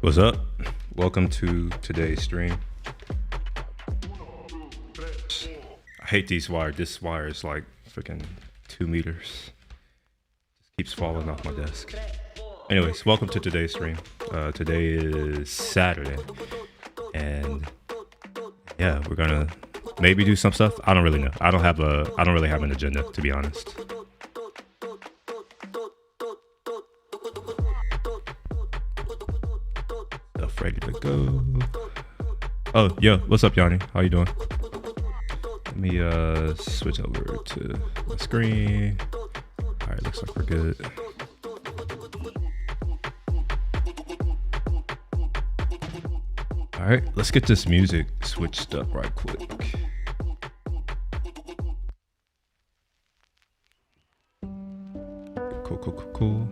What's up? Welcome to today's stream. I hate these wires. This wire is like freaking 2 meters. Just keeps falling off my desk. Anyways, welcome to today's stream. Today is Saturday, and yeah, we're gonna maybe do some stuff. I don't really know. I don't really have an agenda, to be honest. Ready to go. Oh, yo, what's up, Yanni? How you doing? Let me switch over to the screen. All right, looks like we're good. All right, let's get this music switched up right quick. Cool.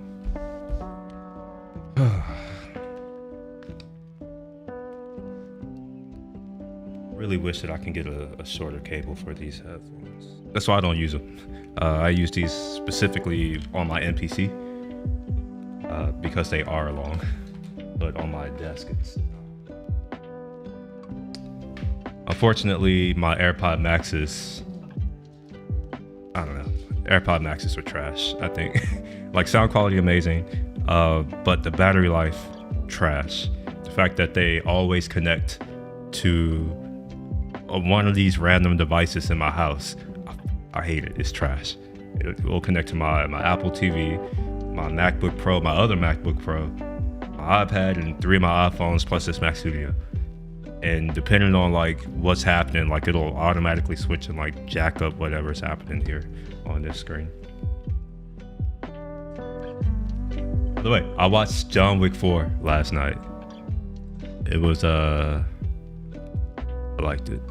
Really wish that I can get a shorter cable for these headphones. That's why I don't use them. I use these specifically on my NPC because they are long, but on my desk it's... Unfortunately, my AirPod Maxes, I don't know, AirPod Maxes are trash, I think. Like, sound quality amazing, but the battery life, trash. The fact that they always connect to one of these random devices in my house, I hate it. It's trash. It will connect to my Apple TV, my MacBook Pro, my other MacBook Pro, my iPad, and 3 of my iPhones plus this Mac Studio. And depending on like what's happening, like it'll automatically switch and like jack up whatever's happening here on this screen. By the way, I watched John Wick 4 last night. It was I liked it.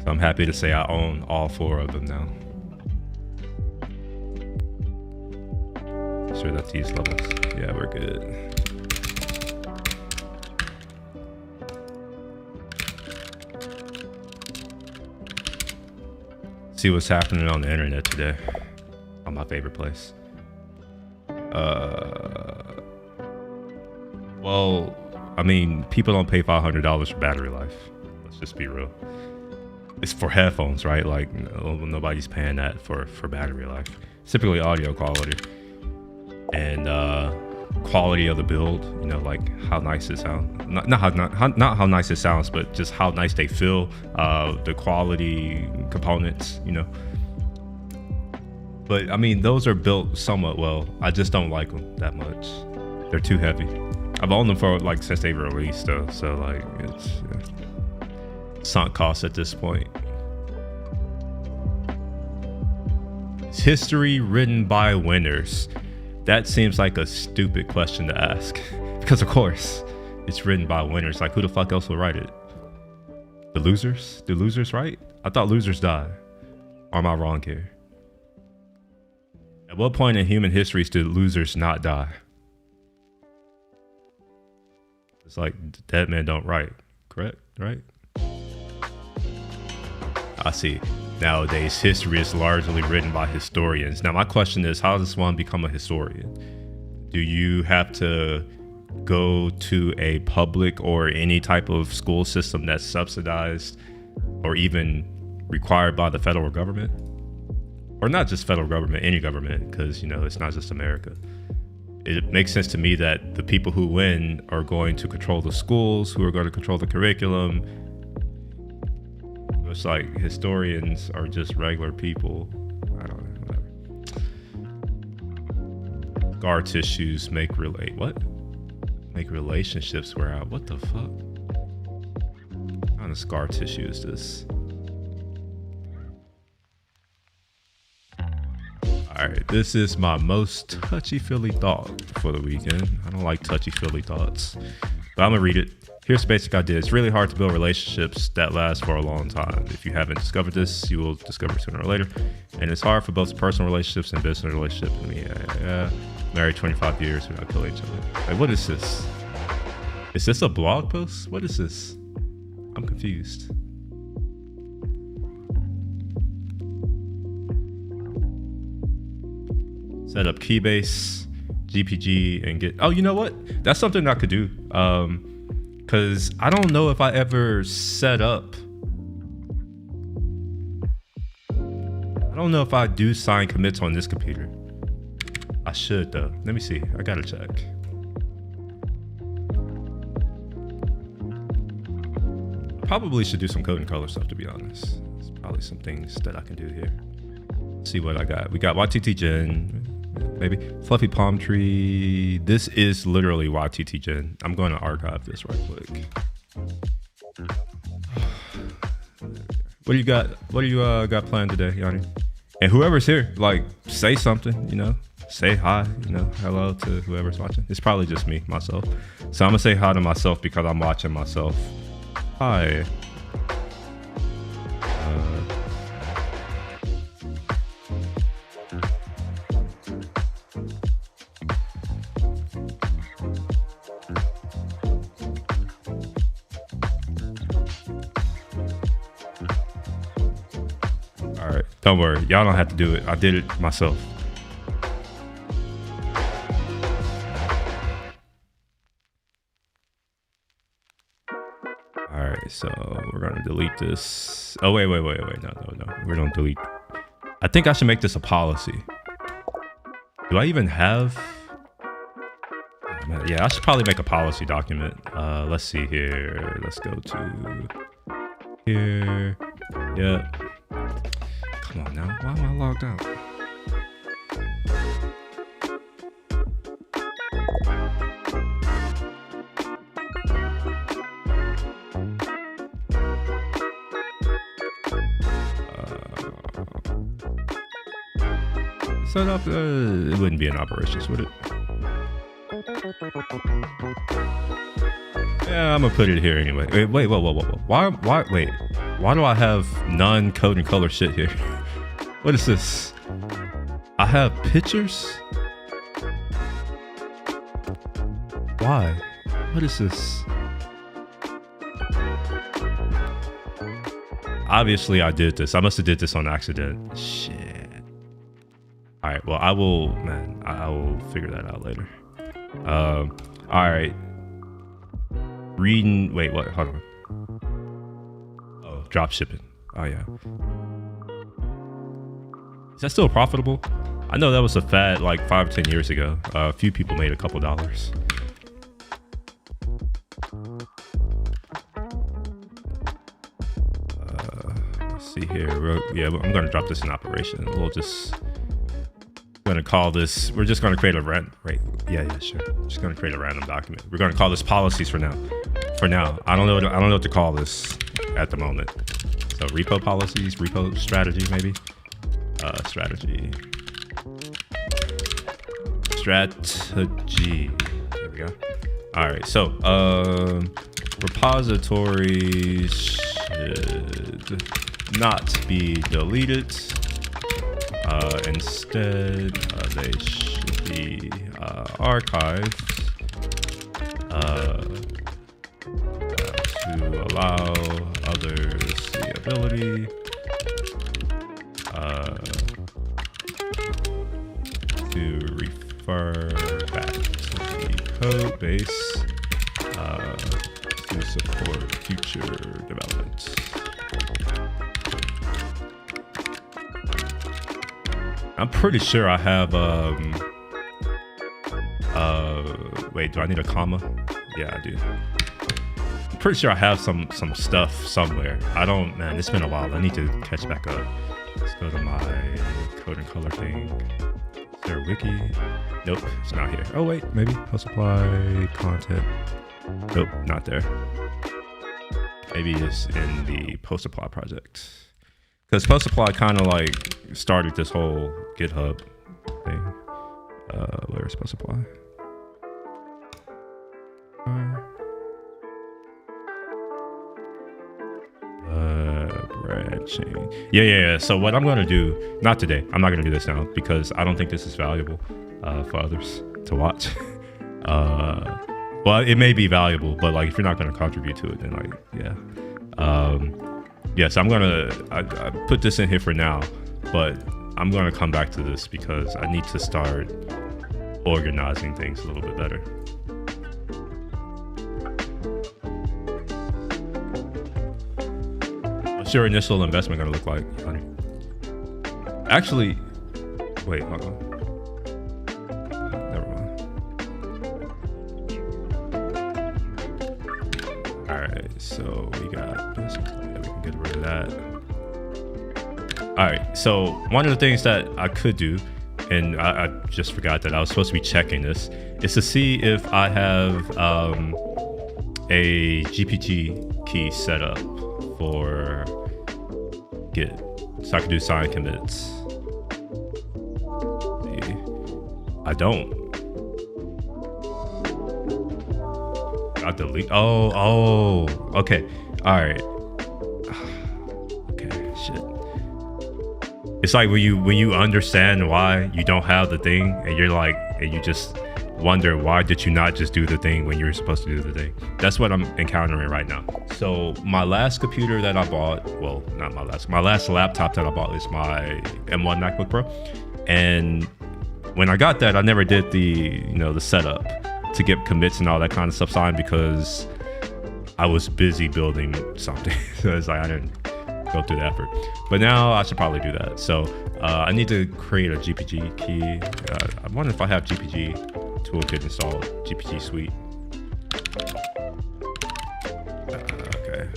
So I'm happy to say I own all 4 of them now. Sure that's these levels. Yeah, we're good. See what's happening on the internet today. On my favorite place. Well, I mean, people don't pay $500 for battery life. Let's just be real. It's for headphones, right? Like, nobody's paying that for battery life. It's typically audio quality and quality of the build. You know, like how nice it sounds. Not how nice it sounds, but just how nice they feel. The quality components, you know. But I mean, those are built somewhat well. I just don't like them that much. They're too heavy. I've owned them for like since they were released though, so like it's sunk cost at this point. Is history written by winners? That seems like a stupid question to ask because of course it's written by winners. Like, who the fuck else would write it? The losers? Do losers write? I thought losers die. Or am I wrong here? At what point in human history did losers not die? It's like dead men don't write, correct? Right? I see. Nowadays, history is largely written by historians. Now, my question is, how does one become a historian? Do you have to go to a public or any type of school system that's subsidized or even required by the federal government? Or not just federal government, any government, because, you know, it's not just America. It makes sense to me that the people who win are going to control the schools, who are going to control the curriculum. It's like historians are just regular people. I don't know, whatever. Scar tissues make relate. What? Make relationships wear out. What the fuck? What kind of scar tissue is this? Alright, this is my most touchy-feely thought for the weekend. I don't like touchy-feely thoughts, but I'm gonna read it. Here's the basic idea. It's really hard to build relationships that last for a long time. If you haven't discovered this, you will discover it sooner or later. And it's hard for both personal relationships and business relationships. Married 25 years without killing each other. Like, what is this? Is this a blog post? What is this? I'm confused. Set up Keybase, GPG, and get... Oh, you know what? That's something I could do. Because I don't know if I ever set up... I don't know if I do sign commits on this computer. I should, though. Let me see. I gotta check. Probably should do some code and color stuff, to be honest. There's probably some things that I can do here. Let's see what I got. We got YTT Gen. Maybe Fluffy Palm Tree. This is literally YTT Gen. I'm going to archive this right quick. What do you got? What do you got planned today, Yanni? And whoever's here, like, say something. You know, say hi. You know, hello to whoever's watching. It's probably just me, myself. So I'm gonna say hi to myself because I'm watching myself. Hi. Don't worry, y'all don't have to do it. I did it myself. All right, so we're gonna delete this. Oh, wait. No. We're gonna delete. I think I should make this a policy. Do I even have? Yeah, I should probably make a policy document. Let's see here. Let's go to here. Yep. Come on now, why am I logged out? Set up, it wouldn't be in operations, would it? Yeah, I'm gonna put it here anyway. Wait, whoa. Why do I have non-code and color shit here? What is this? I have pictures? Why? What is this? Obviously I did this. I must have did this on accident. Shit. All right, well, I will figure that out later. All right. Reading, wait, what? Hold on. Oh, drop shipping. Oh yeah. Is that still profitable? I know that was a fad like 5 or 10 years ago. A few people made a couple dollars. Let's see here. Yeah, I'm gonna drop this in operation. We'll just gonna call this. We're just gonna create a yeah, sure. Just gonna create a random document. We're gonna call this policies for now. I don't know what to call this at the moment. So repo policies, repo strategy, maybe. Strategy. There we go. All right. So repositories should not be deleted. Instead, they should be archived to allow others the ability to refer back to the code base to support future development. I'm pretty sure I have wait, do I need a comma? Yeah, I do. I'm pretty sure I have some stuff somewhere. Man, it's been a while. I need to catch back up. Let's go to my code and color thing. Is there a wiki? Nope, it's not here. Oh wait, maybe post supply content. Nope, not there. Maybe it's in the post supply project. Because post supply kind of like started this whole GitHub thing. Where's post supply? Branching. Yeah. So what I'm gonna do, not today. I'm not gonna do this now because I don't think this is valuable for others to watch. Well, it may be valuable, but like if you're not gonna contribute to it, then like yeah. So I'm gonna I put this in here for now, but I'm gonna come back to this because I need to start organizing things a little bit better. What's your initial investment gonna look like, honey? Actually, wait, hold on. Never mind. All right, so we got this. Yeah, we can get rid of that. All right, so one of the things that I could do, and I just forgot that I was supposed to be checking this, is to see if I have a GPG key set up for Git, so I can do sign commits. I don't. I delete. Oh, okay. All right. Okay, shit. It's like when you understand why you don't have the thing, and you're like, and you just wonder why did you not just do the thing when you were supposed to do the thing. That's what I'm encountering right now. So my last computer that I bought, well, not my last laptop that I bought is my M1 MacBook Pro, and when I got that, I never did the setup to get commits and all that kind of stuff signed because I was busy building something. So it's like I didn't go through the effort. But now I should probably do that. So I need to create a GPG key. I wonder if I have GPG toolkit installed, GPG suite. Okay.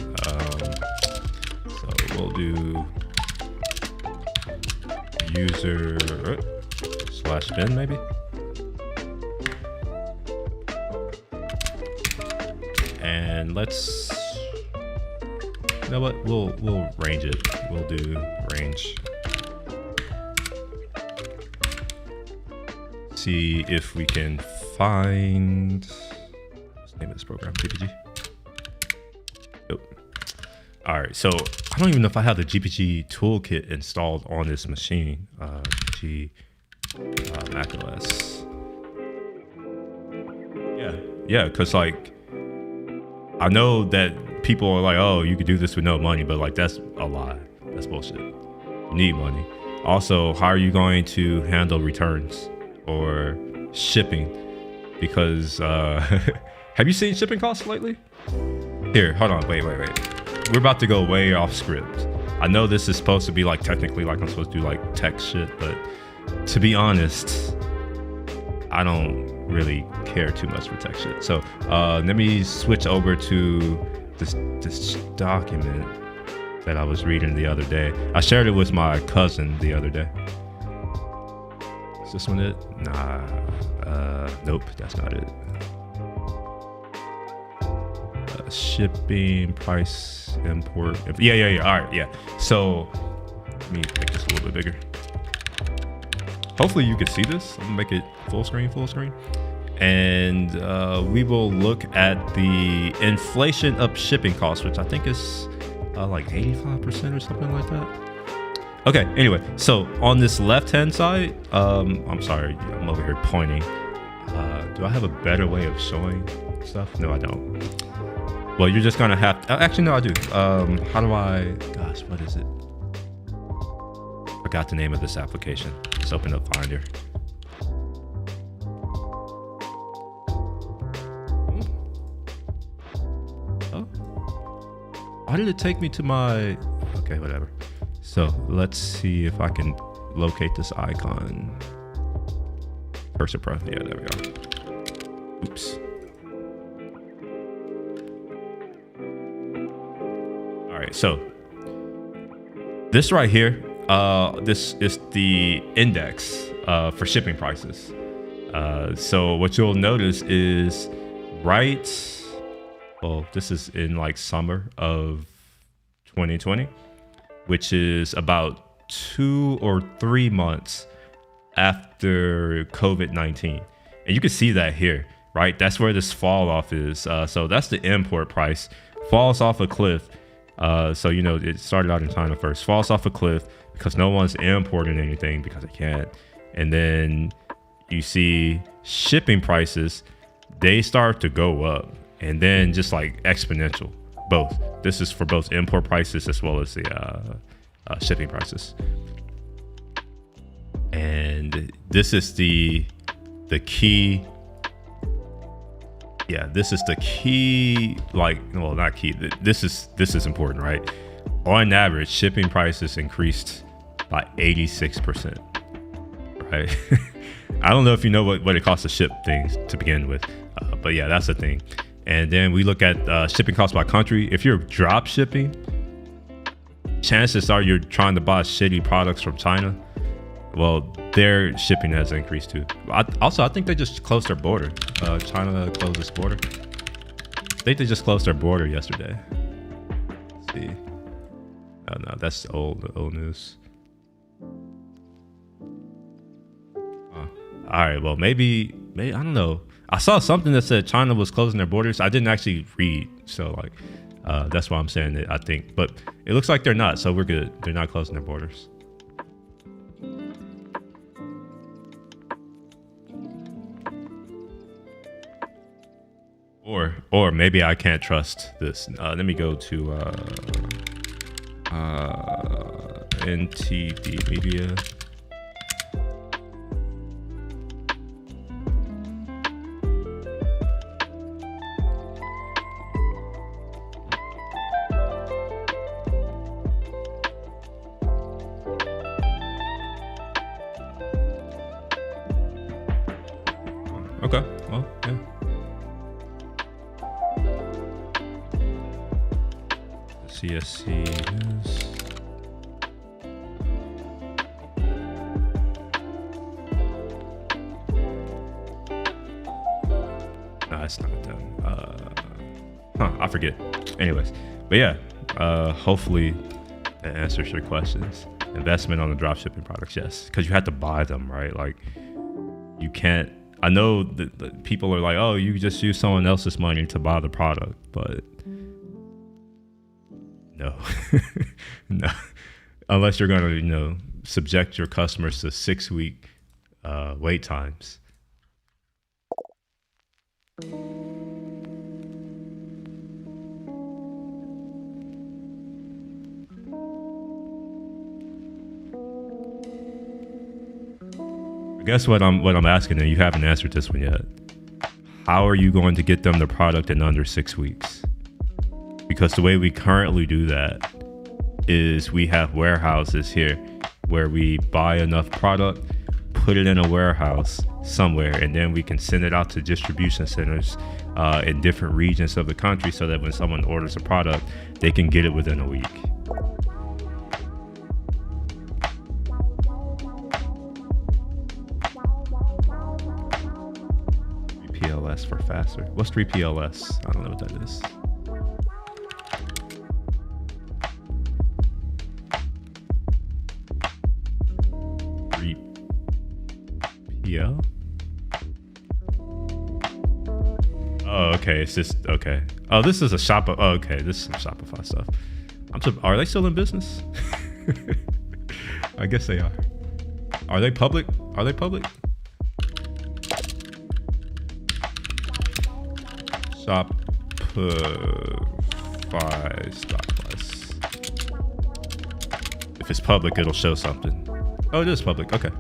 So we'll do user /bin maybe. And let's, you know what, we'll range it. We'll do range. See if we can find, what's the name of this program? GPG. Nope. All right, so I don't even know if I have the GPG toolkit installed on this machine. Mac OS. Yeah, because like I know that people are like, oh, you could do this with no money, but like that's a lie. That's bullshit. You need money. Also, how are you going to handle returns or shipping? Because have you seen shipping costs lately? Here, hold on, wait. We're about to go way off script. I know this is supposed to be like technically like I'm supposed to do like tech shit, but to be honest, I don't really care too much for tech shit. So let me switch over to this document that I was reading the other day. I shared it with my cousin the other day. Is this one it? Nah. Nope, that's not it. Shipping, price, import. Yeah. All right, yeah. So let me make this a little bit bigger. Hopefully you can see this. I'm gonna make it full screen. And we will look at the inflation of shipping costs, which I think is like 85% or something like that. Okay, anyway, so on this left-hand side, I'm sorry, I'm over here pointing. Do I have a better way of showing stuff? No, I don't. Well, you're just gonna have to, actually, no, I do. How do I, gosh, what is it? Forgot the name of this application. Let's open up Finder. Oh, why did it take me to my, okay, whatever. So let's see if I can locate this icon. Cursor Pro, yeah, there we go. Oops. All right, so this right here, This is the index for shipping prices. So what you'll notice is right. Well, this is in like summer of 2020, which is about 2 or 3 months after COVID-19. And you can see that here, right? That's where this fall off is. So that's the import price. Falls off a cliff. So, it started out in China first. Falls off a cliff because no one's importing anything because they can't. And then you see shipping prices, they start to go up. And then just like exponential, both. This is for both import prices as well as the shipping prices. And this is the key. Yeah, this is the key. Not key. This is important, right? On average, shipping prices increased by 86%. Right? I don't know if you know what it costs to ship things to begin with, but yeah, that's the thing. And then we look at shipping costs by country. If you're drop shipping, chances are you're trying to buy shitty products from China. Well, their shipping has increased too. I think they just closed their border. China closed its border. I think they just closed their border yesterday. Let's see. Oh no, that's old news. All right, well maybe I don't know. I saw something that said China was closing their borders. I didn't actually read, so that's why I'm saying it. I think, but it looks like they're not. So we're good. They're not closing their borders. Or maybe I can't trust this. Let me go to NTD Media. Okay, well, yeah. CSC News. No, it's not them. I forget. Anyways, but yeah, hopefully that answers your questions. Investment on the dropshipping products, yes, because you have to buy them, right? Like you can't. I know that people are like, oh, you just use someone else's money to buy the product, but no, no, unless you're going to, subject your customers to 6-week wait times. Guess what I'm asking, and you haven't answered this one yet. How are you going to get them the product in under 6 weeks? Because the way we currently do that is we have warehouses here where we buy enough product, put it in a warehouse somewhere, and then we can send it out to distribution centers in different regions of the country so that when someone orders a product, they can get it within a week. PLS for faster. What's 3PLS? I don't know what that is. Yeah. Oh, okay. It's just okay. Oh, this is a shop. Oh, okay, this is some Shopify stuff. Are they still in business? I guess they are. Are they public? Are they public? Shopify stock price. If it's public, it'll show something. Oh, it is public. Okay.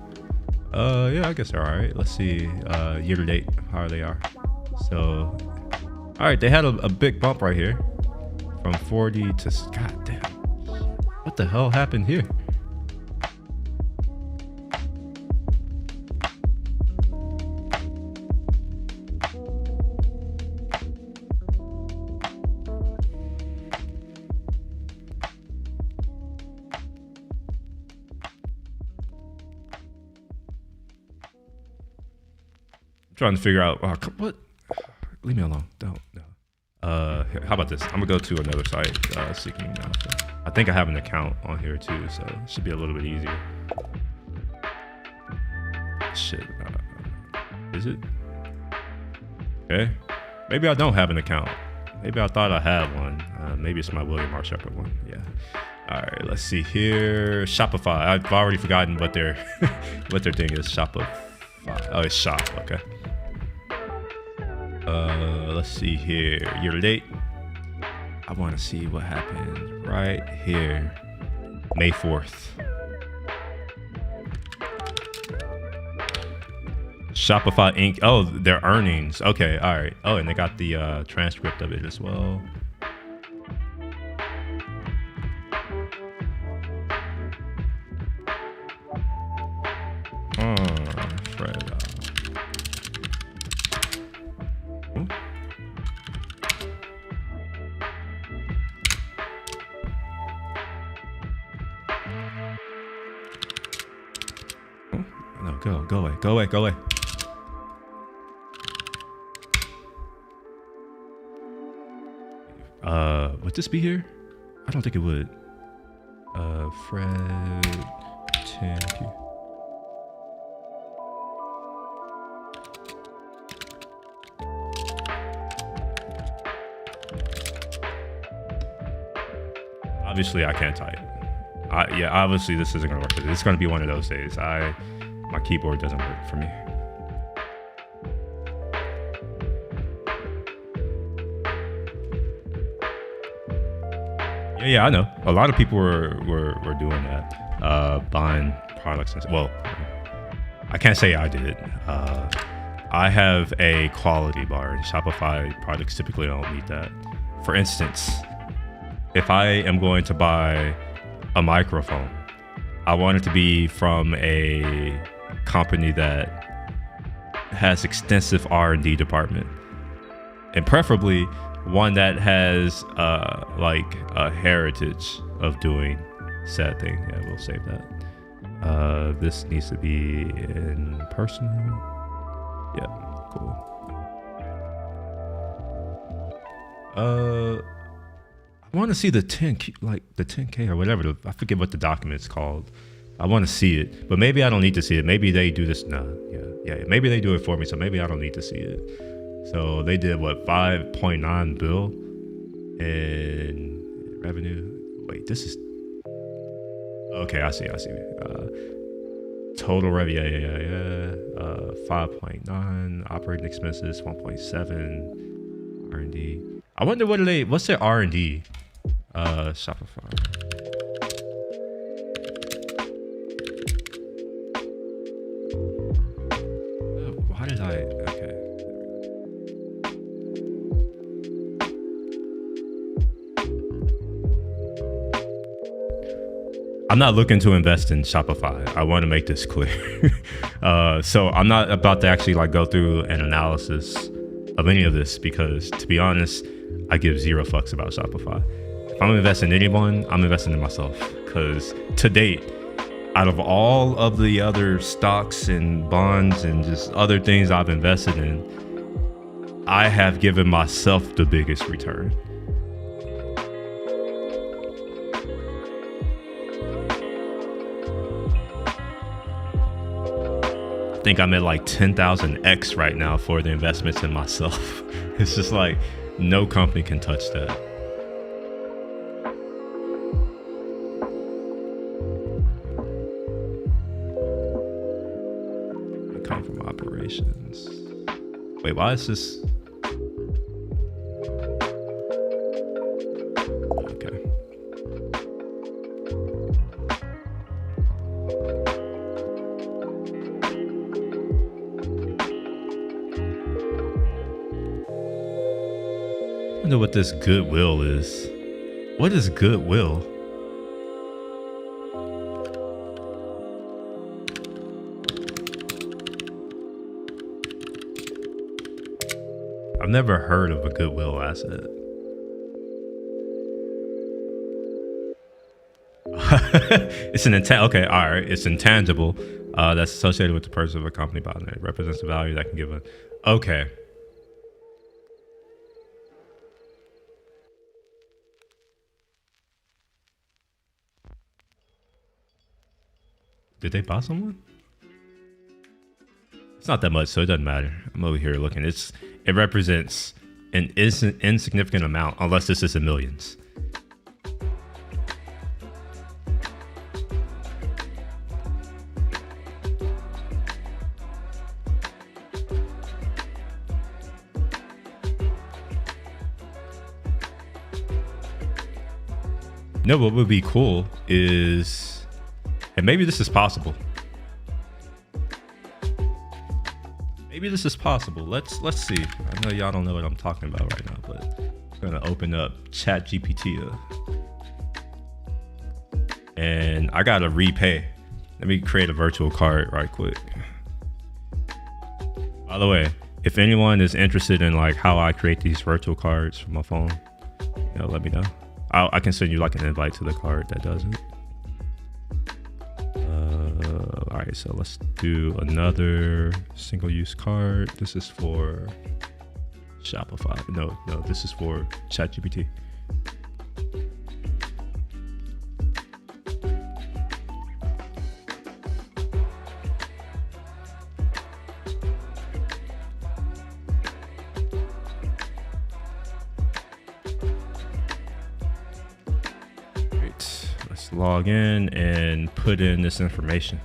Yeah, I guess they're all right. Let's see, year to date, how they are. So, all right, they had a big bump right here from 40 to, god damn, what the hell happened here? trying to figure out what. Leave me alone. Don't. No. How about this? I'm gonna go to another site, seeking alpha. I think I have an account on here too, so it should be a little bit easier. Shit. Is it? Okay. Maybe I don't have an account. Maybe I thought I had one. Maybe it's my William R. Shepard one. Yeah. All right. Let's see here. Shopify. I've already forgotten what their what their thing is. Shopify. Oh, it's shop. Okay. Let's see here. You're late. I want to see what happened right here. May 4th. Shopify Inc. Oh, their earnings. Okay, all right. Oh, and they got the transcript of it as well. Fred. No, go away, go away, go away. Would this be here? I don't think it would. Fred 10Q. Obviously, I can't type. Yeah, obviously this isn't gonna work. It's gonna be one of those days. My keyboard doesn't work for me. Yeah, I know. A lot of people were doing that, buying products. Well, I can't say I did. I have a quality bar, and Shopify products typically don't meet that. For instance, if I am going to buy a microphone, I want it to be from a company that has extensive R&D department, and preferably one that has like a heritage of doing said thing. Yeah, we'll save that. This needs to be in personal. Yeah, cool. I want to see the 10K, like the 10K or whatever. I forget what the document's called. I want to see it, but maybe I don't need to see it. Maybe they do this. No, yeah. Maybe they do it for me, so maybe I don't need to see it. So they did what, 5.9 bill in revenue. Wait, this is okay. I see. Total revenue, yeah. 5.9 operating expenses, 1.7 R&D. I wonder what's their R&D? Shopify. Why did I? Okay. I'm not looking to invest in Shopify. I want to make this clear. So I'm not about to actually like go through an analysis of any of this because, to be honest, I give zero fucks about Shopify. If I'm investing in anyone, I'm investing in myself. Because to date, out of all of the other stocks and bonds and just other things I've invested in, I have given myself the biggest return. I think I'm at like 10,000x right now for the investments in myself. It's just like no company can touch that. I come from operations. Wait, why is this? Okay. I wonder what this goodwill is. What is goodwill? I've never heard of a goodwill asset. It's an intangible. Okay, all right. It's intangible, That's associated with the purchase of a company by it represents a value that can give a. Okay. Did they buy someone? It's not that much, so it doesn't matter. I'm over here looking. It represents an insignificant amount, unless this is in millions. No, what would be cool is, and maybe this is possible. Maybe this is possible. Let's see. I know y'all don't know what I'm talking about right now, but I'm gonna open up ChatGPT, and I gotta repay. Let me create a virtual card right quick. By the way, if anyone is interested in like how I create these virtual cards from my phone, let me know. I can send you like an invite to the card that does it. All right, so let's do another single-use card. This is for Shopify. No, this is for ChatGPT. Let's log in and put in this information.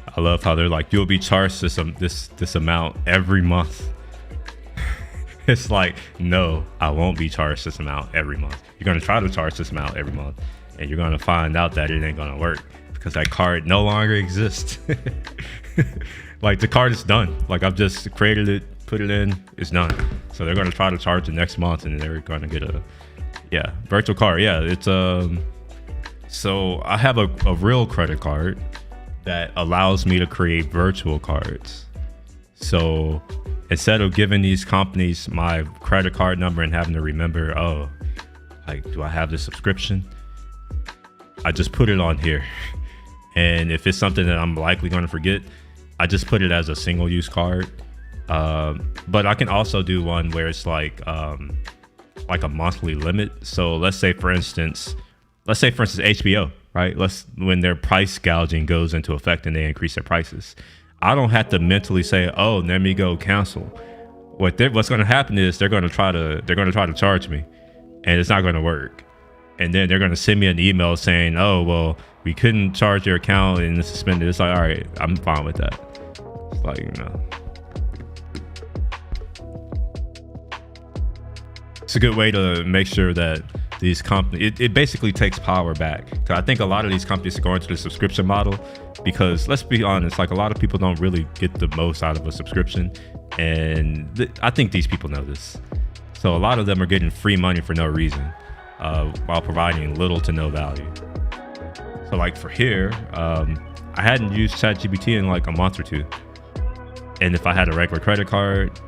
I love how they're like, you'll be charged this amount every month. It's like, no, I won't be charged this amount every month. You're going to try to charge this amount every month, and you're going to find out that it ain't going to work because that card no longer exists. Like the card is done. Like I've just created it, put it in, it's done. So they're going to try to charge the next month, and they're going to get a virtual card. Yeah, it's so I have a real credit card that allows me to create virtual cards. So instead of giving these companies my credit card number and having to remember, oh, like, do I have the subscription? I just put it on here. And if it's something that I'm likely going to forget, I just put it as a single use card. But I can also do one where it's like a monthly limit. So let's say for instance HBO, right? When their price gouging goes into effect and they increase their prices, I don't have to mentally say, oh, let me go cancel. What's going to happen is they're going to try to charge me, and it's not going to work. And then they're going to send me an email saying, oh, well, we couldn't charge your account and it's suspended. It's like, all right, I'm fine with that. It's like, it's a good way to make sure that these companies, it basically takes power back. Cause I think a lot of these companies are going to the subscription model because, let's be honest, like a lot of people don't really get the most out of a subscription. And I think these people know this. So a lot of them are getting free money for no reason, while providing little to no value. So like for here, I hadn't used ChatGPT in like a month or two. And if I had a regular credit card,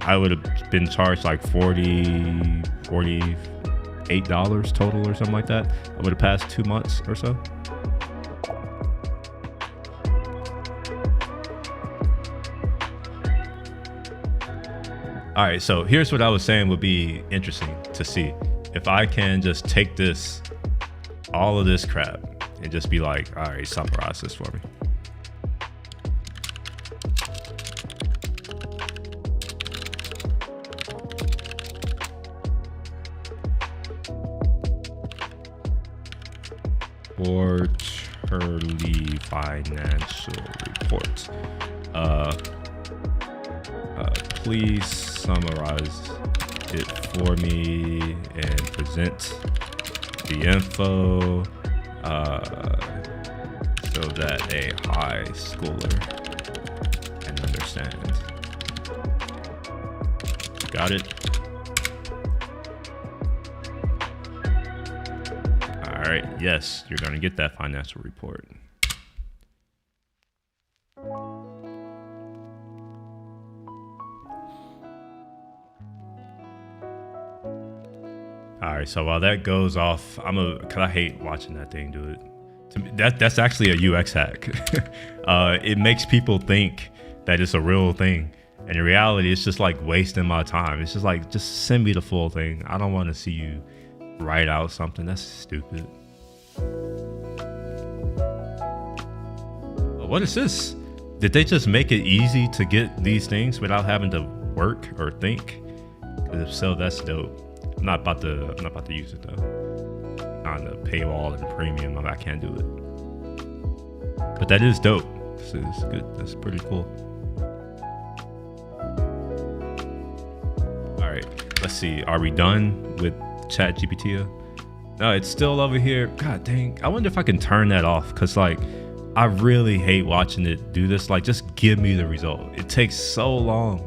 I would have been charged like $48 total or something like that over the past 2 months or so. All right, so here's what I was saying would be interesting to see. If I can just take all of this crap and just be like, all right, summarize this for me. Quarterly financial report. Please summarize it for me and present the info so that a high schooler can understand. Got it? All right, yes, you're gonna get that financial report. All right, so while that goes off, cause I hate watching that thing do it. To me, that's actually a UX hack. It makes people think that it's a real thing, and in reality, it's just like wasting my time. It's just like, just send me the full thing. I don't want to see you write out something. That's stupid. What is this? Did they just make it easy to get these things without having to work or think? Because if so, that's dope. I'm not about to use it though. On the paywall and premium, I can't do it. But that is dope. This is good. That's pretty cool. All right, let's see. Are we done with ChatGPT? No, it's still over here. God dang. I wonder if I can turn that off, because like, I really hate watching it do this. Like, just give me the result. It takes so long.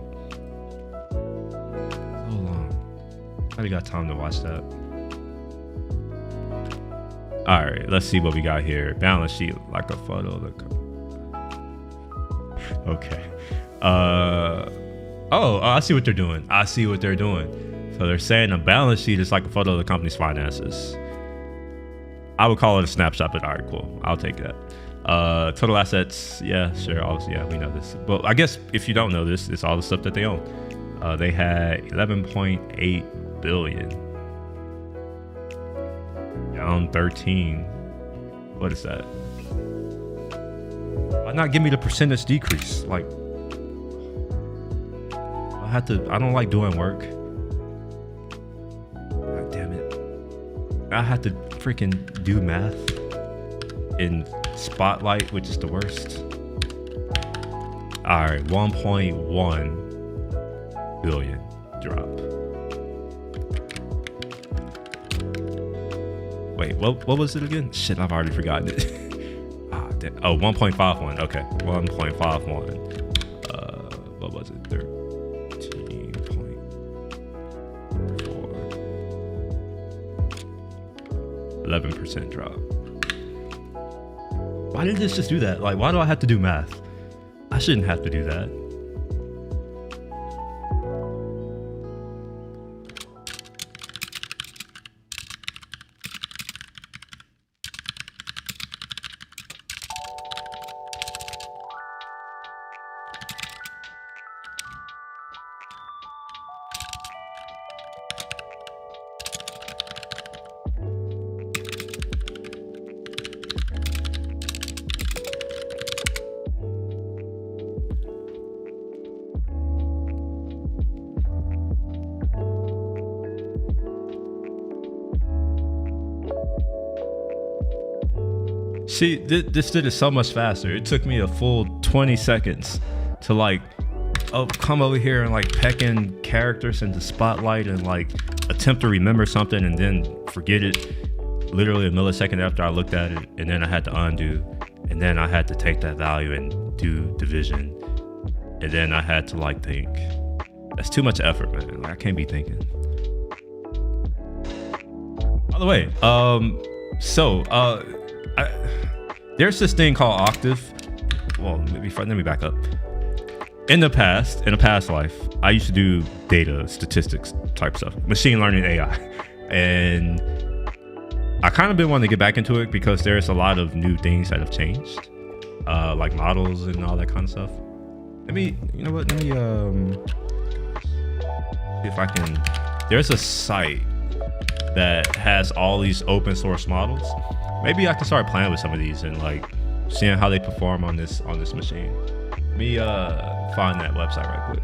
So long. I got time to watch that. All right, let's see what we got here. Balance sheet, like a photo. Okay. Oh, I see what they're doing. So they're saying a balance sheet is like a photo of the company's finances. I would call it a snapshot, but all right, cool. I'll take that. Total assets, yeah, sure. Obviously, yeah, we know this. But I guess if you don't know this, it's all the stuff that they own. They had 11.8 billion. Down 13. What is that? Why not give me the percentage decrease? Like, I don't like doing work. God damn it. I have to freaking do math in Spotlight, which is the worst. All right, 1.1 billion drop. Wait, what was it again? Shit, I've already forgotten it. Oh, 1.51. Okay, 1.51. What was it? 13.4. 11% drop. Why did this just do that? Like, why do I have to do math? I shouldn't have to do that. See, this did it so much faster. It took me a full 20 seconds to like, come over here and like peck in characters into Spotlight and like attempt to remember something and then forget it literally a millisecond after I looked at it, and then I had to undo, and then I had to take that value and do division, and then I had to like think. That's too much effort, man. Like, I can't be thinking. By the way, there's this thing called Octave. Well, let me back up. In a past life, I used to do data statistics type stuff, machine learning, AI, and I kind of been wanting to get back into it because there's a lot of new things that have changed, like models and all that kind of stuff. Let me see if I can. There's a site that has all these open source models. Maybe I can start playing with some of these and like seeing how they perform on this machine. Let me find that website right quick.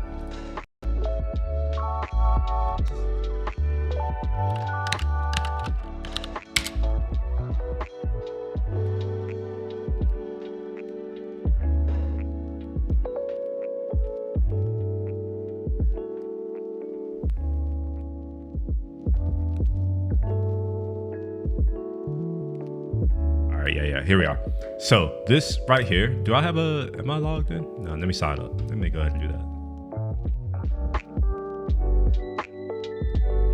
here we are. So this right here, do I have am I logged in? No, let me sign up. Let me go ahead and do that.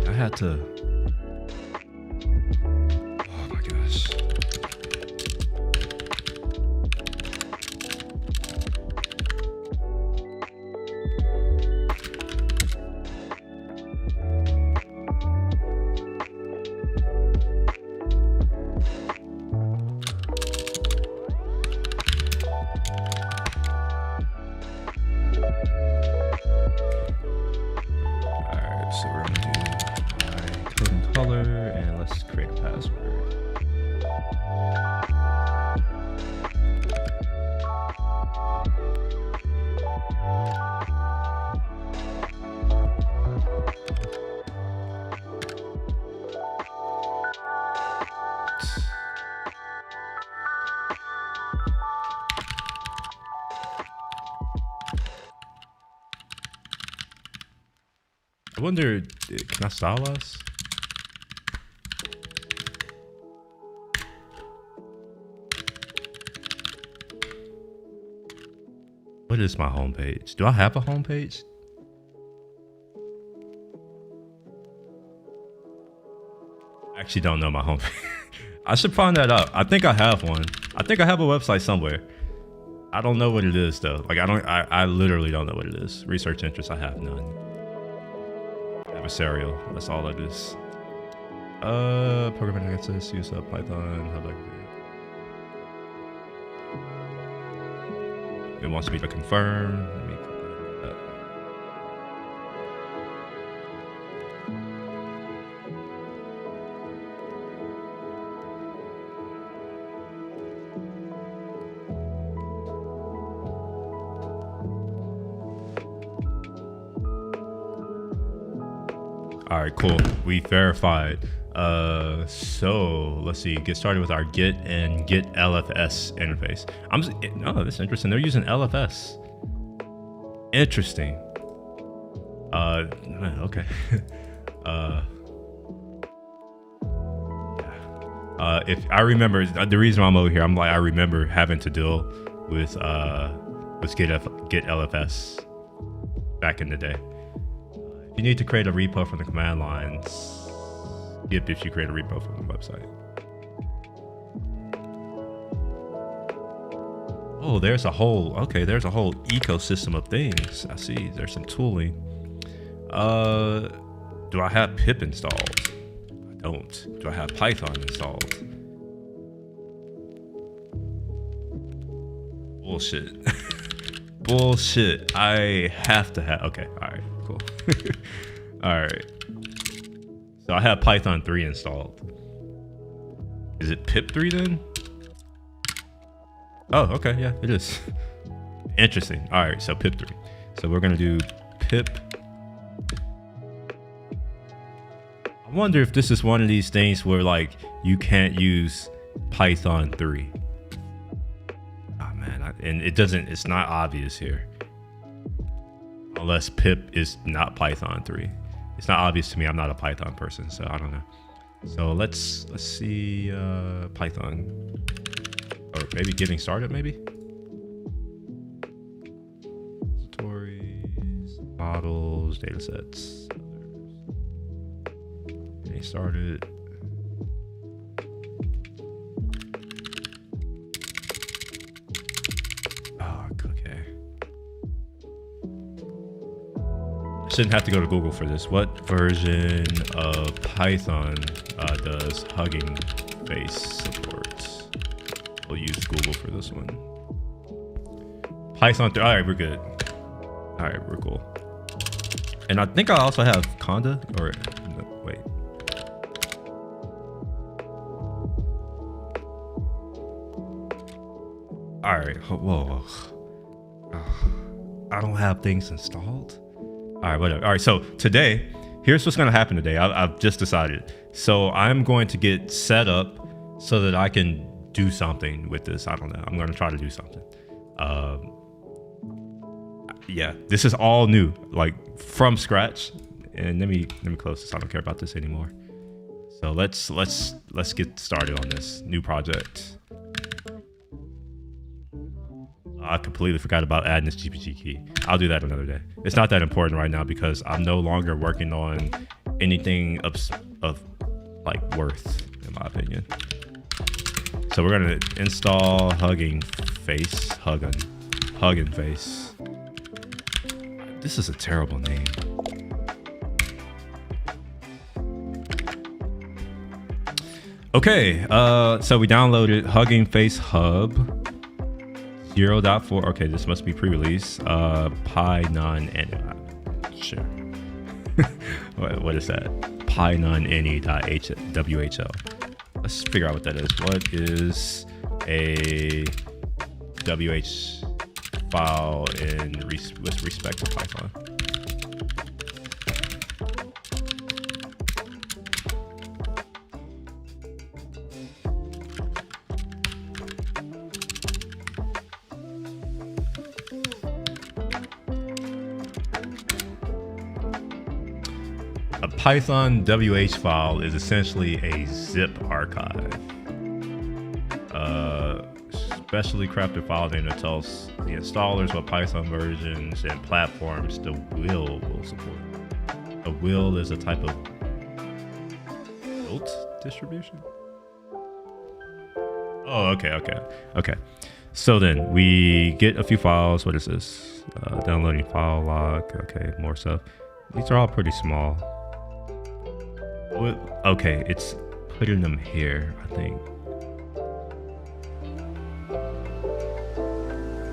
I had to, oh my gosh. So we're gonna do my code and color, and let's create a password. I wonder, can I stylize? What is my homepage? Do I have a homepage? I actually don't know my homepage. I should find that out. I think I have one. I think I have a website somewhere. I don't know what it is though. Like I literally don't know what it is. Research interests, I have none. Adversarial, that's all it is. Programming access, use of Python, how do I do it? It wants me to confirm. Let me confirm that. All right, cool. We verified. So let's see. Get started with our Git and Git LFS interface. Oh, that's interesting. They're using LFS. Interesting. Okay. If I remember, the reason why I'm over here, I remember having to deal with Git LFS back in the day. You need to create a repo from the command lines. Skip if you create a repo from the website. Oh, there's a whole ecosystem of things. I see. There's some tooling. Do I have pip installed? I don't. Do I have Python installed? Bullshit. Bullshit. I have to have. Okay. All right. Cool. All right. So I have Python 3 installed. Is it pip 3 then? Oh, okay. Yeah, it is. Interesting. All right. So pip 3. So we're going to do pip. I wonder if this is one of these things where like you can't use Python 3. Oh man. And it's not obvious here. Unless pip is not Python 3. It's not obvious to me. I'm not a Python person, so I don't know. So let's see Python. Or maybe getting started, maybe? Stories, models, datasets, others. Getting started. Shouldn't have to go to Google for this. What version of Python does Hugging Face support? We'll use Google for this one. Python 3. All right, we're good. All right, we're cool. And I think I also have Conda or no, wait. All right. Whoa. I don't have things installed. All right, whatever. All right, so today, here's what's going to happen today. I've just decided. So I'm going to get set up so that I can do something with this. I don't know. I'm going to try to do something. Yeah, this is all new, like from scratch. And let me close this. I don't care about this anymore. So let's get started on this new project. I completely forgot about adding this GPG key. I'll do that another day. It's not that important right now because I'm no longer working on anything of like worth, in my opinion. So we're gonna install Hugging Face. This is a terrible name. Okay, so we downloaded Hugging Face Hub 0.4. Okay, this must be pre-release. Python and sure. what is that? Python any.whl. Let's figure out what that is. What is a WH file with respect to Python? A Python WH file is essentially a zip archive. Specially crafted file name that tells the installers what Python versions and platforms the will support. A will is a type of built distribution. Oh, okay. So then we get a few files. What is this? Downloading file log. Okay, more stuff. These are all pretty small. Okay, it's putting them here, I think.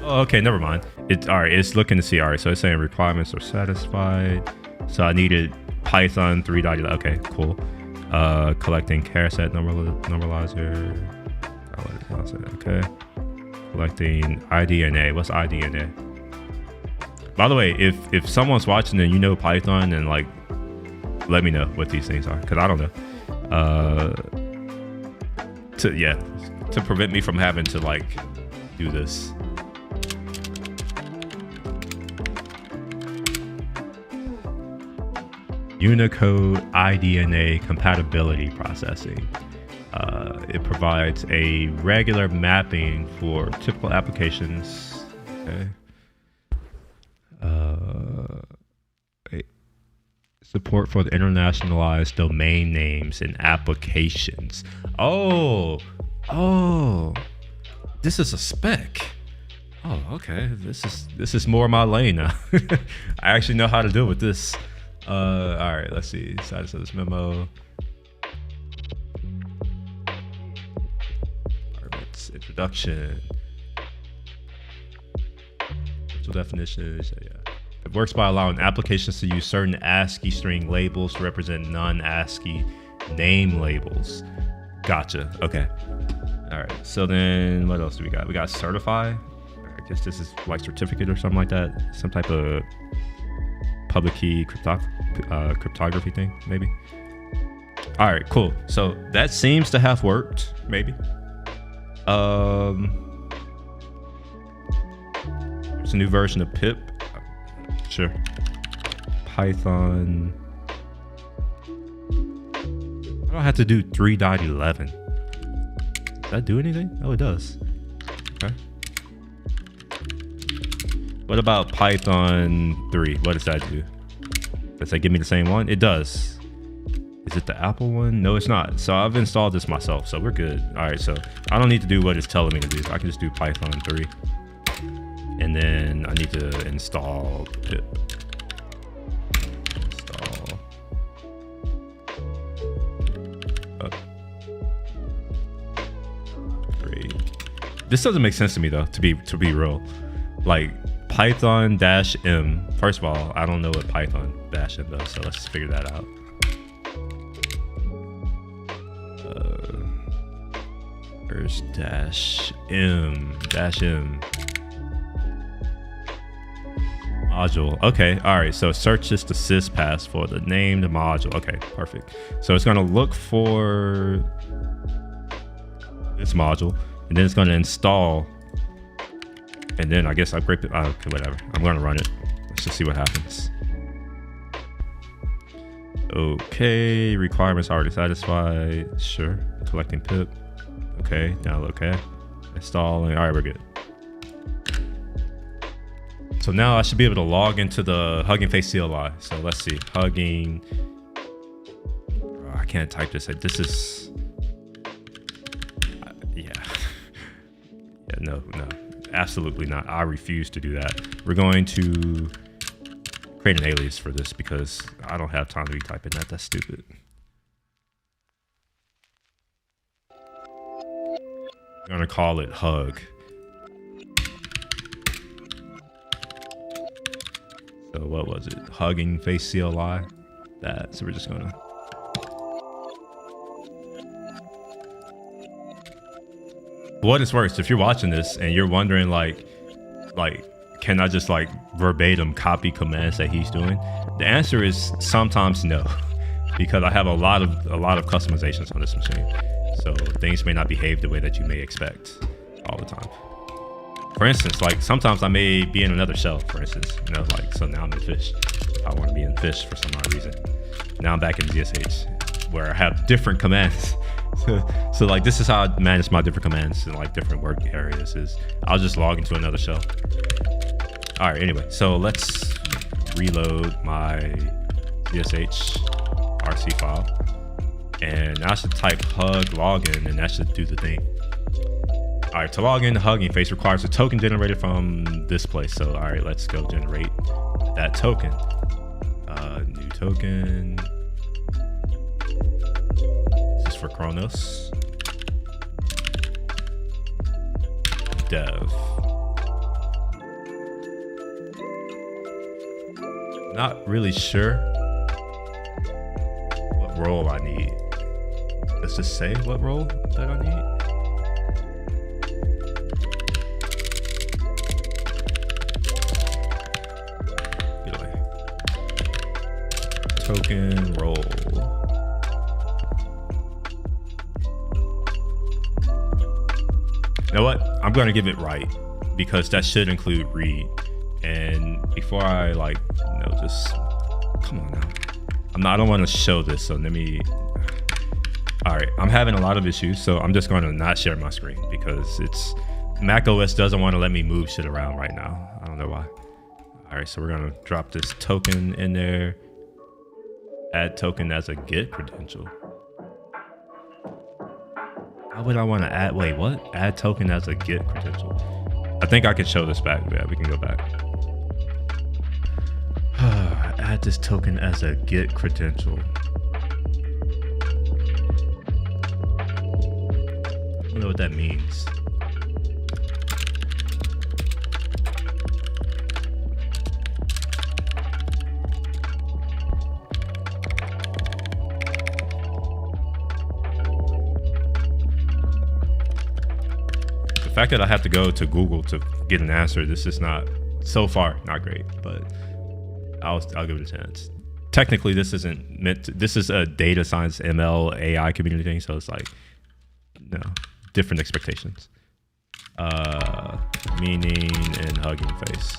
Oh, okay, never mind. All right, it's looking to see. All right, so it's saying requirements are satisfied. So I needed Python 3. Okay, cool. Collecting char set normalizer. Okay. Collecting IDNA. What's IDNA? By the way, if someone's watching and you know Python, and like, let me know what these things are, because I don't know. To prevent me from having to like do this. Unicode IDNA compatibility processing. It provides a regular mapping for typical applications. Okay. Support for the internationalized domain names and applications. Oh, this is a spec. Oh, okay. This is more my lane now. I actually know how to deal with this. All right, let's see. Status of this memo. Introduction. Definitions. Yeah. It works by allowing applications to use certain ASCII string labels to represent non-ASCII name labels. Gotcha. Okay. All right. So then what else do we got? We got certify. I guess this is like certificate or something like that. Some type of public key cryptography thing, maybe. All right, cool. So that seems to have worked, maybe. There's a new version of pip. Sure. Python. I don't have to do 3.11. Does that do anything? Oh, it does. Okay. What about Python 3? What does that do? Does that give me the same one? It does. Is it the Apple one? No, it's not. So I've installed this myself, so we're good. All right, so I don't need to do what it's telling me to do. I can just do Python 3. And then I need to install pip. Install. Great. This doesn't make sense to me though, to be real. Like Python-M. First of all, I don't know what Python-M does, so let's figure that out. There's -M. Module. Okay. All right. So search this to syspass for the name, the module. Okay. Perfect. So it's going to look for this module, and then it's going to install. And then I guess I break it. Okay, whatever. I'm going to run it. Let's just see what happens. Okay. Requirements already satisfied. Sure. Collecting pip. Okay. Download. Okay. Installing. All right. We're good. So now I should be able to log into the Hugging Face CLI. So let's see, Hugging. Oh, I can't type this. This is, yeah. Yeah, no, absolutely not. I refuse to do that. We're going to create an alias for this because I don't have time to be typing that. That's stupid. I'm gonna call it Hug. So what was it? Hugging Face CLI. That. So we're just gonna. What is worse, if you're watching this and you're wondering like, can I just like verbatim copy commands that he's doing? The answer is sometimes no, because I have a lot of customizations on this machine. So things may not behave the way that you may expect all the time. For instance, like sometimes I may be in another shell, for instance, you know, like, so now I'm in fish. I want to be in fish for some odd reason. Now I'm back in ZSH where I have different commands. So like, this is how I manage my different commands in like different work areas is I'll just log into another shell. All right, anyway, so let's reload my ZSH RC file. And I should type hug login and that should do the thing. All right, to log in, Hugging Face requires a token generated from this place. So, all right, let's go generate that token. New token. This is for Chronos. Dev. Not really sure what role I need. Let's just say what role that I need. Token role. You know what? I'm gonna give it right because that should include read. And before I like, you know, just come on now. I don't want to show this, so let me. All right, I'm having a lot of issues, so I'm just going to not share my screen because it's Mac OS doesn't want to let me move shit around right now. I don't know why. All right, so we're gonna drop this token in there. Add token as a get credential. How would I want to add? Wait, what? Add token as a get credential. I think I can show this back. Yeah, we can go back. Add this token as a get credential. I don't know what that means. The fact that I have to go to Google to get an answer, this is not, so far, not great, but I'll give it a chance. Technically, this isn't meant to, this is a data science ML AI community thing, so it's like, no, different expectations. Meaning and Hugging Face.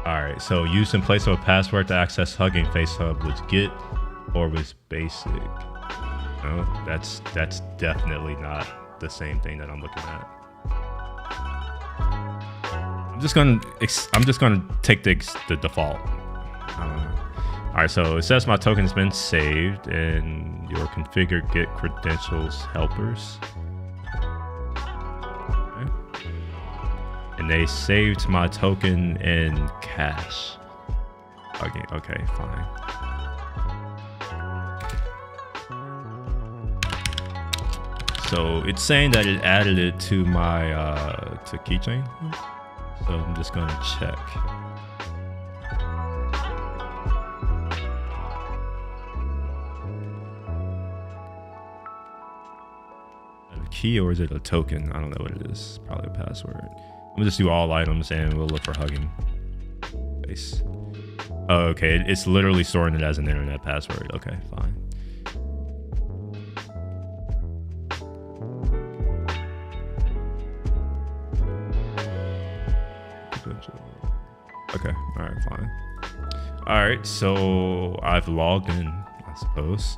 Alright, so used in place of a password to access Hugging Face Hub was get or was basic. No, that's definitely not the same thing that I'm looking at. I'm just gonna take the default. Alright, so it says my token's been saved and your configured get credentials helpers. And they saved my token in cache. Okay, fine. So it's saying that it added it to my to keychain. So I'm just gonna check. A key or is it a token? I don't know what it is. Probably a password. I'm gonna just do all items and we'll look for Hugging Face. Oh, okay, it's literally storing it as an internet password. Okay, fine. Okay. All right. Fine. All right. So I've logged in, I suppose.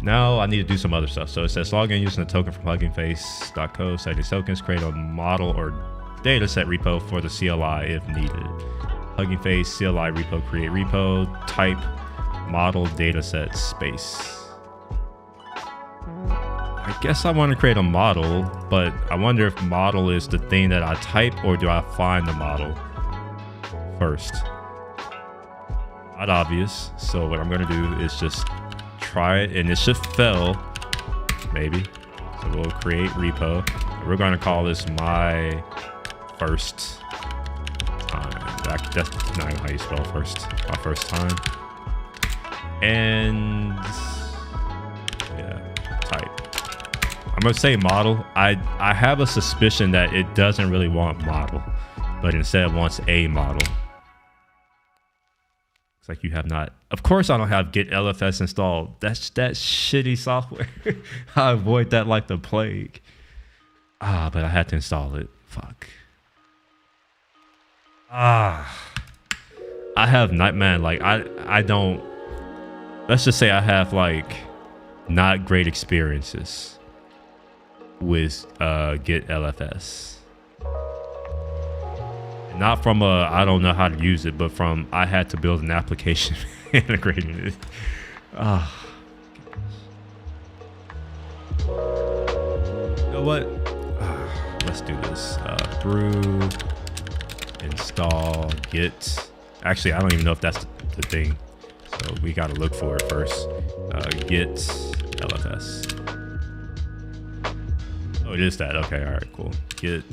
Now I need to do some other stuff. So it says log in using a token from huggingface.co, setting tokens, create a model or dataset repo for the CLI if needed. Hugging Face CLI repo, create repo, type model dataset space. I guess I want to create a model, but I wonder if model is the thing that I type or do I find the model first? Not obvious. So what I'm going to do is just try it, and it should fail, maybe. So we'll create repo. We're going to call this my first time. That's not how you spell first. My first time. And yeah, type. I'm gonna say model. I have a suspicion that it doesn't really want model, but instead wants a model. It's like you have not. Of course, I don't have Git LFS installed. That's that shitty software. I avoid that like the plague. But I had to install it. Fuck. I have Nightman. Like I don't. Let's just say I have like not great experiences with Git LFS. Not from I don't know how to use it, but from I had to build an application integrating it. You know what? Let's do this. Brew install git. Actually, I don't even know if that's the thing. So we got to look for it first. Git LFS. Oh, it is that. Okay, all right, cool. Git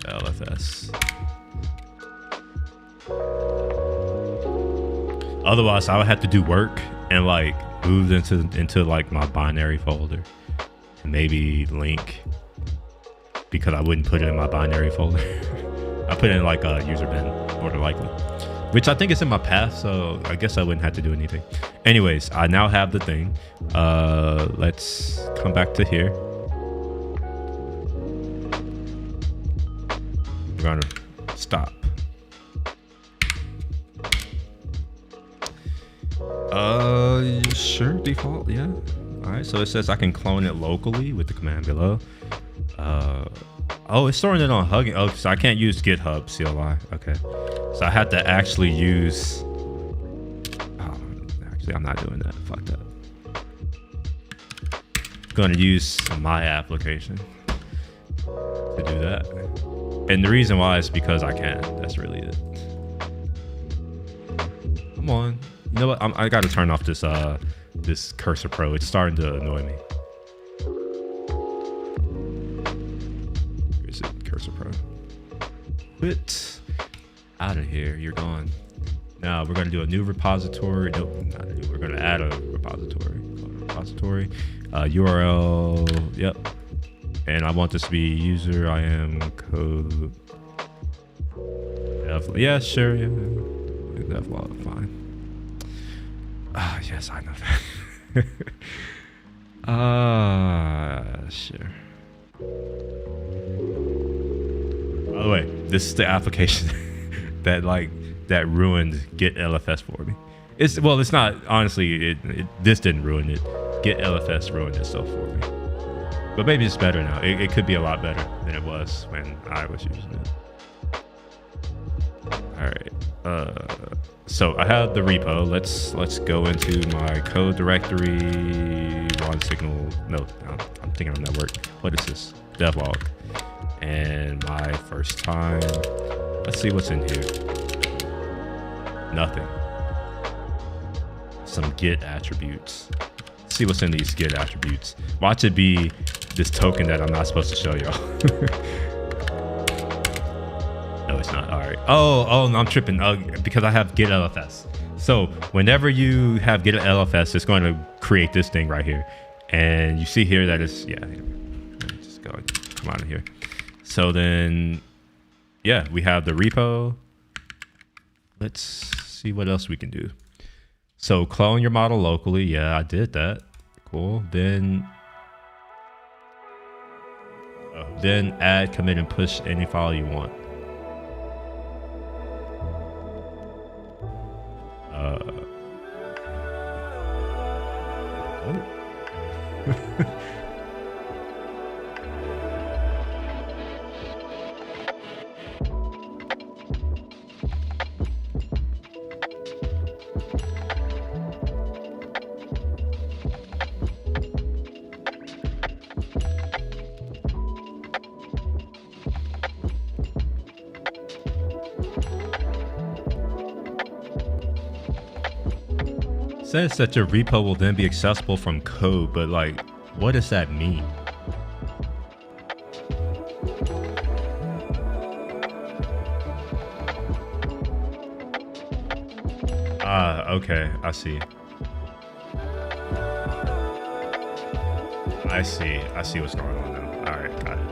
LFS. Otherwise, I would have to do work and like move into like my binary folder and maybe link, because I wouldn't put it in my binary folder. I put it in like a user bin, more than likely, which I think is in my path, so I guess I wouldn't have to do anything. Anyways, I now have the thing. Let's come back to here. We're gonna stop. Sure, default, yeah. All right, so it says I can clone it locally with the command below. Oh, it's storing it on Hugging. Oh, so I can't use GitHub CLI. Okay, so I have to actually use. Oh, actually, I'm not doing that. Fuck that. I'm gonna use my application to do that, and the reason why is because I can. That's really it. Come on. You know what? I got to turn off this this Cursor Pro. It's starting to annoy me. Where is it? Cursor Pro. Quit out of here. You're gone. Now we're going to do a new repository. Nope, not new. We're going to add a repository. Repository. URL. Yep. And I want this to be user IAM code. Yeah, sure. Yeah. Devlog, fine. Yes, I know that. Sure. By the way, this is the application that ruined Git LFS for me. It's not, honestly, this didn't ruin it. Git LFS ruined itself for me. But maybe it's better now. It could be a lot better than it was when I was using it. All right. So I have the repo. Let's go into my code directory. One signal. No, I'm thinking of network. What is this? Devlog. And my first time. Let's see what's in here. Nothing. Some Git attributes. Let's see what's in these Git attributes. Watch it be this token that I'm not supposed to show y'all. No, it's not. All right. Oh, no, I'm tripping. Because I have Git LFS. So whenever you have Git LFS, it's going to create this thing right here. And you see here that it's, yeah. Just go, come out of here. So then, yeah, we have the repo. Let's see what else we can do. So clone your model locally. Yeah, I did that. Cool. Then add, commit, and push any file you want. says that your repo will then be accessible from code, but like, what does that mean? Ah, okay, I see. I see what's going on now. All right, got it.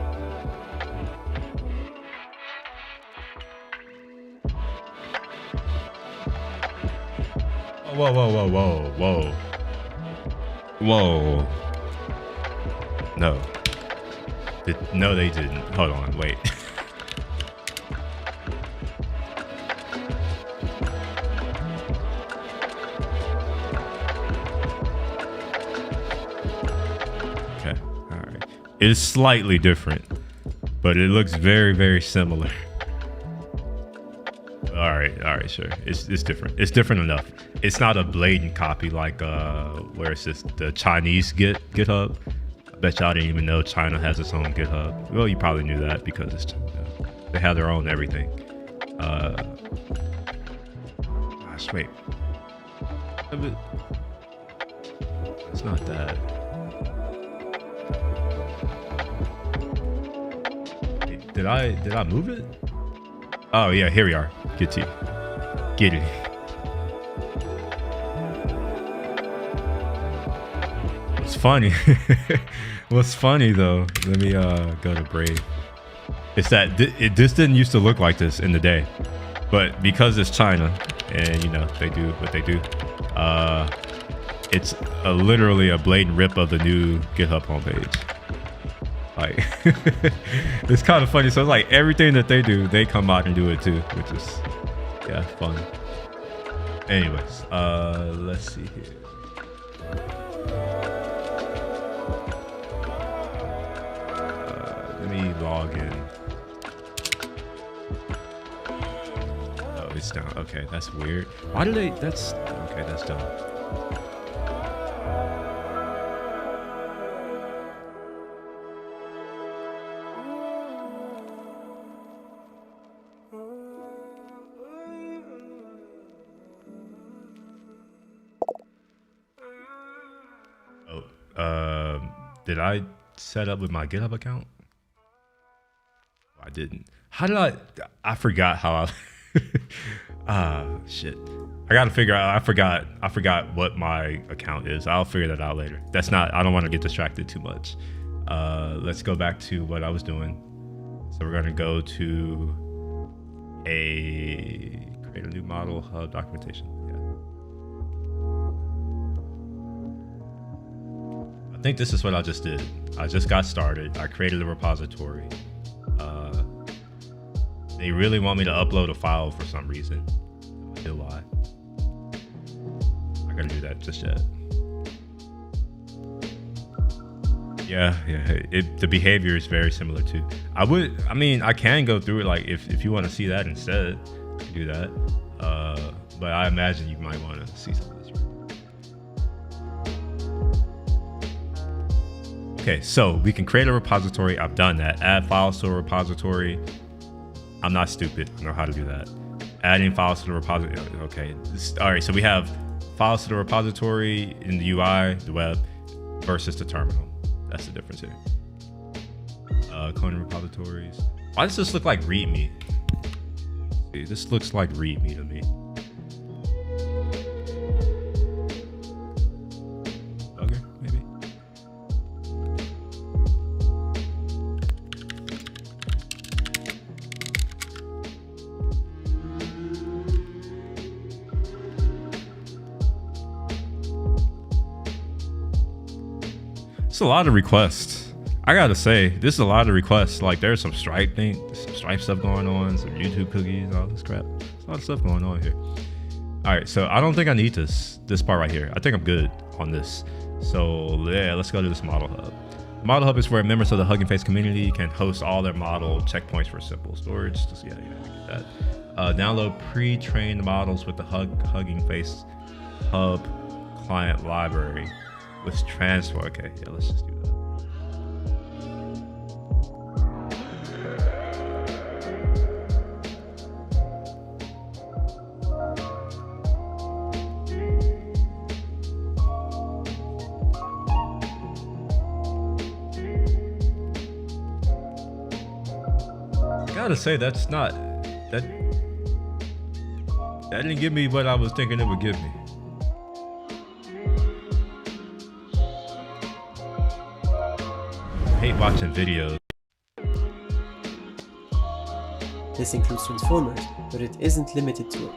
Whoa, whoa, whoa, whoa, whoa. Whoa. No. No, they didn't. Hold on, wait. Okay, alright. It's slightly different, but it looks very, very similar. Alright, sure. It's different. It's different enough. It's not a blatant copy like where it's just the Chinese GitHub. I bet y'all didn't even know China has its own GitHub. Well, you probably knew that because it's they have their own everything. Gosh, wait. It's not that. Wait, did I move it? Oh yeah, here we are. Get to you. Get it. What's funny? What's funny though? Let me go to Brave. It's that this didn't used to look like this in the day, but because it's China and you know they do what they do, it's literally a blatant rip of the new GitHub homepage. Like it's kind of funny. So it's like everything that they do, they come out and do it too, which is yeah, fun. Anyways, let's see here. Let me log in. Oh, it's down. Okay, that's weird. Why do they? That's okay. That's dumb. Did I set up with my GitHub account? I didn't. How did I forgot how I shit. I gotta figure out. I forgot what my account is. I'll figure that out later. That's not, I don't want to get distracted too much. Let's go back to what I was doing. So we're gonna go to create a new model hub documentation. I think this is what I just did. I just got started. I created a repository. They really want me to upload a file for some reason. No idea why. I'm not gonna do that just yet. Yeah. The behavior is very similar too. I mean, I can go through it. Like if you want to see that instead, I can do that. But I imagine you might want to see some of this. Okay, so we can create a repository. I've done that. Add files to a repository. I'm not stupid. I know how to do that. Adding files to the repository. Okay. All right, so we have files to the repository in the UI, the web, versus the terminal. That's the difference here. Cloning repositories. Why does this look like README? See, this looks like README to me. It's a lot of requests. I gotta say, this is a lot of requests. Like there's some Stripe stuff going on, some YouTube cookies, all this crap. There's a lot of stuff going on here. All right, so I don't think I need this part right here. I think I'm good on this. So yeah, let's go to this model hub. Model hub is where members of the Hugging Face community can host all their model checkpoints for simple storage. Just, yeah, we get that. Download pre-trained models with the Hugging Face Hub client library. Let's transfer. Okay, yeah, let's just do that. gotta say that's not that didn't give me what I was thinking it would give me. I hate watching videos. This includes transformers, but it isn't limited to it.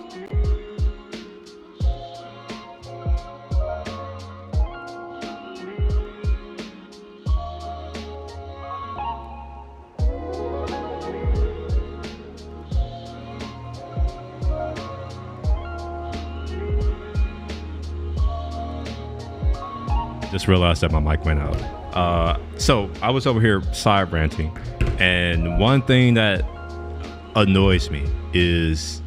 Just realized that my mic went out. So I was over here side ranting, and one thing that annoys me is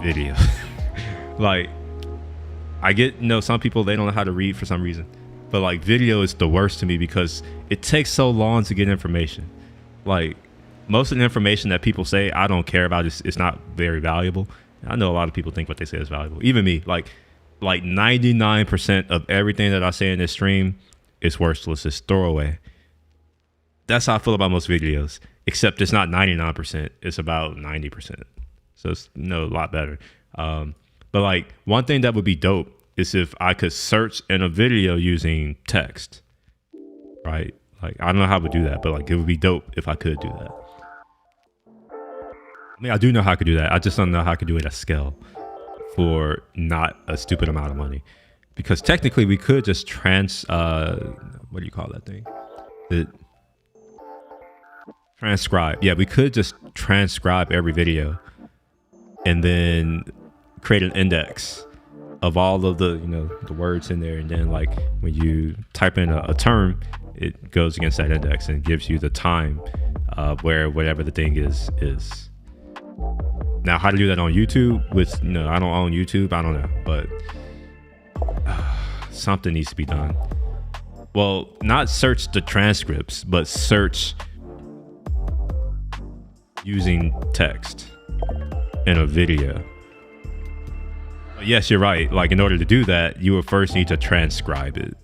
video. Like, I get, some people, they don't know how to read for some reason, but like video is the worst to me because it takes so long to get information. Like, most of the information that people say I don't care about, it's not very valuable. I know a lot of people think what they say is valuable, even me. Like 99% of everything that I say in this stream is worthless. It's throwaway. That's how I feel about most videos, except it's not 99%. It's about 90%. So it's a lot better. But like, one thing that would be dope is if I could search in a video using text, right? Like, I don't know how I would do that, but like, it would be dope if I could do that. I mean, I do know how I could do that. I just don't know how I could do it at scale for not a stupid amount of money, because technically we could just what do you call that thing? Transcribe. Yeah, we could just transcribe every video and then create an index of all of the the words in there, and then like when you type in a term, it goes against that index and gives you the time where whatever the thing is. Now, how to do that on YouTube with, I don't own YouTube. I don't know, but something needs to be done. Well, not search the transcripts, but search using text in a video. Yes, you're right. Like, in order to do that, you would first need to transcribe it.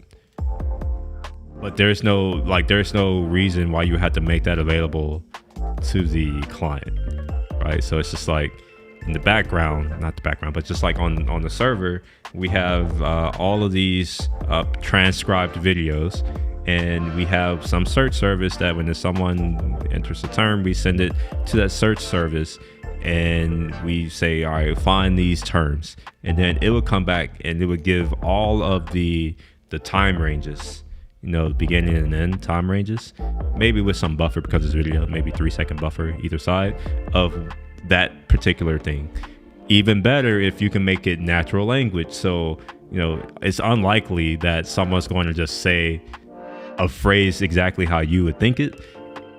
But there's no reason why you have to make that available to the client. Right, so it's just like in the background, not the background, but just like on the server, we have all of these transcribed videos, and we have some search service that when someone enters a term, we send it to that search service, and we say, all right, find these terms, and then it would come back and it would give all of the time ranges, the beginning and end time ranges, maybe with some buffer because it's video, maybe 3-second buffer either side of that particular thing. Even better if you can make it natural language, so it's unlikely that someone's going to just say a phrase exactly how you would think it.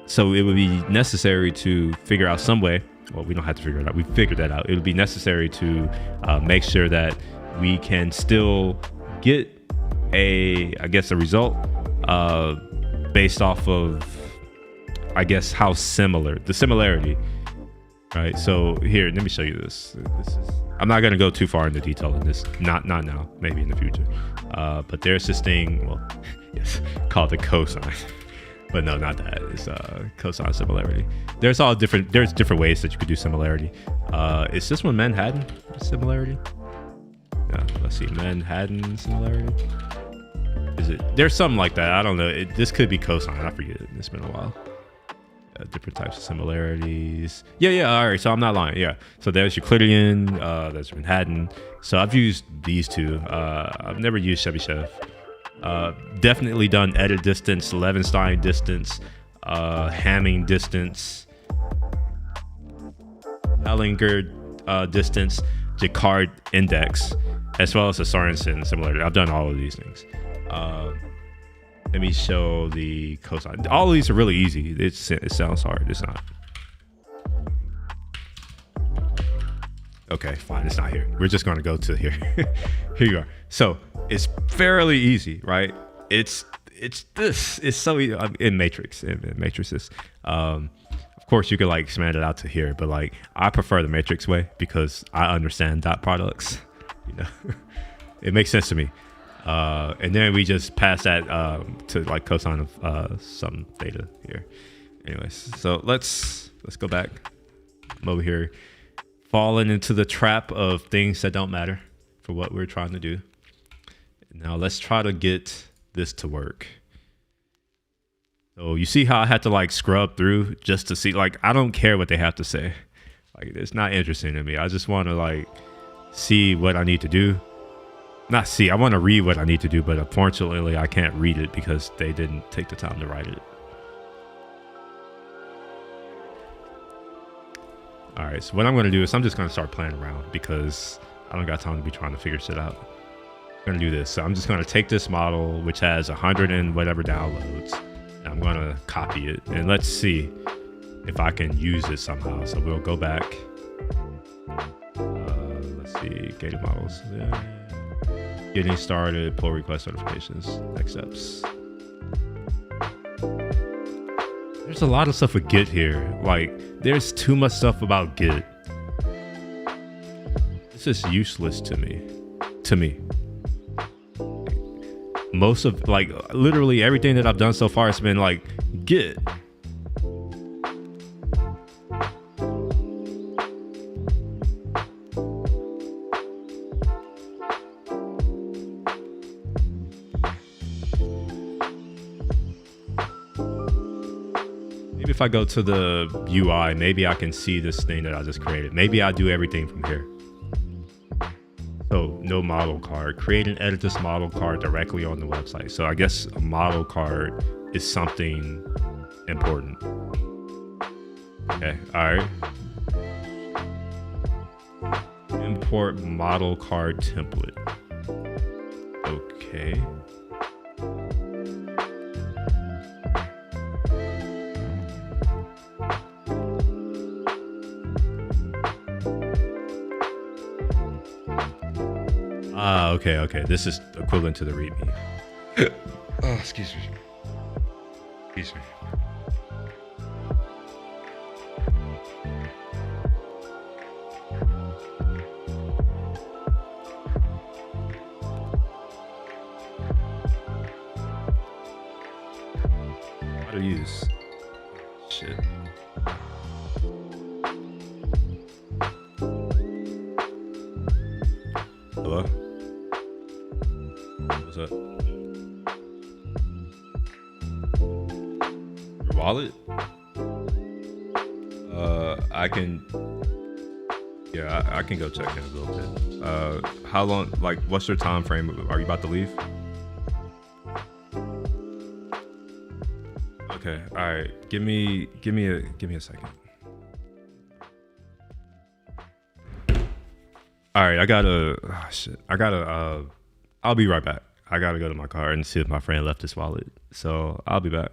So it would be necessary to figure out some way. Well, we don't have to figure it out, we figured that out. It would be necessary to make sure that we can still get a result based off of, how the similarity, right? So here, let me show you this. I'm not going to go too far into detail in this, not now, maybe in the future. But there's this thing, yes, called the cosine. But no, not that. It's cosine similarity. There's different ways that you could do similarity. Is this one Manhattan similarity? Yeah, let's see, Manhattan similarity. Is it? There's something like that. I don't know. This could be cosine. I forget it. It's been a while. Different types of similarities. Yeah. All right. So I'm not lying. Yeah. So there's Euclidean. There's Manhattan. So I've used these two. I've never used Chebyshev. Definitely done edit distance, Levenstein distance, Hamming distance, Hellinger distance, Jacquard index, as well as the Sorensen similarity. I've done all of these things. Let me show the cosine. All of these are really easy. It sounds hard. It's not. Okay, fine. It's not here. We're just going to go to here. Here you are. So it's fairly easy, right? It's so easy in matrix, in matrices. Of course, you could like expand it out to here, but like I prefer the matrix way because I understand dot products. It makes sense to me. And then we just pass that to like cosine of some theta here. Anyways, so let's go back. I'm over here falling into the trap of things that don't matter for what we're trying to do. Now let's try to get this to work. So you see how I had to like scrub through just to see, like, I don't care what they have to say. Like, it's not interesting to me. I just want to like see what I need to do. Not see, I want to read what I need to do, but unfortunately I can't read it because they didn't take the time to write it. All right, so what I'm going to do is I'm just going to start playing around because I don't got time to be trying to figure shit out. I'm going to do this. So I'm just going to take this model, which has 100 and whatever downloads, and I'm going to copy it. And let's see if I can use it somehow. So we'll go back. Let's see, gated models. Yeah. Getting started, pull request notifications, next steps. There's a lot of stuff with Git here. Like, there's too much stuff about Git. This is useless to me. Most of, like, literally everything that I've done so far has been like Git. Maybe if I go to the UI, maybe I can see this thing that I just created. Maybe I do everything from here. So no model card. Create and edit this model card directly on the website. So I guess a model card is something important. Okay, all right. Import model card template. Okay. Okay. This is equivalent to the README. Oh, excuse me. Excuse me. How to use? Shit. Hello? What's up? Your wallet? I can. Yeah, I can go check in a little bit. How long? Like, what's your time frame? Are you about to leave? Okay. All right. Give me a second. All right. I'll be right back. I gotta go to my car and see if my friend left his wallet. So I'll be back.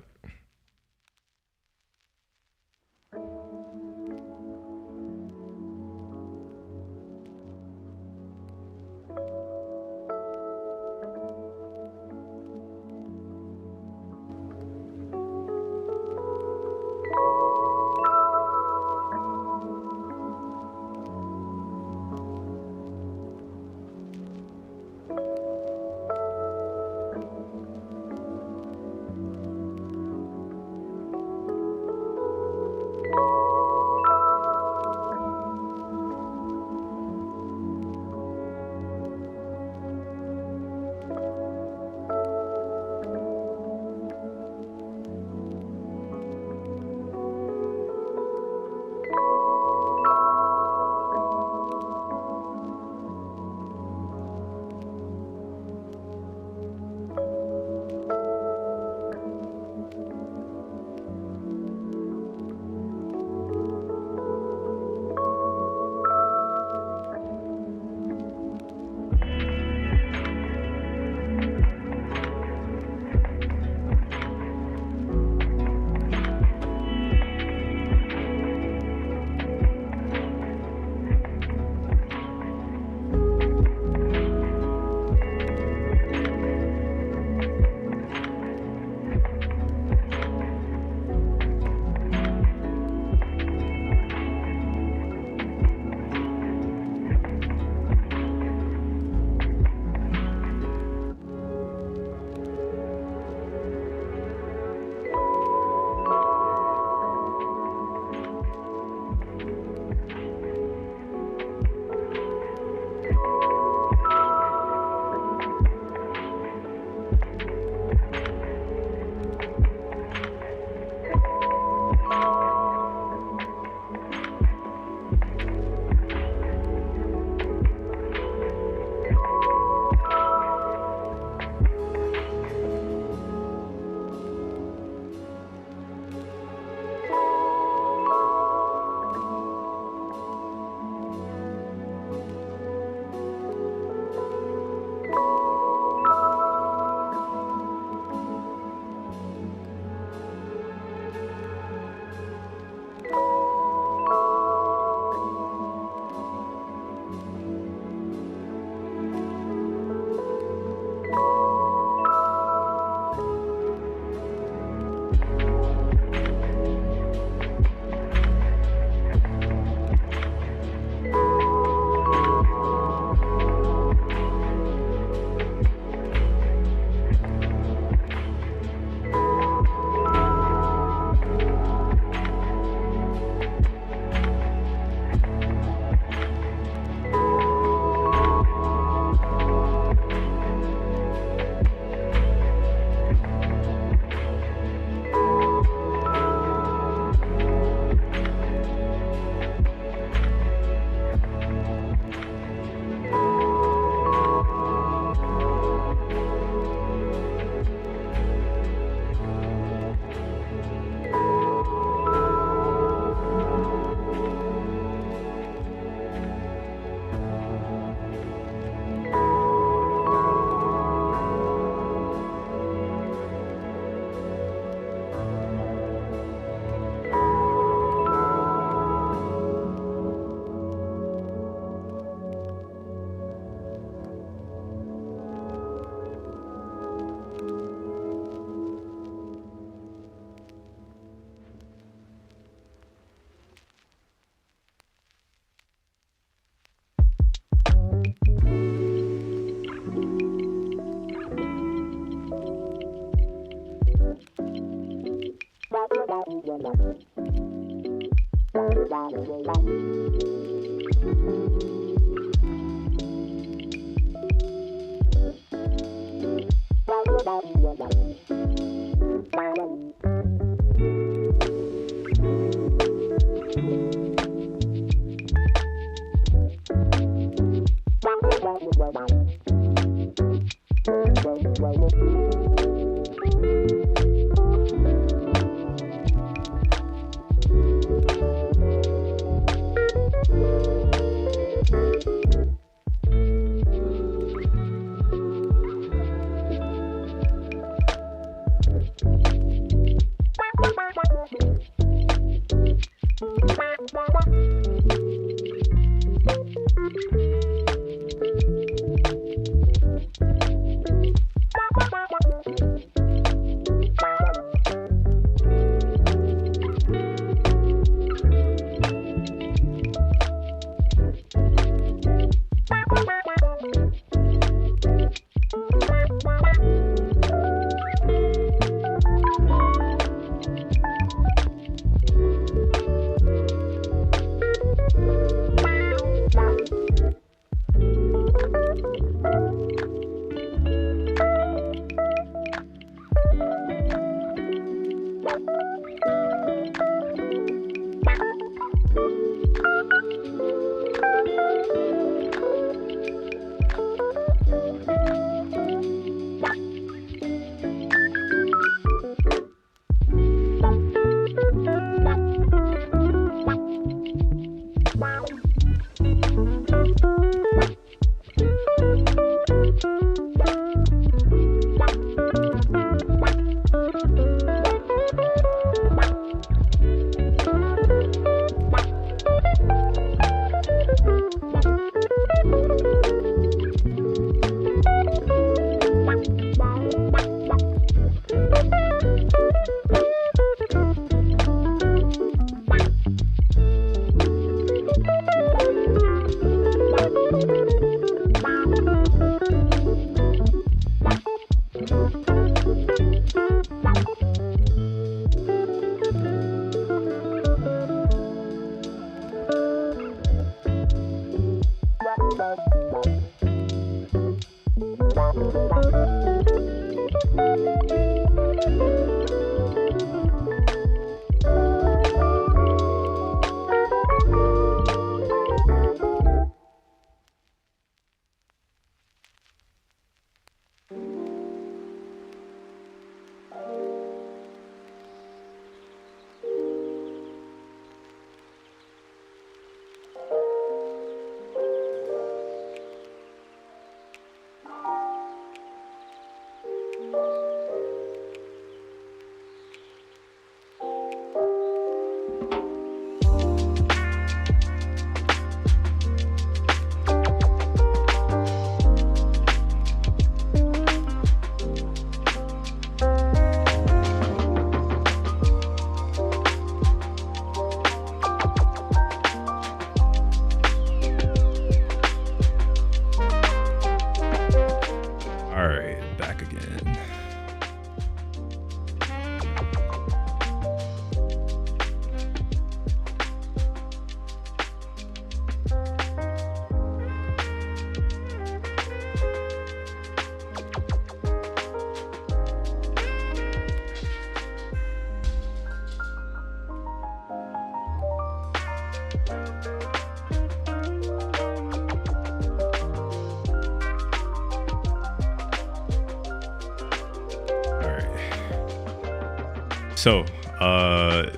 So,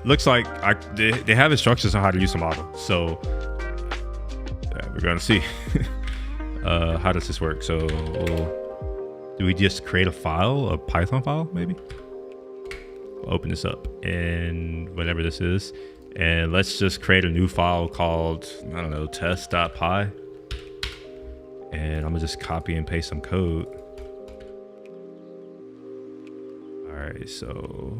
looks like they have instructions on how to use the model. So, we're gonna see how does this work. So, do we just create a file, a Python file, maybe? We'll open this up and whatever this is, and let's just create a new file called, I don't know, test.py. And I'm gonna just copy and paste some code. All right, so.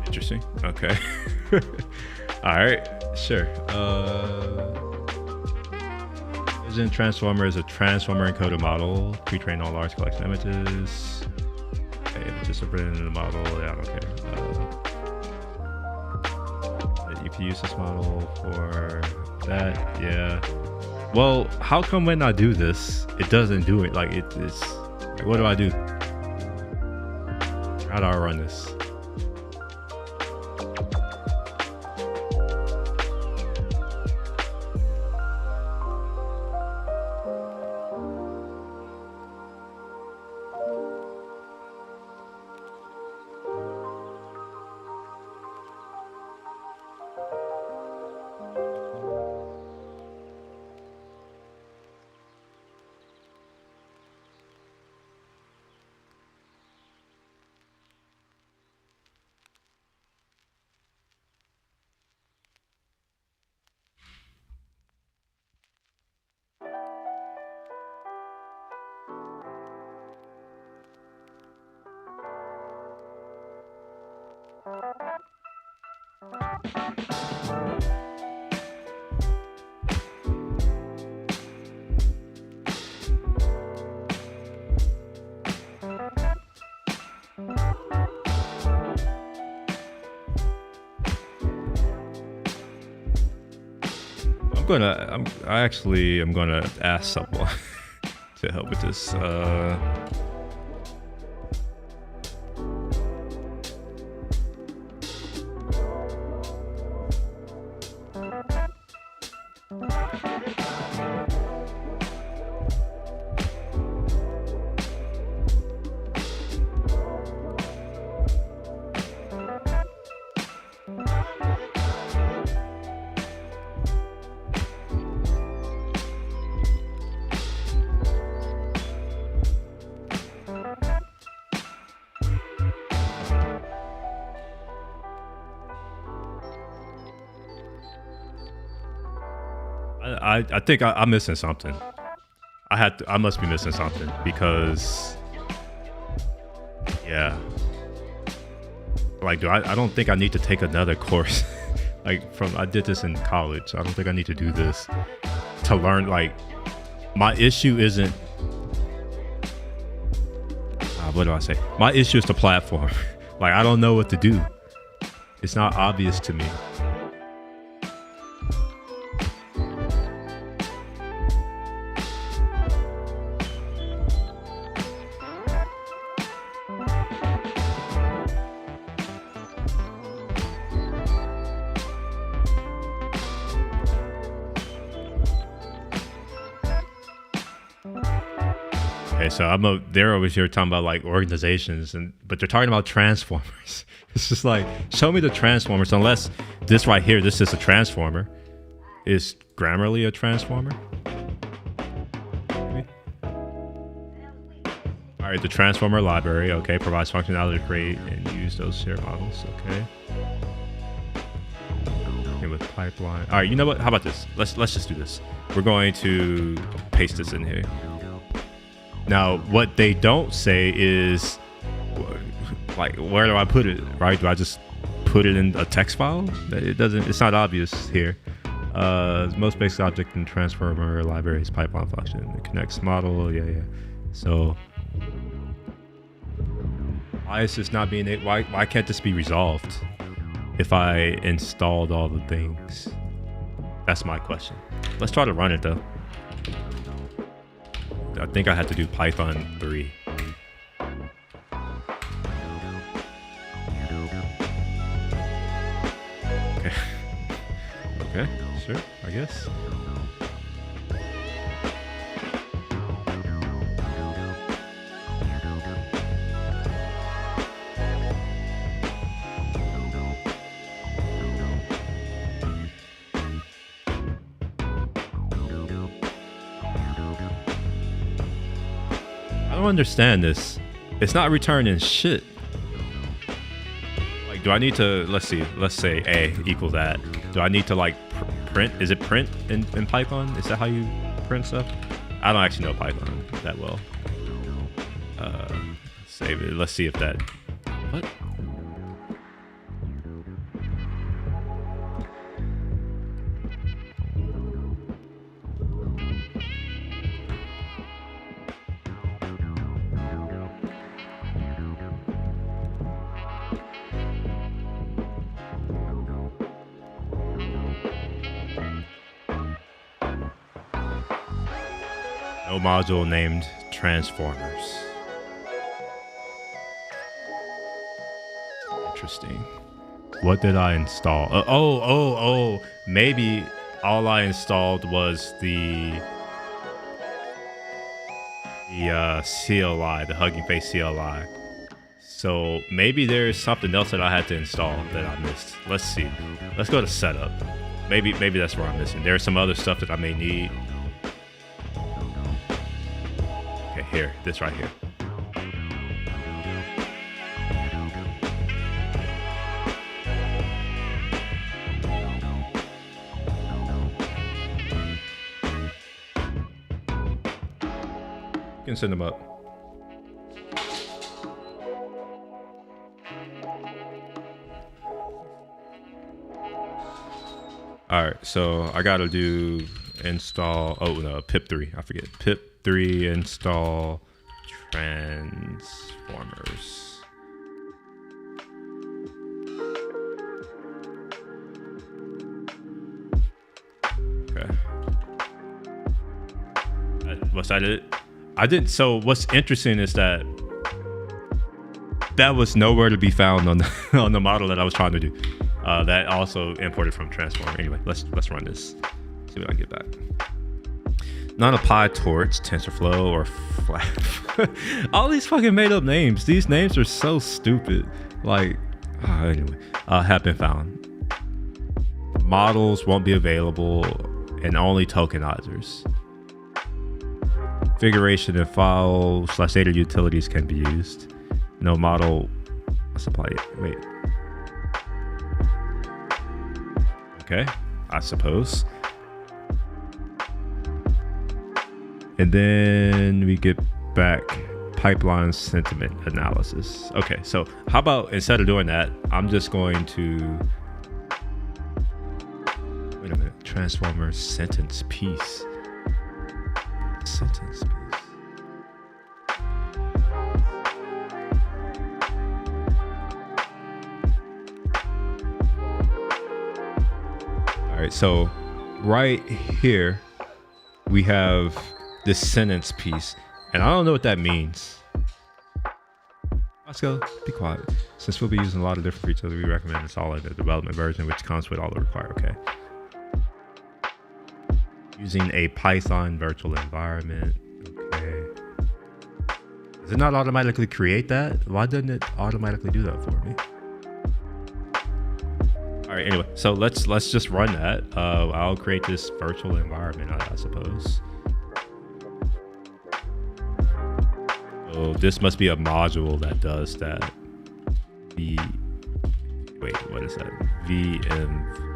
Interesting. Okay. All right. Sure. Vision transformer is a transformer encoded model. Pre-trained on large collection of images. Okay, images are printed in the model. Yeah. Okay. You can use this model for that. Yeah. Well, how come when I do this, it doesn't do it? Like it's. Like, what do I do? How do I run this? I'm gonna ask someone to help with this. I think I'm missing something. I must be missing something because, yeah. Like, I don't think I need to take another course. I did this in college. I don't think I need to do this to learn. Like, my issue isn't. What do I say? My issue is the platform. Like, I don't know what to do. It's not obvious to me. So they're over here talking about like organizations, but they're talking about transformers. It's just like, show me the transformers. Unless this right here, this is a transformer. Is Grammarly a transformer? Maybe? All right, the transformer library. Okay, provides functionality to create and use those shared models. Okay. Okay, with pipeline. All right, you know what? How about this? Let's just do this. We're going to paste this in here. Now, what they don't say is, like, where do I put it, right? Do I just put it in a text file? It's not obvious here. Most basic object in transformer library is pipeline function. It connects model, yeah. So, why is this not being, why can't this be resolved if I installed all the things? That's my question. Let's try to run it though. I think I had to do Python 3. Okay. Okay, sure, I guess. I don't understand this. It's not returning shit. Like, do I need to, let's say A equals that. Do I need to like print? Is it print in Python? Is that how you print stuff? I don't actually know Python that well. Save it. Let's see if that, what? No module named transformers. Interesting. What did I install? Oh. Maybe all I installed was the CLI, the Hugging Face CLI. So maybe there's something else that I had to install that I missed. Let's see. Let's go to setup. Maybe that's where I'm missing. There's some other stuff that I may need. Okay, here, this right here. You can send them up. All right, so I gotta do install. Oh no, pip3. I forget. Pip3 install transformers. Okay. Was that it? I didn't. So what's interesting is that was nowhere to be found on the on the model that I was trying to do. That also imported from transformer. Anyway, let's run this. See what I get back. Non-applied torch, TensorFlow, or flat. All these fucking made up names. These names are so stupid. Like, anyway, have been found. Models won't be available, and only tokenizers. Configuration and file / data utilities can be used. No model supply. Wait. Okay, I suppose. And then we get back pipeline sentiment analysis. Okay, so how about instead of doing that, I'm just going to wait a minute. Transformer sentence piece. Sentence piece. All right, so right here we have this sentence piece, and I don't know what that means. Let's go. Be quiet. Since we'll be using a lot of different features, we recommend installing the development version, which comes with all the required. Okay. Using a Python virtual environment. Okay. Does it not automatically create that? Why doesn't it automatically do that for me? All right. Anyway, so let's just run that. I'll create this virtual environment, I suppose. So this must be a module that does that. Wait, what is that? vm.env.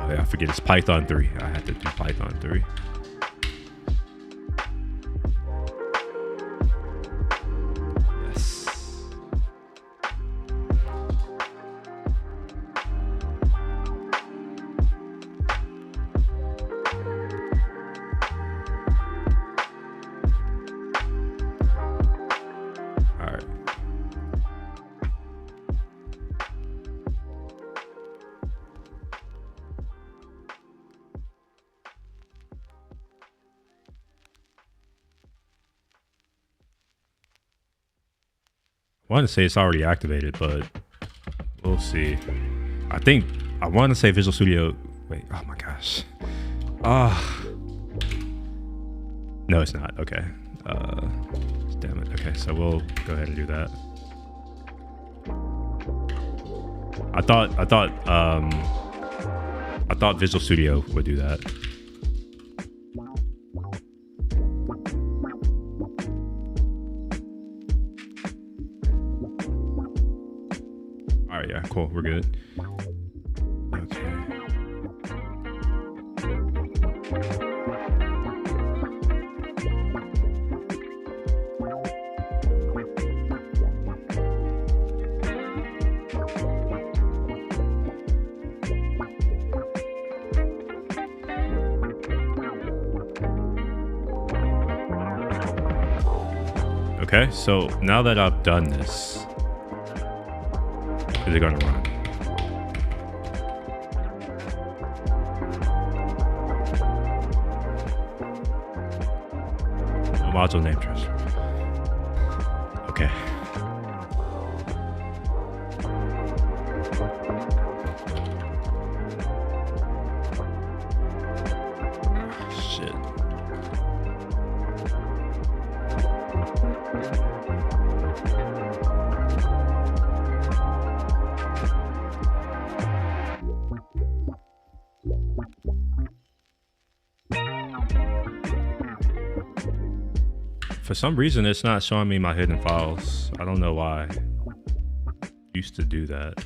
Oh yeah, I forget it's Python 3. I had to do Python 3. Yes. All right. I want to say it's already activated, but we'll see. I want to say Visual Studio. Wait, oh my gosh. No, it's not. Okay. Damn it. Okay, so we'll go ahead and do that. I thought Visual Studio would do that. All right, yeah, cool. We're good. Okay. Okay, so now that I've done this, is it going to run? No module name transfer. Okay. Shit. For some reason, it's not showing me my hidden files. I don't know why. Used to do that.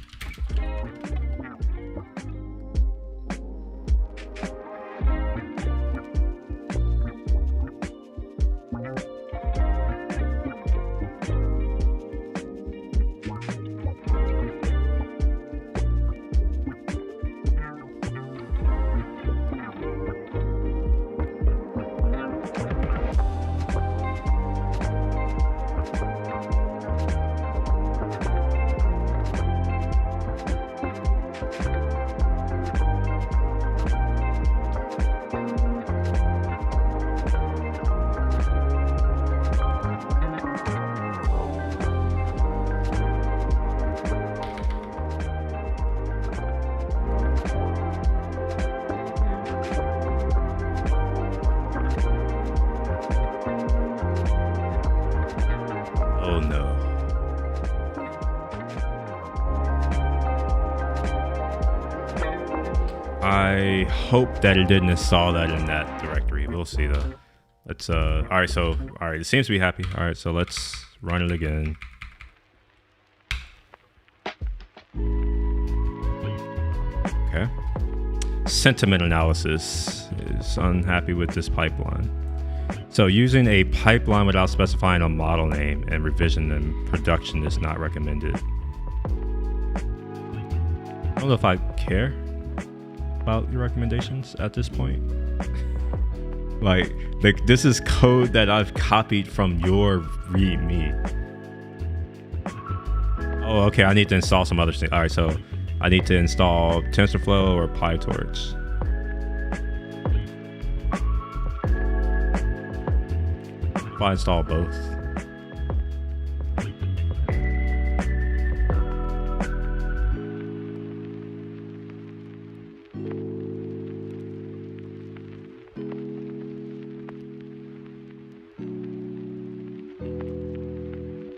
Oh no. I hope that it didn't install that in that directory. We'll see though. Let's all right, so all right, it seems to be happy. All right, so let's run it again. Okay. Sentiment analysis is unhappy with this pipeline. So using a pipeline without specifying a model name and revision in production is not recommended. I don't know if I care about your recommendations at this point. like this is code that I've copied from your README. Oh, okay, I need to install some other things. All right, so I need to install TensorFlow or PyTorch. If I install both.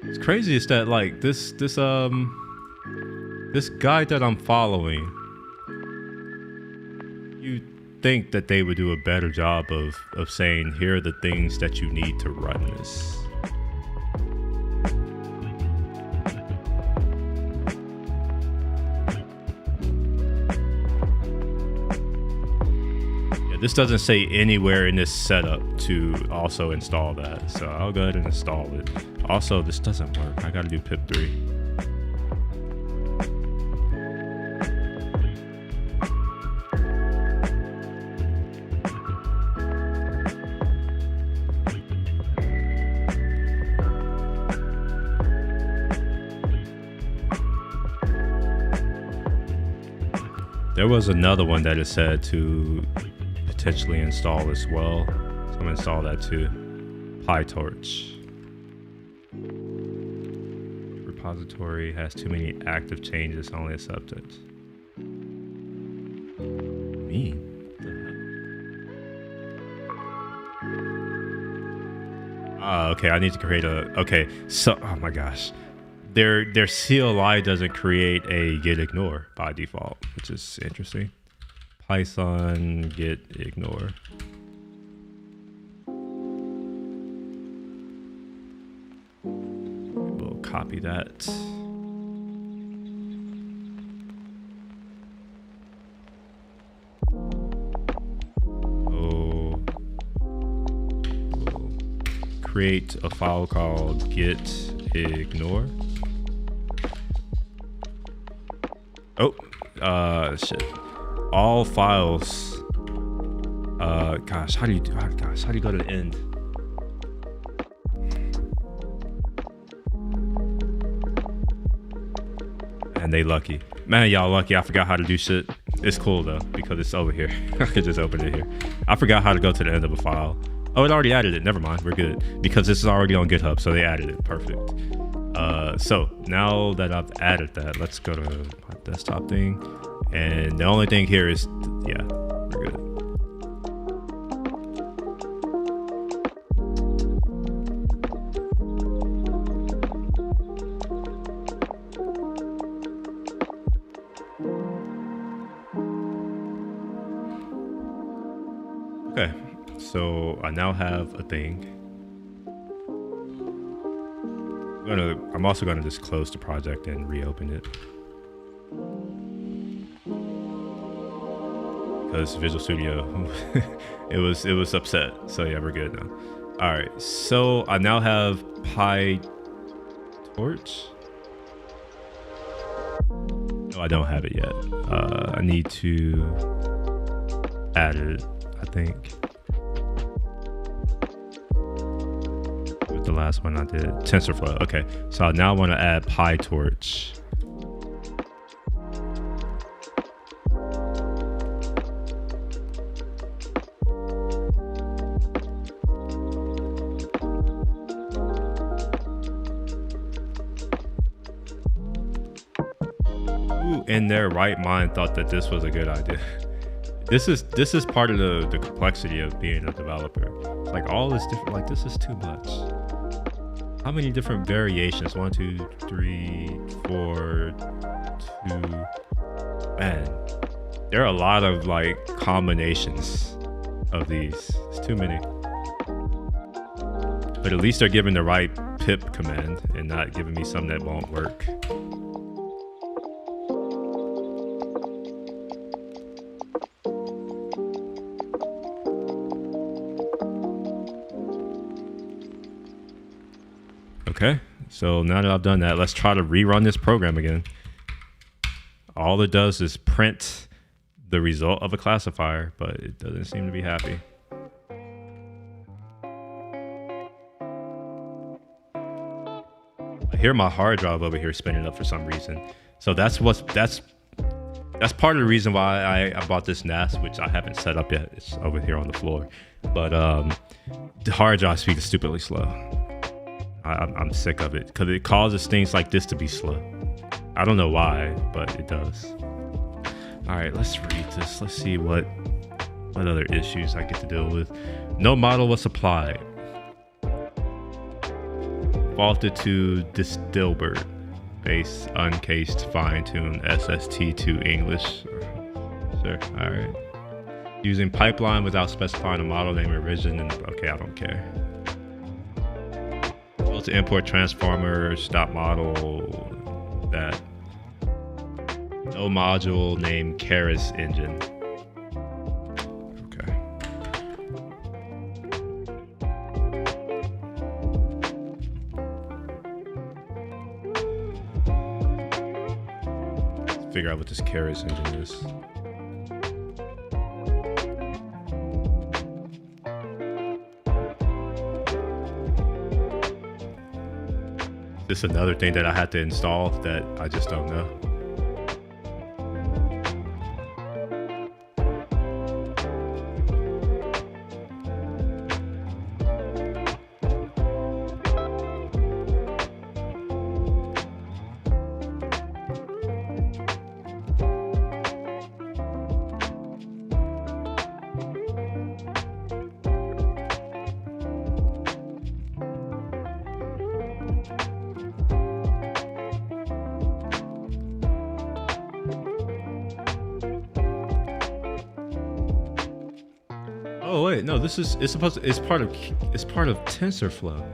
It's crazy is that like this guide that I'm following, you think that they would do a better job of saying here are the things that you need to run this. Yeah, this doesn't say anywhere in this setup to also install that, so I'll go ahead and install it. Also, this doesn't work. I gotta do pip3. There was another one that it said to potentially install as well. So I'm gonna install that too. PyTorch. Repository has too many active changes, only accepted. Me? Okay, I need to create a, okay, so, oh my gosh. Their CLI doesn't create a git ignore by default, which is interesting. Python git ignore. We'll copy that. Oh, we'll create a file called git ignore. Oh, shit. All files. Gosh, how do you go to the end? And they lucky. Man, y'all lucky. I forgot how to do shit. It's cool though, because it's over here. I could just open it here. I forgot how to go to the end of a file. Oh, it already added it. Never mind. We're good. Because this is already on GitHub, so they added it. Perfect. So now that I've added that, let's go to my desktop thing. And the only thing here is, yeah, we're good. Okay, so I now have a thing. I'm also gonna just close the project and reopen it. Because Visual Studio, it was upset. So yeah, we're good now. All right, so I now have PyTorch. No, I don't have it yet. I need to add it, I think. With the last one I did, TensorFlow. Okay, so I now want to add PyTorch. In their right mind thought that this was a good idea. This is part of the complexity of being a developer. It's like all this different, like this is too much. How many different variations? 1, 2, 3, 4, 2. Man, there are a lot of like combinations of these. It's too many. But at least they're giving the right pip command and not giving me some that won't work. Okay, so now that I've done that, let's try to rerun this program again. All it does is print the result of a classifier, but it doesn't seem to be happy. I hear my hard drive over here spinning up for some reason. So that's part of the reason why I bought this NAS, which I haven't set up yet. It's over here on the floor. But the hard drive speed is stupidly slow. I'm sick of it because it causes things like this to be slow. I don't know why, but it does. All right, let's read this. Let's see what other issues I get to deal with. No model was supplied. Faulted to Distilbert. Base uncased fine-tuned SST2 English. Sure, all right. Using pipeline without specifying a model name or origin. Okay, I don't care. To import transformer stop model that no module named Keras engine. Okay. Let's figure out what this Keras engine is. This is another thing that I had to install that I just don't know. Oh wait, no, it's part of TensorFlow.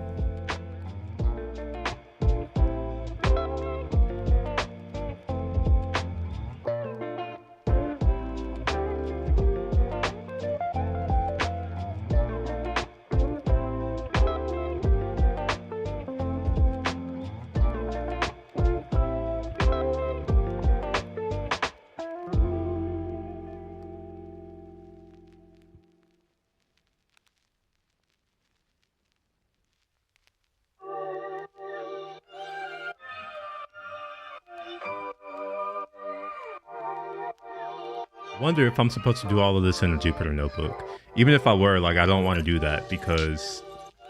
I wonder if I'm supposed to do all of this in a Jupyter notebook. Even if I were, like, I don't want to do that because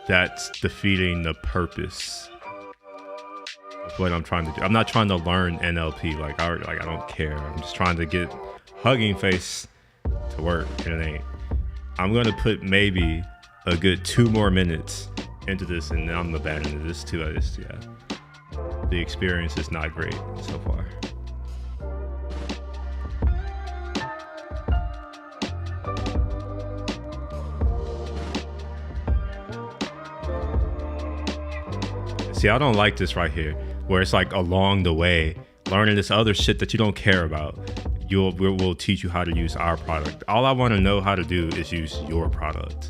that's defeating the purpose of what I'm trying to do. I'm not trying to learn NLP. I don't care. I'm just trying to get Hugging Face to work, and it ain't. I'm gonna put maybe a good 2 more minutes into this, and then I'm abandoning this too. The experience is not great so far. See, I don't like this right here, where it's like along the way, learning this other shit that you don't care about. We'll teach you how to use our product. All I want to know how to do is use your product.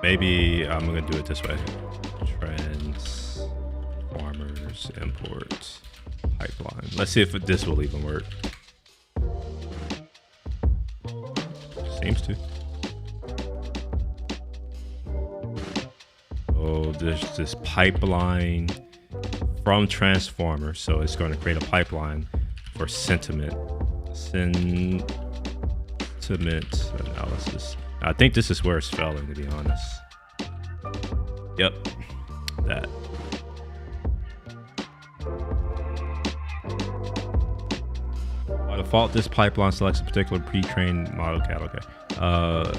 Maybe I'm gonna do it this way. Transformers import pipeline. Let's see if this will even work. Seems to. So there's this pipeline from transformer, so it's going to create a pipeline for sentiment analysis. I think this is where it's failing, to be honest. Yep, that. By default, this pipeline selects a particular pre-trained model cat. Okay,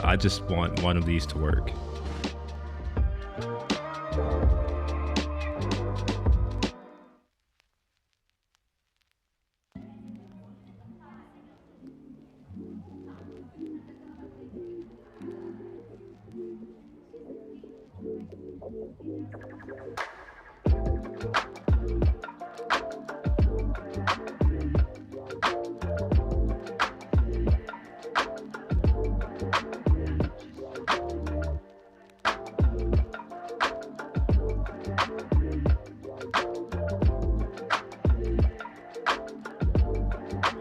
I just want one of these to work.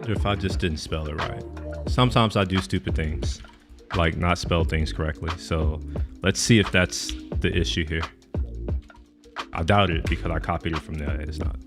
If I just didn't spell it right. Sometimes I do stupid things, like not spell things correctly. So let's see if that's the issue here. I doubt it because I copied it from there. That's not it.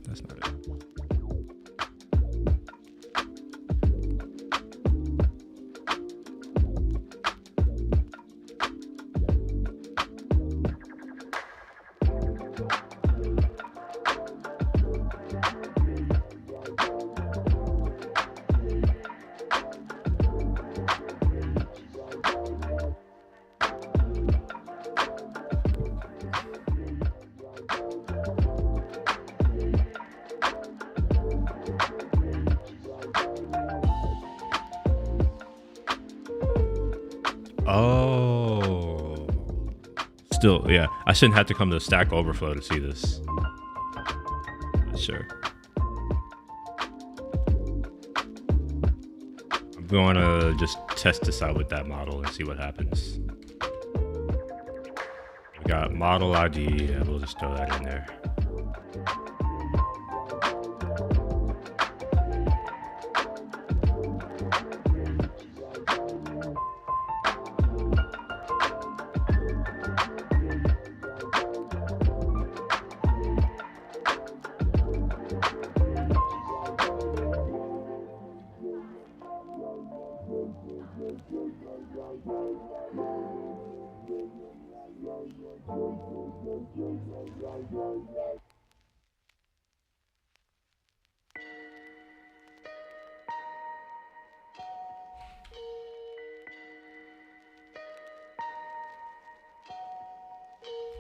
Oh, still, yeah. I shouldn't have to come to Stack Overflow to see this. But sure. I'm going to just test this out with that model and see what happens. We got model ID. Yeah, we'll just throw that in there.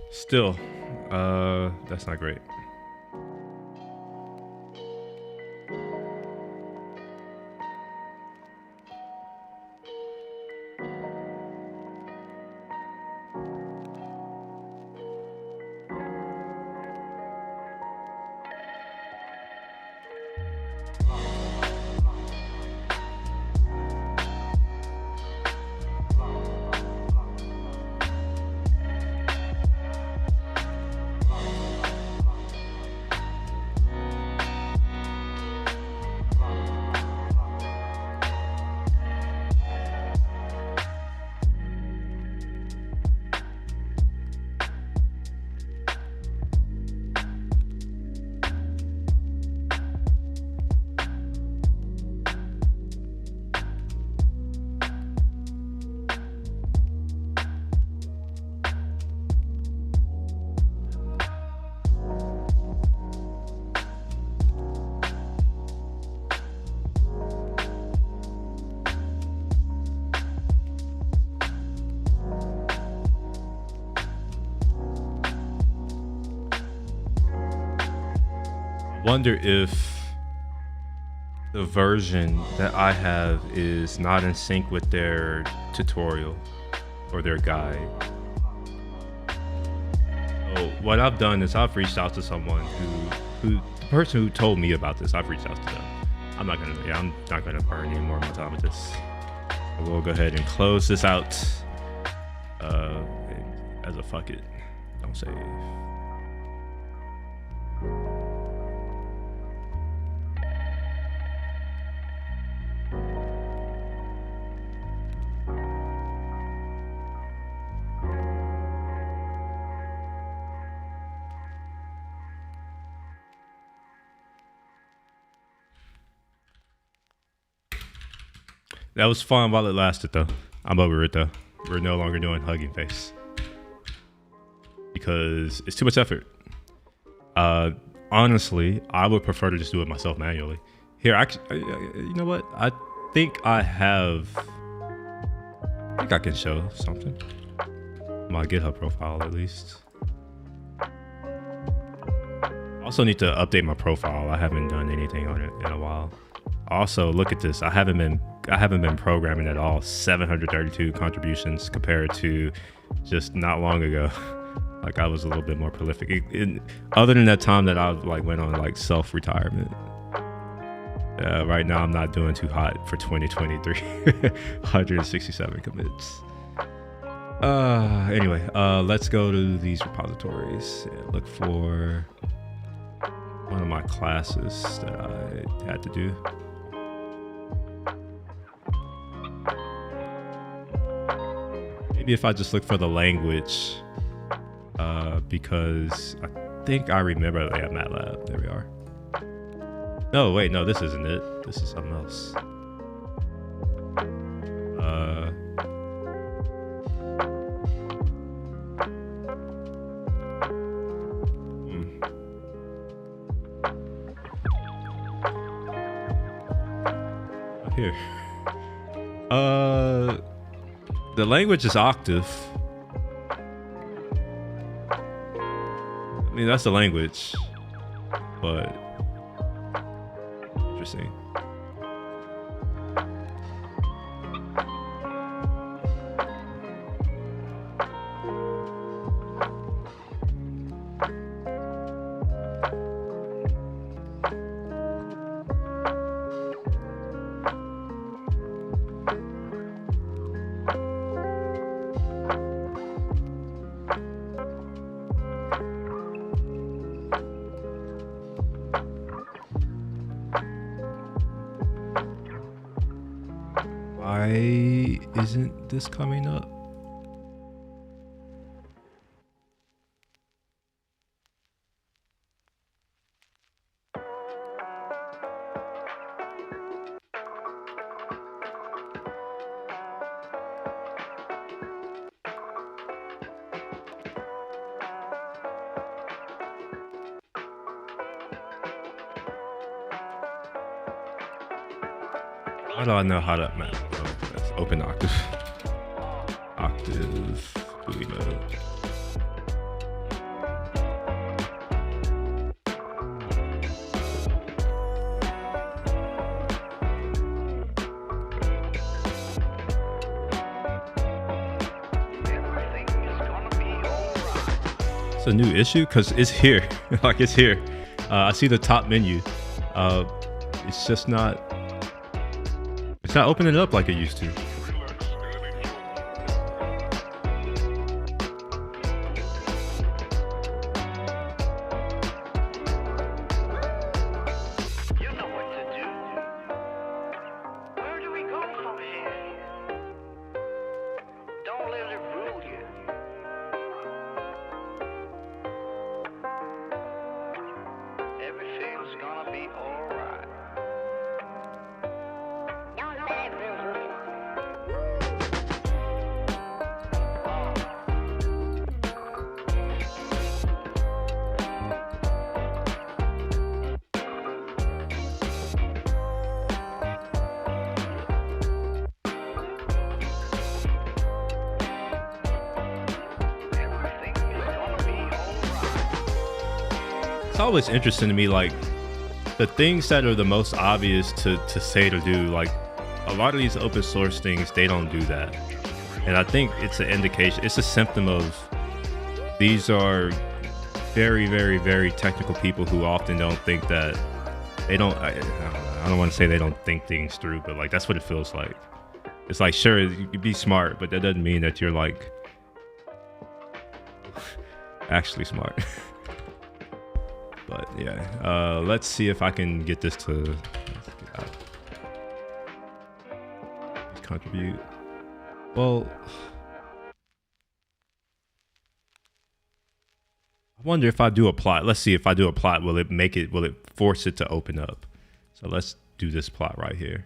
Still, that's not great. Wonder if the version that I have is not in sync with their tutorial or their guide. So what I've done is I've reached out to someone who the person who told me about this, I've reached out to them. I'm not gonna burn any more of my time with this. We'll go ahead and close this out as a fuck it. Don't save. That was fun while it lasted, though. I'm over it, though. We're no longer doing Hugging Face because it's too much effort. Honestly, I would prefer to just do it myself manually. Here, actually, you know what? I think I can show something. My GitHub profile, at least. I also need to update my profile. I haven't done anything on it in a while. Also, look at this. I haven't been programming at all. 732 contributions compared to just not long ago. Like I was a little bit more prolific. Other than that time that I like went on like self-retirement. Right now I'm not doing too hot for 2023. 167 commits. Anyway, let's go to these repositories and look for one of my classes that I had to do. Maybe if I just look for the language, because I think I remember they have MATLAB. There we are. No, wait, no, this isn't it. This is something else. Here. The language is Octave. I mean, that's the language, but interesting. Why isn't this coming up? How do I know how to map? Open Octave. Octave GUI mode. It's a new issue because it's here. Like it's here. I see the top menu. It's just not. It's not opening up like it used to. It's always interesting to me, like the things that are the most obvious to say to do. Like a lot of these open source things, they don't do that, and I think it's an indication. It's a symptom of these are very, very, very technical people who often don't think that they don't. I don't want to say they don't think things through, but like that's what it feels like. It's like, sure, you can be smart, but that doesn't mean that you're like actually smart. But yeah, let's see if I can get this to contribute. Well, I wonder if I do a plot. Let's see if I do a plot, will it force it to open up? So let's do this plot right here.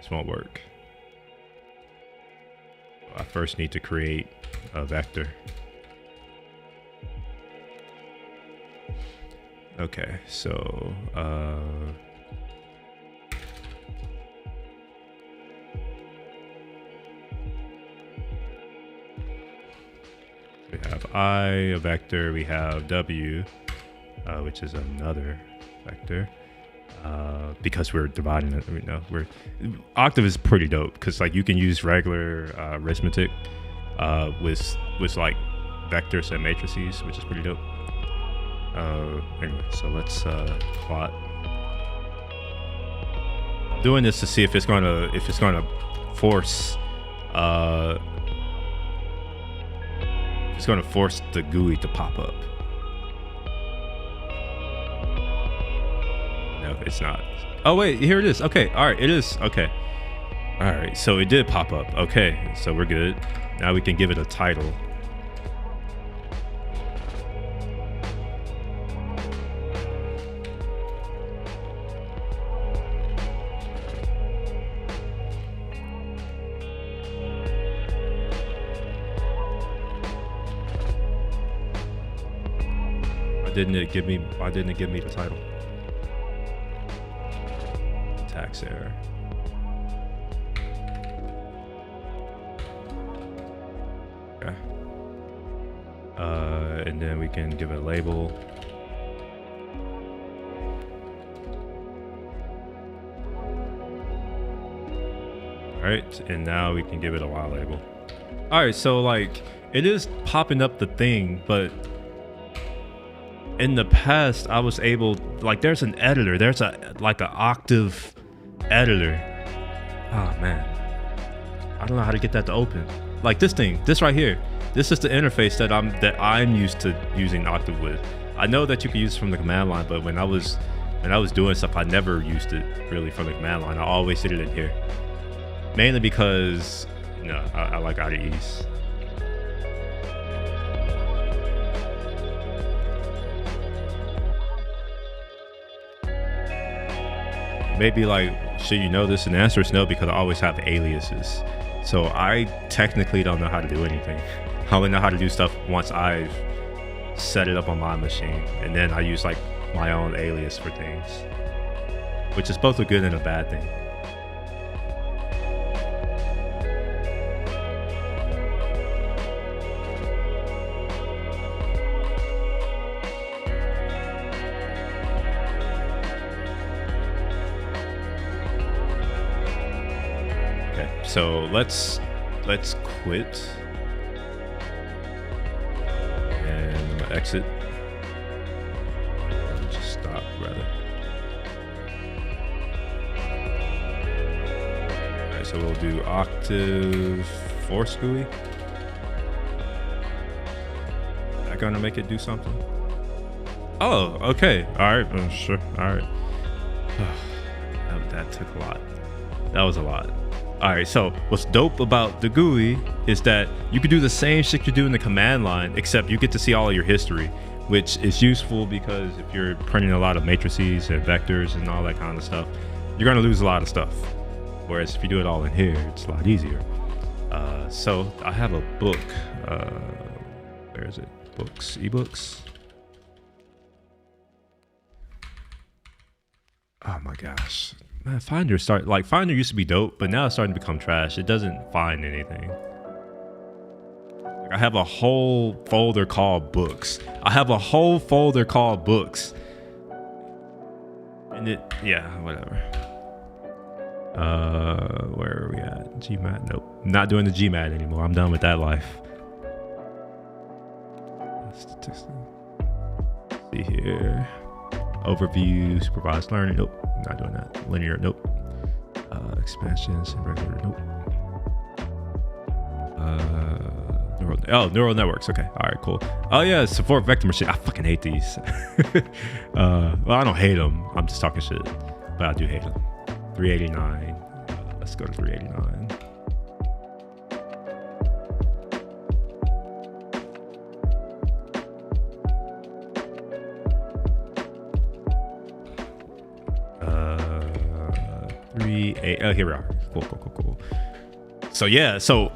This won't work. I first need to create a vector. Okay, so we have I, a vector. We have W, which is another vector. Because we're dividing it, Octave is pretty dope because like you can use regular arithmetic with like vectors and matrices, which is pretty dope. Anyway, so let's plot. Doing this to see if it's gonna force the GUI to pop up. No, it's not. Oh wait, here it is. Okay, all right, it is. Okay, all right. So it did pop up. Okay, so we're good. Now we can give it a title. Why didn't it give me the title? Tax error. Okay. And then we can give it a label. All right, and now we can give it a while label. All right, so like it is popping up the thing, but in the past I was able, like there's an editor, there's an Octave editor. Oh man, I don't know how to get that to open. Like this right here, this is the interface that I'm used to using Octave with. I know that you can use it from the command line, but when I was doing stuff, I never used it really from the command line. I always did it in here, mainly because I like IDEs. Maybe like, should you know this? And the answer is no, because I always have aliases. So I technically don't know how to do anything. I only know how to do stuff once I've set it up on my machine. And then I use like my own alias for things, which is both a good and a bad thing. So let's quit and exit. Just stop rather. All right, so we'll do Octave force GUI. Is that gonna make it do something? Oh, okay. All right, sure. All right. That took a lot. That was a lot. All right, so what's dope about the GUI is that you can do the same shit you do in the command line, except you get to see all of your history, which is useful because if you're printing a lot of matrices and vectors and all that kind of stuff, you're gonna lose a lot of stuff. Whereas if you do it all in here, it's a lot easier. So I have a book. Where is it? Books, ebooks. Oh my gosh. Man, Finder used to be dope, but now it's starting to become trash. It doesn't find anything. Like, I have a whole folder called books. And whatever. Where are we at? GMAT? Nope. Not doing the GMAT anymore. I'm done with that life. Let's see here. Overview, supervised learning. Nope. Not doing that. Linear. Nope. Expansions and regular. Nope. Neural networks. Okay. All right. Cool. Oh yeah, support vector machine. I fucking hate these. Well, I don't hate them. I'm just talking shit, but I do hate them. 389. Let's go to 389. Oh, here we are. Cool. So yeah, so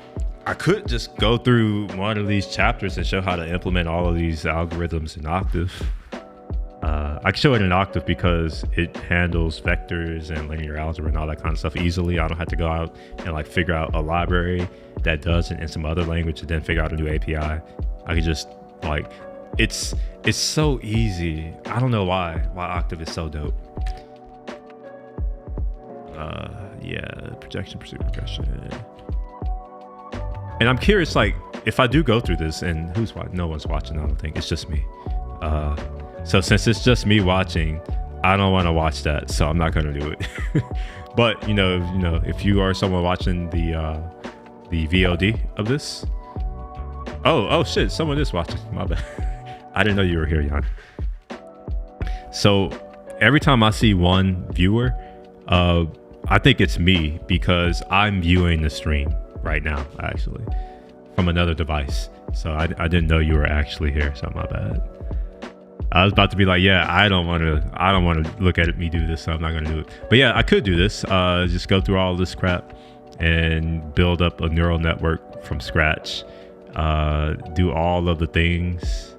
I could just go through one of these chapters and show how to implement all of these algorithms in Octave. I can show it in Octave because it handles vectors and linear algebra and all that kind of stuff easily. I don't have to go out and like figure out a library that does it in some other language and then figure out a new API. I could just like, it's so easy. I don't know why Octave is so dope. Yeah, projection, pursuit, regression. And I'm curious, like, if I do go through this, and who's watching? No one's watching, I don't think. It's just me. So since it's just me watching, I don't want to watch that, so I'm not going to do it. But you know, if you are someone watching the VOD of this, oh shit, someone is watching. My bad. I didn't know you were here, Jan. So every time I see one viewer, I think it's me because I'm viewing the stream right now, actually, from another device. So I didn't know you were actually here, so my bad. I was about to be like, yeah, I don't want to look at me do this, so I'm not going to do it. But yeah, I could do this. Just go through all this crap and build up a neural network from scratch. Do all of the things.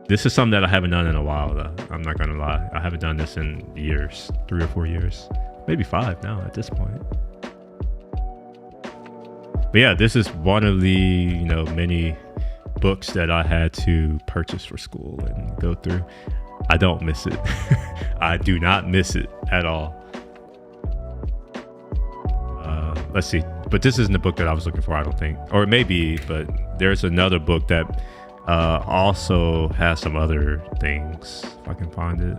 This is something that I haven't done in a while, though. I'm not going to lie. I haven't done this in years, 3 or 4 years, maybe 5 now at this point. But yeah, this is one of the, many books that I had to purchase for school and go through. I don't miss it. I do not miss it at all. Let's see. But this isn't the book that I was looking for, I don't think. Or it may be, but there's another book that also has some other things, if I can find it.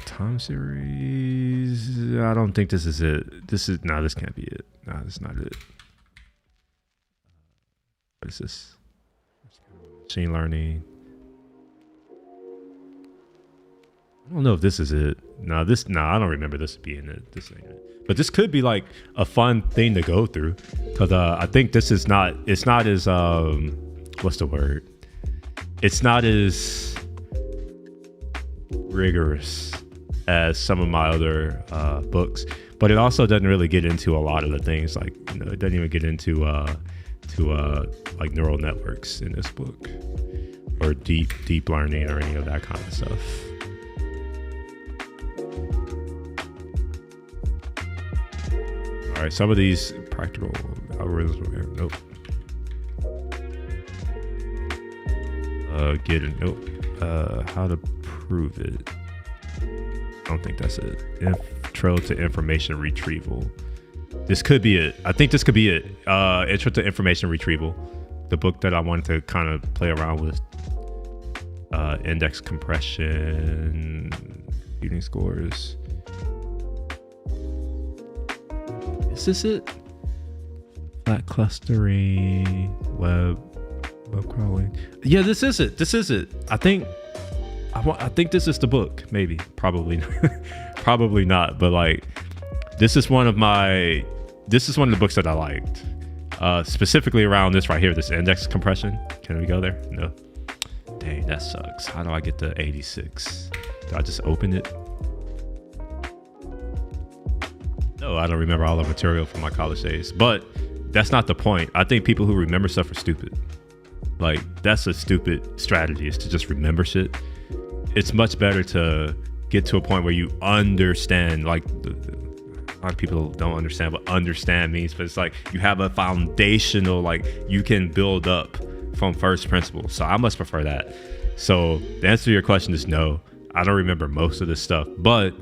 Time series. I don't think this is it. This can't be it. No, this is not it. What is this? Machine learning. I don't know if this is it. No, I don't remember this being it. This ain't it. But this could be like a fun thing to go through, because I think this is not. It's not as what's the word? It's not as rigorous as some of my other books, but it also doesn't really get into a lot of the things, like it doesn't even get into like neural networks in this book, or deep learning, or any of that kind of stuff. All right, some of these practical algorithms were here. Nope. How to prove it. I don't think that's it. Intro to information retrieval. This could be it. I think this could be it. Intro to information retrieval. The book that I wanted to kind of play around with. Index compression. Computing scores. Is this it? Flat clustering. Web crawling. Yeah, this is it. I think this is the book. Maybe, probably, probably not. But like, this is one of the books that I liked, specifically around this right here, this index compression. Can we go there? No. Dang, that sucks. How do I get to 86? Do I just open it? No, I don't remember all the material from my college days. But that's not the point. I think people who remember stuff are stupid. Like, that's a stupid strategy, is to just remember shit. It's much better to get to a point where you understand, like, a lot of people don't understand what understand means, but it's like you have a foundational, like, you can build up from first principles. So I much prefer that. So the answer to your question is no. I don't remember most of this stuff, but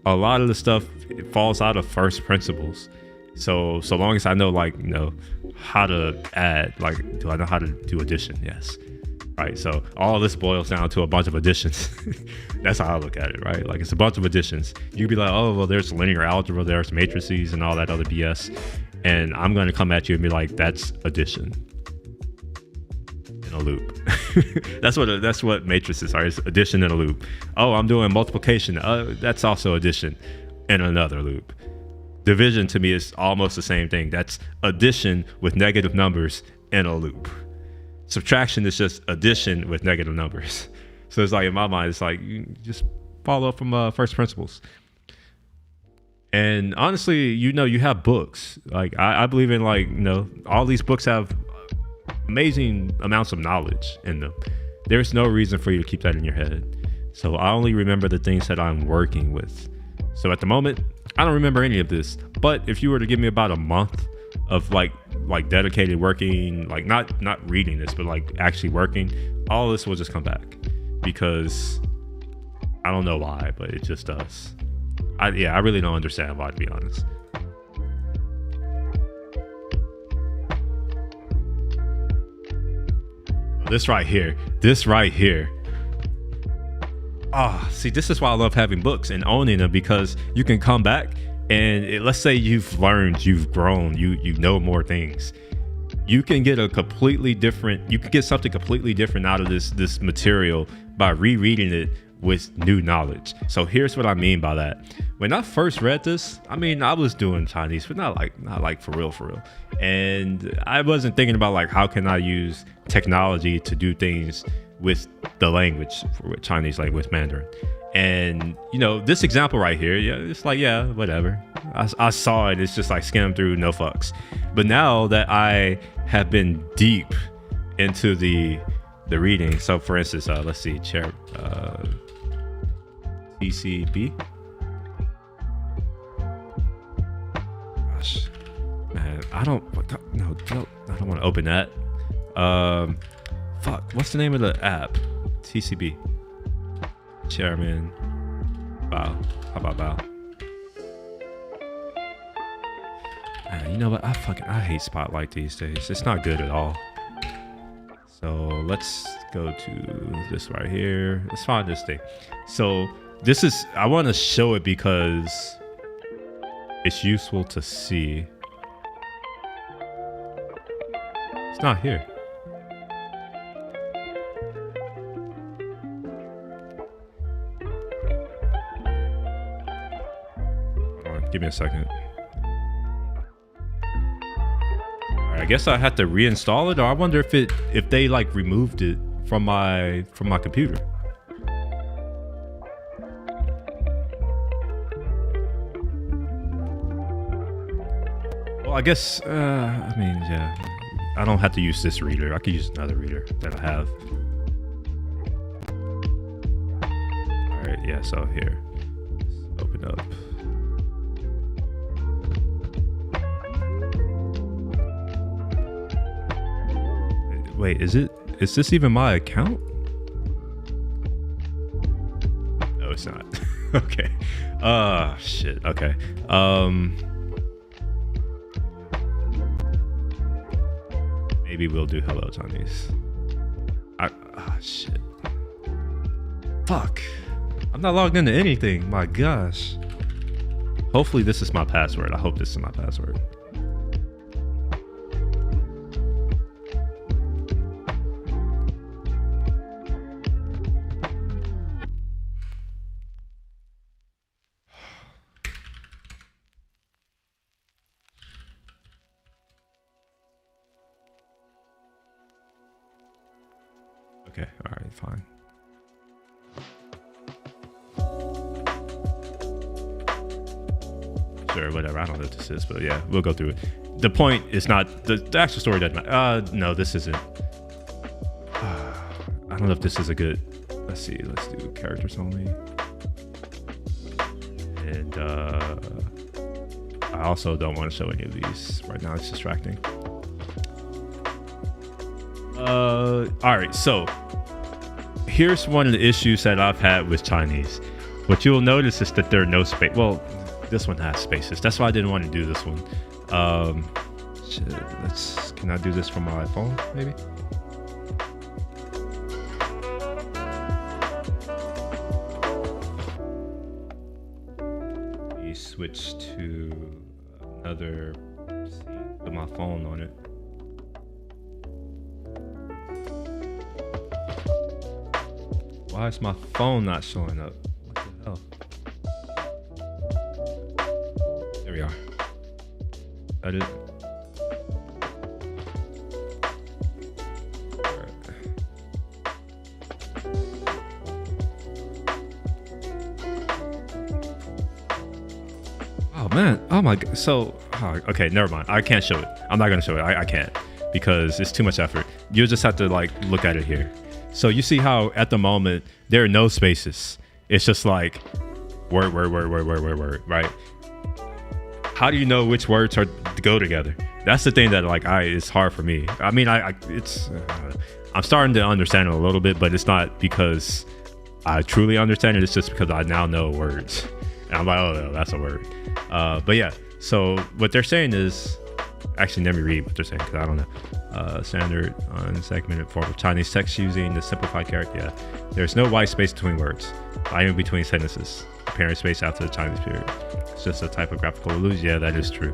a lot of the stuff, it falls out of first principles. So long as I know, like, how to add, like, do I know how to do addition? Yes. Right. So all of this boils down to a bunch of additions. That's how I look at it, right? Like, it's a bunch of additions. You'd be like, oh, well, there's linear algebra, there's matrices and all that other BS. And I'm going to come at you and be like, that's addition in a loop. That's what matrices are. It's addition in a loop. Oh, I'm doing multiplication. That's also addition in another loop. Division to me is almost the same thing. That's addition with negative numbers in a loop. subtraction is just addition with negative numbers. So it's like in my mind, it's like you just follow up from first principles. And honestly, you have books. Like I believe in, like, all these books have amazing amounts of knowledge in them. There's no reason for you to keep that in your head. So I only remember the things that I'm working with. So at the moment, I don't remember any of this. But if you were to give me about a month of like dedicated working, like not reading this, but like actually working, all this will just come back, because I don't know why, but it just does. I really don't understand why, to be honest. This right here. See, this is why I love having books and owning them, because you can come back and let's say you've learned, you've grown, you know more things. You can get something completely different out of this material by rereading it with new knowledge. So here's what I mean by that. When I first read this, I mean, I was doing Chinese, but not like for real. And I wasn't thinking about like, how can I use technology to do things with the language, with Chinese language, Mandarin. And this example right here, it's like, whatever. I saw it. It's just like skim through, no fucks. But now that I have been deep into the reading, so for instance, let's see, TCB. Gosh, man, I don't want to open that. Fuck, what's the name of the app? TCB. Chairman. Bow. How about Bow? Man, you know what? I hate Spotlight these days. It's not good at all. So let's go to this right here. Let's find this thing. So I want to show it because it's useful to see. It's not here. Give me a second. I guess I had to reinstall it, or I wonder if they like removed it from my computer. Well, I guess I mean, yeah, I don't have to use this reader. I could use another reader that I have. All right, yeah. So here, let's open up. Wait, is this even my account? No, it's not. Okay. Shit. Okay. Maybe we'll do Hello Chinese. Shit. Fuck. I'm not logged into anything. My gosh. Hopefully this is my password. I hope this is my password. Okay, all right, fine. Sure, whatever. I don't know what this is, but yeah, we'll go through it. The point is not the actual story doesn't matter. No, this isn't. I don't know if this is a good. Let's see. Let's do characters only. And I also don't want to show any of these right now. It's distracting. All right, so here's one of the issues that I've had with Chinese. What you'll notice is that there are no space. Well, this one has spaces. That's why I didn't want to do this one. Can I do this from my phone, maybe? Let me switch to another scene with my phone on it. Why is my phone not showing up? What the hell? There we are. That it. man. Oh my god. So okay, never mind. I can't show it. I'm not gonna show it. I can't because it's too much effort. You'll just have to like look at it here. So you see how at the moment there are no spaces. It's just like word, right? How do you know which words are to go together? That's the thing that like it's hard for me. I mean, I'm starting to understand it a little bit, but it's not because I truly understand it. It's just because I now know words. And I'm like, oh, no, that's a word. But yeah, so what they're saying is, actually, let me read what they're saying because I don't know. Standard unsegmented form of Chinese text using the simplified character. Yeah, there's no white space between words. I am between sentences. Apparent space after the Chinese period. It's just a typographical illusion. Yeah, that is true.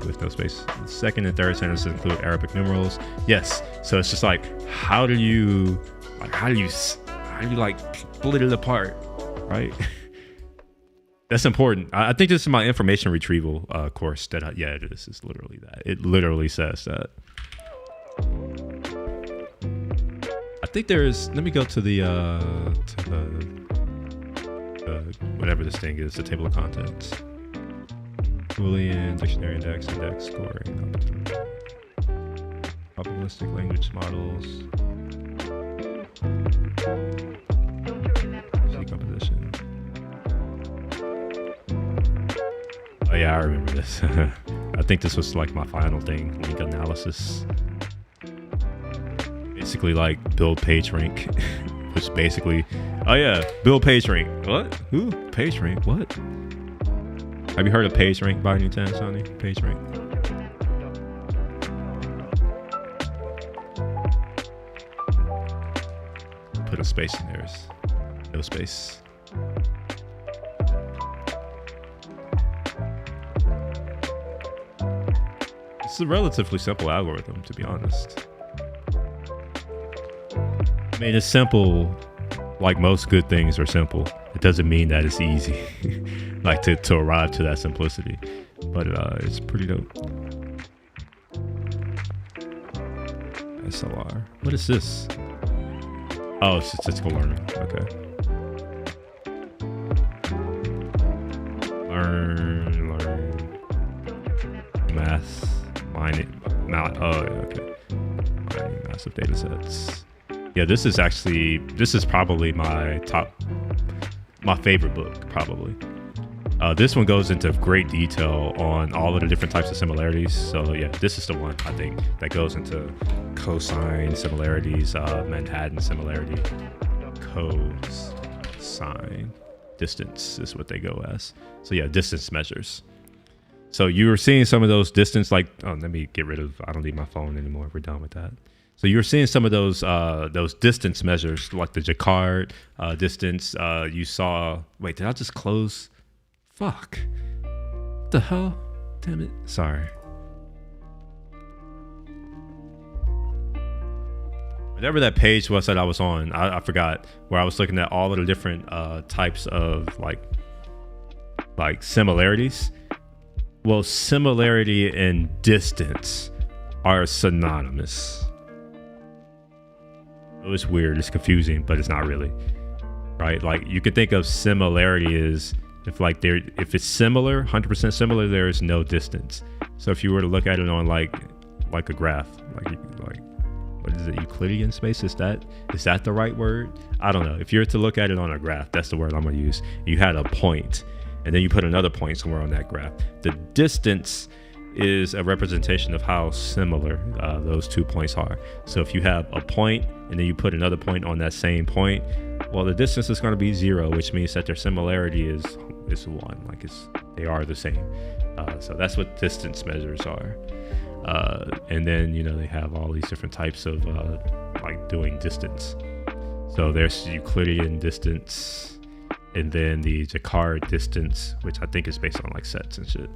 With no space. The second and third sentences include Arabic numerals. Yes. So it's just like, how do you like split it apart, right? That's important. I think this is my information retrieval course. Yeah, this is literally that. It literally says that. I think there's. Let me go to the whatever this thing is, the table of contents. Boolean, dictionary index, scoring, probabilistic language models, C composition. Oh yeah, I remember this. I think this was like my final thing, link analysis. Basically like build page rank, which basically, oh yeah, build page rank. What? Who? Page rank? What? Have you heard of page rank by any chance, Sonny? Page rank. Put a space in there. No space. It's a relatively simple algorithm, to be honest. I mean, it's simple, like most good things are simple. It doesn't mean that it's easy, like to arrive to that simplicity, but it's pretty dope. SLR. What is this? Oh, it's statistical learning. Okay. Learn. Oh, okay. Mining massive data sets. Yeah, this is probably my favorite book, probably. This one goes into great detail on all of the different types of similarities. So yeah, this is the one I think that goes into cosine similarities, Manhattan similarity, cosine, distance is what they go as. So yeah, distance measures. So you were seeing some of those distance, like, oh, let me get rid of, I don't need my phone anymore. We're done with that. So you're seeing some of those distance measures, like the Jacquard distance. You saw. Wait, did I just close? Fuck. What the hell? Damn it. Sorry. Whatever that page was that I was on, I forgot, where I was looking at all of the different types of like similarities. Well, similarity and distance are synonymous. It's weird, it's confusing, but it's not really, right? Like you could think of similarity as if it's similar, 100% similar, there is no distance. So if you were to look at it on like a graph, like what is it, Euclidean space? Is that the right word? I don't know. If you're to look at it on a graph, that's the word I'm gonna use. You had a point, and then you put another point somewhere on that graph. The distance is a representation of how similar those 2 points are. So if you have a point and then you put another point on that same point, well, the distance is going to be 0, which means that their similarity is 1. Like they are the same. So that's what distance measures are. And then they have all these different types of like doing distance. So there's Euclidean distance, and then the Jacquard distance, which I think is based on like sets and shit.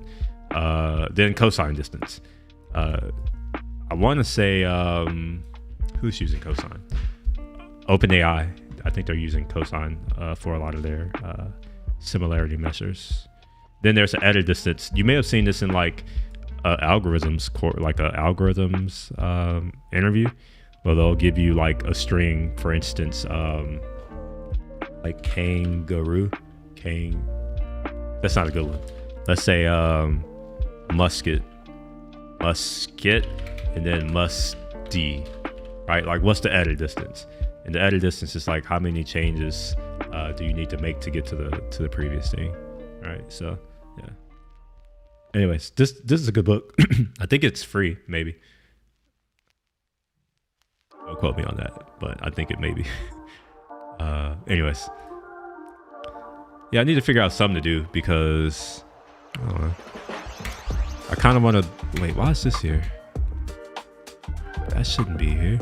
Then cosine distance. I want to say who's using cosine? OpenAI. I think they're using cosine for a lot of their similarity measures. Then there's an edit distance. You may have seen this in like algorithms interview, where they'll give you like a string, for instance, like kangaroo. That's not a good one. let's say musket, and then musty, right? Like, what's the edit distance? And the edit distance is like how many changes do you need to make to get to the previous thing, right? So yeah. Anyways, this is a good book. I think it's free, maybe. Don't quote me on that, but I think it may be. Anyways, yeah, I need to figure out something to do because I kind of want to wait. Why is this here? That shouldn't be here.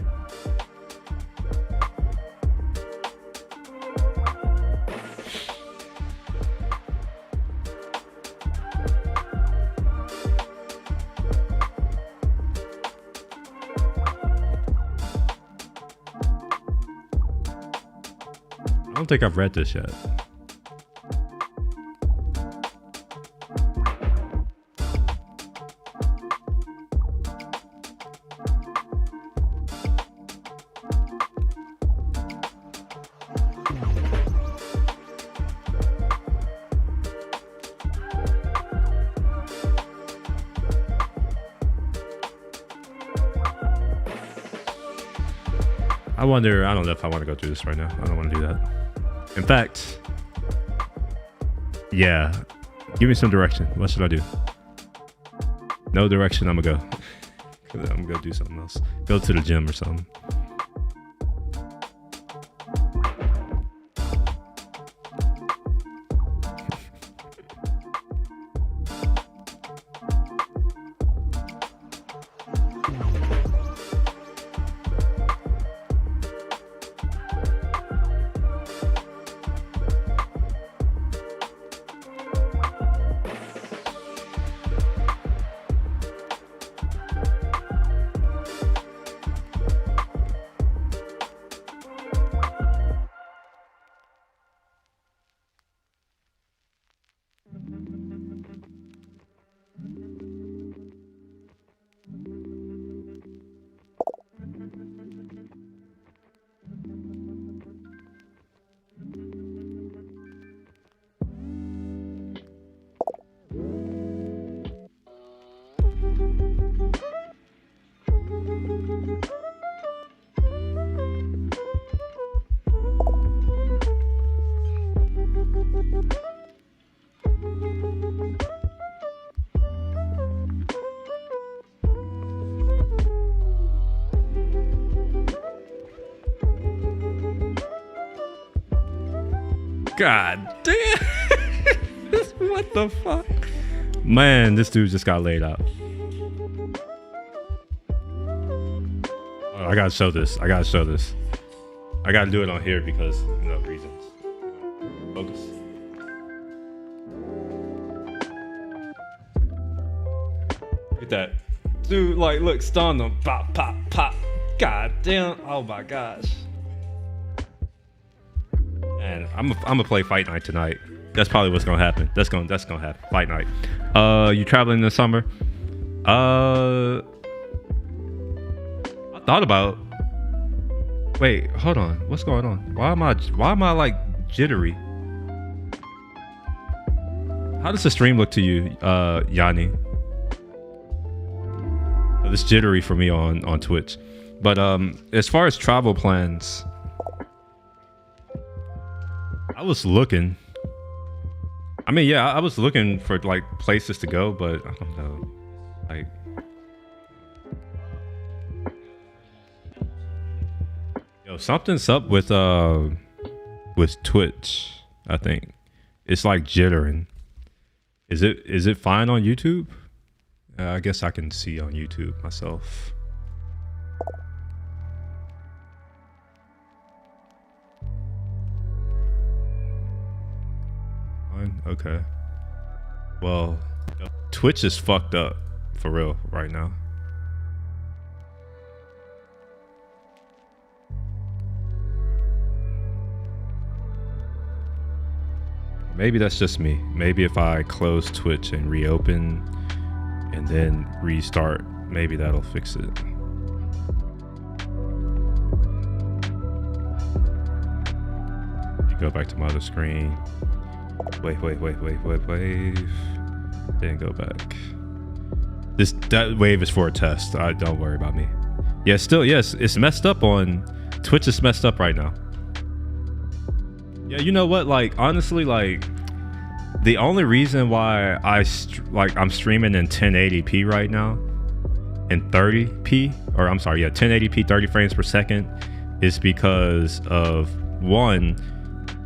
I don't think I've read this yet. I don't know if I want to go through this right now. I don't want to do that. In fact, yeah, give me some direction. What should I do? No direction, I'm gonna go. I'm gonna do something else. Go to the gym or something. God damn. What the fuck? Man, this dude just got laid out. Oh, I gotta show this. I gotta do it on here because, reasons. Focus. Look at that. Dude, like, look, stun them. Pop, pop, pop. God damn. Oh my gosh. Man, I'm gonna play Fight Night tonight. That's probably what's gonna happen. That's gonna happen. Fight Night. You traveling this summer? I thought about. Wait, hold on. What's going on? Why am I like jittery? How does the stream look to you, Yanni? It's jittery for me on Twitch. But as far as travel plans, I was looking. I mean, yeah, I was looking for like places to go, but I don't know. Like, yo, something's up with Twitch. I think it's like jittering. Is it fine on YouTube? I guess I can see on YouTube myself. Okay. Well, Twitch is fucked up for real right now. Maybe that's just me. Maybe if I close Twitch and reopen and then restart, maybe that'll fix it. You go back to my other screen. Wait. Then go back. That wave is for a test. Don't worry about me. Yeah, still, yes, it's messed up on Twitch. Is messed up right now. Yeah, you know what? Like, honestly, like, the only reason why I'm streaming in 1080p right now, in 30p, or I'm sorry, yeah, 1080p, 30 frames per second, is because of one,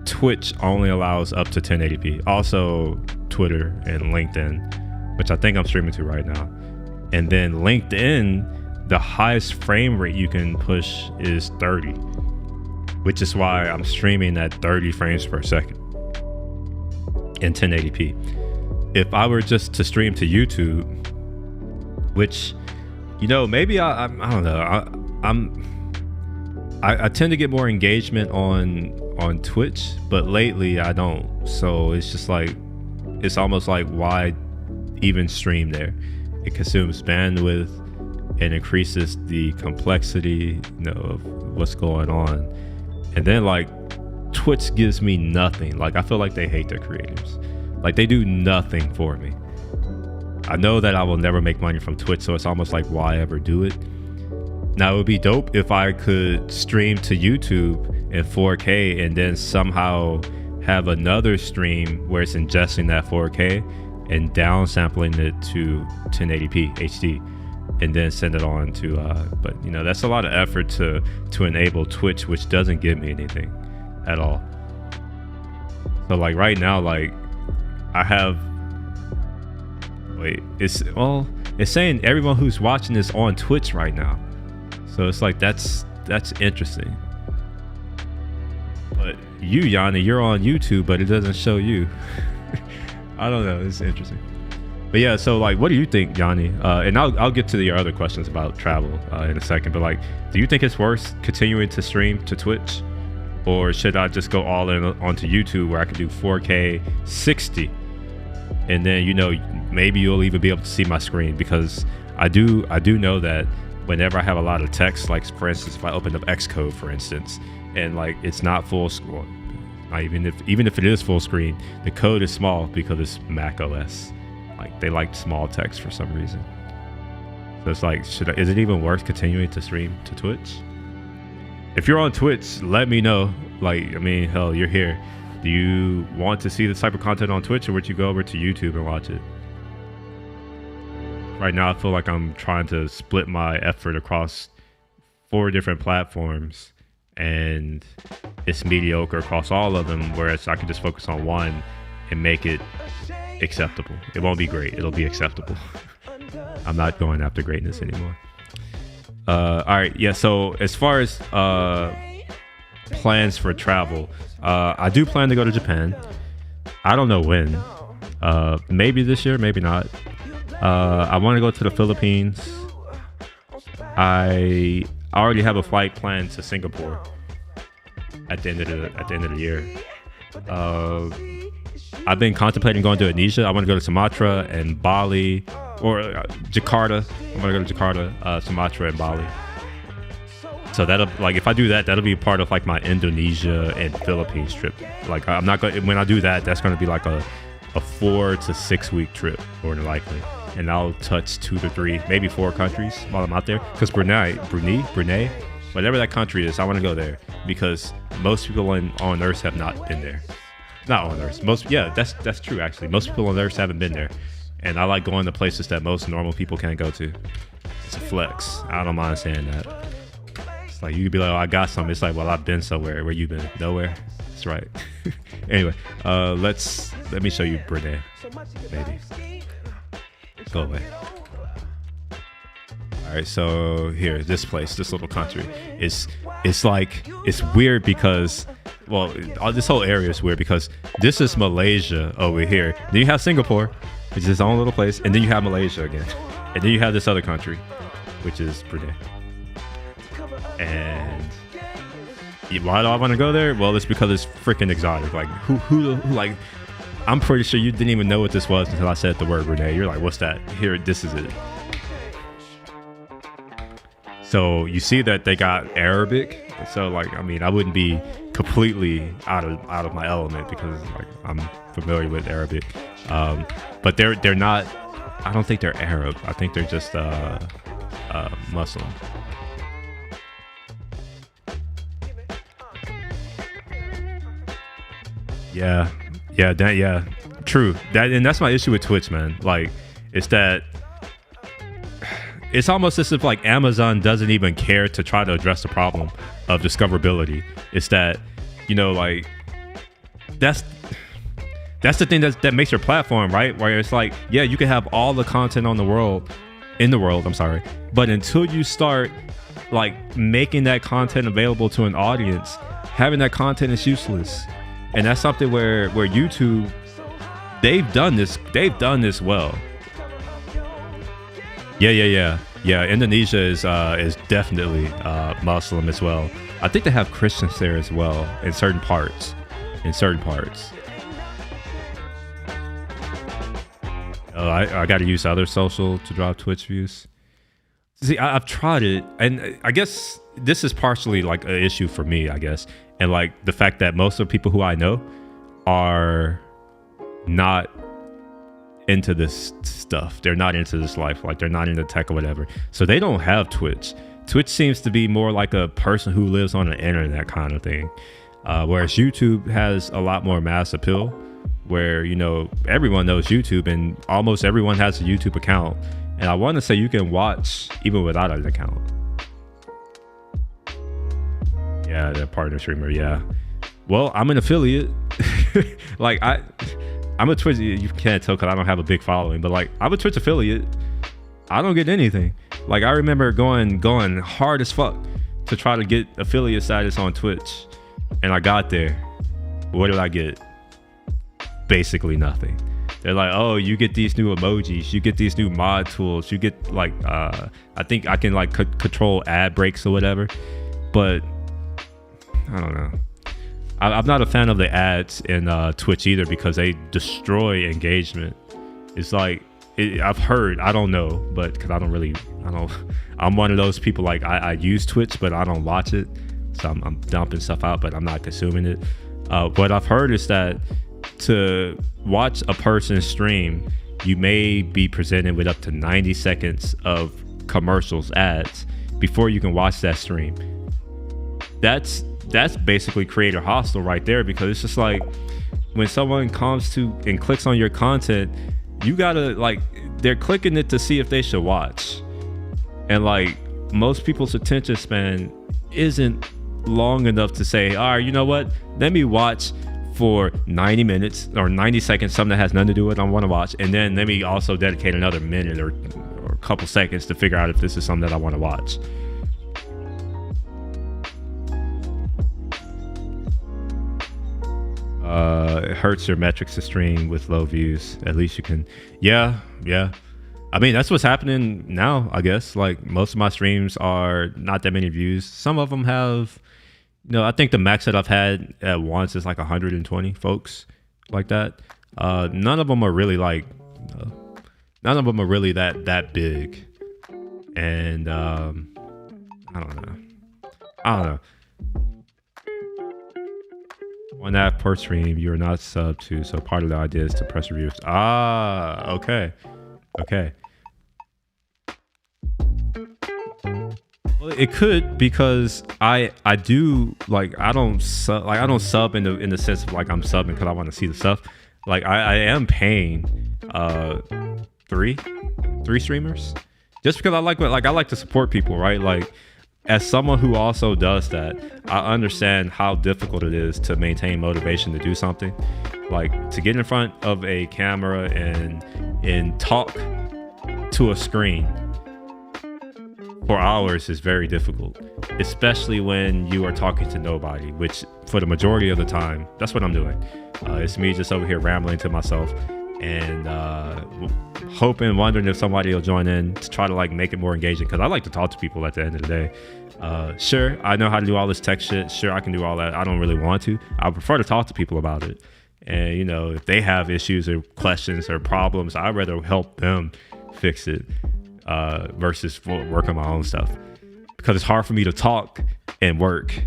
Twitch only allows up to 1080p. Also, Twitter and LinkedIn, which I think I'm streaming to right now. And then LinkedIn, the highest frame rate you can push is 30, which is why I'm streaming at 30 frames per second in 1080p. If I were just to stream to YouTube, which, you know, maybe I don't know. I tend to get more engagement on Twitch, but lately I don't. So it's just like, it's almost like, why even stream there? It consumes bandwidth and increases the complexity, you know, of what's going on. And then like Twitch gives me nothing. Like, I feel like they hate their creators. Like, they do nothing for me. I know that I will never make money from Twitch, so it's almost like, why ever do it? Now, it would be dope if I could stream to YouTube in 4K and then somehow have another stream where it's ingesting that 4K and downsampling it to 1080p HD and then send it on to, but you know, that's a lot of effort to enable Twitch, which doesn't give me anything at all. So like right now, like I have, it's saying everyone who's watching this on Twitch right now. So it's like, that's interesting. But you, Yanni, you're on YouTube, but it doesn't show you. I don't know. It's interesting. But yeah, so like, what do you think, Yanni? And I'll get to your other questions about travel in a second. But like, do you think it's worth continuing to stream to Twitch, or should I just go all in onto YouTube where I can do 4K 60, and then, you know, maybe you'll even be able to see my screen? Because I do know that whenever I have a lot of text, like for instance, if I open up Xcode, for instance, and like it's not full screen, even if it is full screen, the code is small because it's Mac OS. Like, they like small text for some reason. So it's like, is it even worth continuing to stream to Twitch? If you're on Twitch, let me know. Like, I mean, hell, you're here. Do you want to see this type of content on Twitch, or would you go over to YouTube and watch it? Right now, I feel like I'm trying to split my effort across 4 different platforms, and it's mediocre across all of them, whereas I can just focus on one and make it acceptable. It won't be great. It'll be acceptable. I'm not going after greatness anymore. All right. Yeah. So as far as plans for travel, I do plan to go to Japan. I don't know when. Maybe this year, maybe not. I want to go to the Philippines. I already have a flight planned to Singapore at the end of the year. I've been contemplating going to Indonesia. I want to go to Sumatra and Bali, or Jakarta. I want to go to Jakarta, Sumatra and Bali. So that'll, like, if I do that, that'll be part of like my Indonesia and Philippines trip. Like, I'm not going, when I do that, that's going to be like a 4 to 6 week trip, more than likely. And I'll touch 2 to 3, maybe 4 countries while I'm out there. Because Brunei, whatever that country is, I want to go there because most people on Earth have not been there. Not on Earth. That's true actually. Most people on Earth haven't been there, and I like going to places that most normal people can't go to. It's a flex. I don't mind saying that. It's like, you could be like, oh, I got something. It's like, well, I've been somewhere. Where you been? Nowhere. That's right. Anyway, let me show you Brunei. Maybe. Go away. All right, so here, this place, this little country, it's weird because, well, this whole area is weird because this is Malaysia over here. Then you have Singapore, which is its own little place, and then you have Malaysia again, and then you have this other country, which is Brunei. And why do I want to go there? Well, it's because it's freaking exotic. Like, who like, I'm pretty sure you didn't even know what this was until I said the word Brunei. You're like, what's that? Here, this is it. So you see that they got Arabic. So like, I mean, I wouldn't be completely out of my element because like I'm familiar with Arabic, but they're not. I don't think they're Arab. I think they're just Muslim. Yeah, yeah, true. That's my issue with Twitch, man. Like, it's that it's almost as if like Amazon doesn't even care to try to address the problem of discoverability. It's that, like that's the thing that makes your platform, right? Where it's like, yeah, you can have all the content in the world, I'm sorry, but until you start like making that content available to an audience, having that content is useless. And that's something where YouTube, they've done this well. Yeah. Indonesia is definitely Muslim as well. I think they have Christians there as well in certain parts. I got to use other social to drive Twitch views. See, I've tried it, and I guess this is partially like an issue for me, I guess. And like the fact that most of the people who I know are not into this stuff. They're not into this life. Like, they're not into tech or whatever. So they don't have Twitch. Twitch seems to be more like a person who lives on the internet kind of thing. Whereas YouTube has a lot more mass appeal, where, everyone knows YouTube and almost everyone has a YouTube account. And I want to say you can watch even without an account. Yeah, the partner streamer. Yeah. Well, I'm an affiliate. Like, I'm a Twitch. You can't tell because I don't have a big following, but like, I'm a Twitch affiliate. I don't get anything. Like, I remember going hard as fuck to try to get affiliate status on Twitch, and I got there. What did I get? Basically nothing. They're like, oh, you get these new emojis, you get these new mod tools, you get like, I think I can like control ad breaks or whatever, but I don't know. I'm not a fan of the ads in Twitch either, because they destroy engagement. It's like, I've heard, I don't know, but because I'm one of those people, like, I use Twitch, but I don't watch it. So I'm dumping stuff out, but I'm not consuming it. What I've heard is that to watch a person stream, you may be presented with up to 90 seconds of commercials, ads, before you can watch that stream. That's basically creator hostile right there, because it's just like, when someone comes to and clicks on your content, you gotta, like, they're clicking it to see if they should watch. And like, most people's attention span isn't long enough to say, all right, you know what, let me watch for 90 minutes or 90 seconds, something that has nothing to do with what I want to watch, and then let me also dedicate another minute or a couple seconds to figure out if this is something that I want to watch. It hurts your metrics to stream with low views. At least you can, yeah. I mean, that's what's happening now, I guess. Like, most of my streams are not that many views. Some of them have, I think the max that I've had at once is like 120 folks, like that. None of them are really like, none of them are really that big. And I don't know. 1 app per stream, you're not sub to, so part of the idea is to press reviews. Okay. Well, it could, because I do, like, I don't sub in the sense of like I'm subbing because I want to see the stuff. Like, I am paying three streamers just because I like to support people, right? Like, as someone who also does that, I understand how difficult it is to maintain motivation to do something. Like, to get in front of a camera and talk to a screen for hours is very difficult, especially when you are talking to nobody, which for the majority of the time, that's what I'm doing. It's me just over here rambling to myself and wondering if somebody will join in to try to like make it more engaging, because I like to talk to people at the end of the day. Sure, I know how to do all this tech shit. Sure, I can do all that. I don't really want to. I prefer to talk to people about it. And, if they have issues or questions or problems, I'd rather help them fix it versus work on my own stuff, because it's hard for me to talk and work.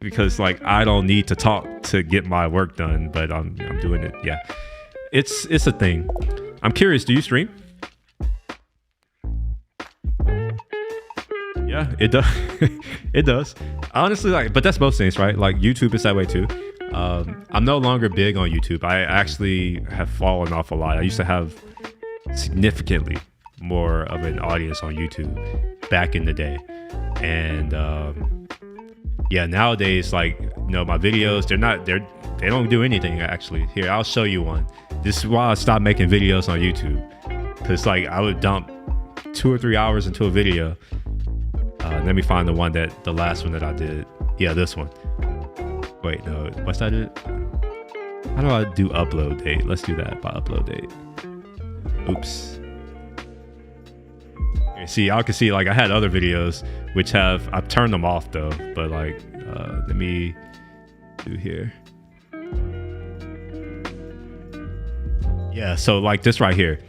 because like I don't need to talk to get my work done, but I'm doing it. Yeah, it's a thing. I'm curious. Do you stream? Yeah, it does. It does. Honestly, like, but that's most things, right? Like YouTube is that way too. I'm no longer big on YouTube. I actually have fallen off a lot. I used to have significantly more of an audience on YouTube back in the day, and yeah, nowadays, like, my videos, they don't do anything actually. Here, I'll show you one. This is why I stopped making videos on YouTube, because like I would dump 2 or 3 hours into a video. Let me find the last one that I did. Yeah, this one. Wait, no, what's that? How do I do upload date? Let's do that by upload date. Oops. See, y'all can see like I had other videos which I've turned them off though, but like let me do here. Yeah, so like this right here,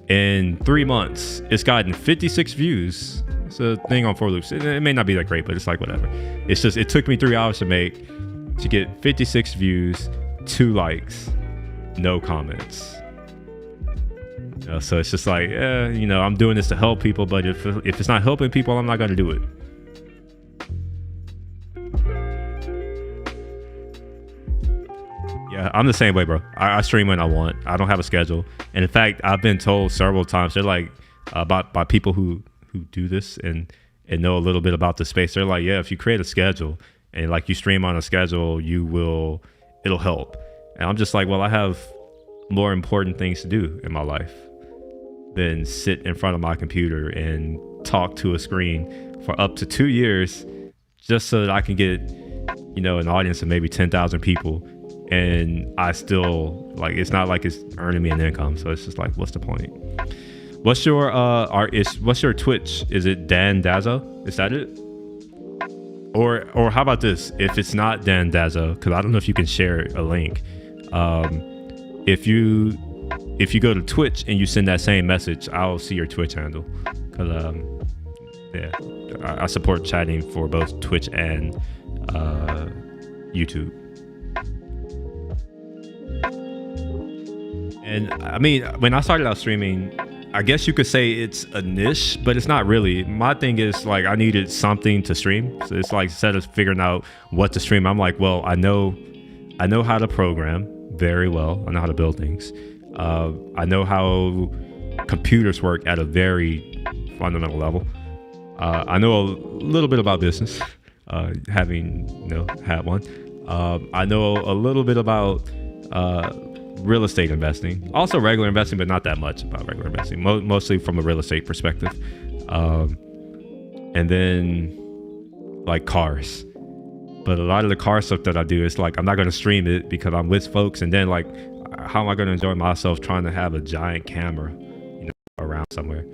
in 3 months it's gotten 56 views. It's a thing on For Loops. It may not be that great, but it's like whatever. It's just, it took me 3 hours to get 56 views, 2 likes, no comments. So it's just like, I'm doing this to help people, but if it's not helping people, I'm not going to do it. Yeah, I'm the same way, bro. I stream when I want. I don't have a schedule. And in fact, I've been told several times, they're like, by people who do this and know a little bit about the space. They're like, yeah, if you create a schedule and like you stream on a schedule, it'll help. And I'm just like, well, I have more important things to do in my life than sit in front of my computer and talk to a screen for up to 2 years just so that I can get, an audience of maybe 10,000 people. And I still, like, it's not like it's earning me an income. So it's just like, what's the point? What's your what's your Twitch? Is it Dan Dazzo? Is that it? Or how about this? If it's not Dan Dazzo, because I don't know if you can share a link. If you go to Twitch and you send that same message, I'll see your Twitch handle. Because yeah, I support chatting for both Twitch and YouTube. And I mean, when I started out streaming, I guess you could say it's a niche, but it's not really. My thing is like I needed something to stream. So it's like instead of figuring out what to stream, I'm like, well, I know how to program very well. I know how to build things. I know how computers work at a very fundamental level. I know a little bit about business, having had one. I know a little bit about real estate investing, also regular investing, but not that much about regular investing, mostly from a real estate perspective. And then like cars, but a lot of the car stuff that I do is like I'm not going to stream it because I'm with folks, and then like how am I going to enjoy myself trying to have a giant camera around somewhere?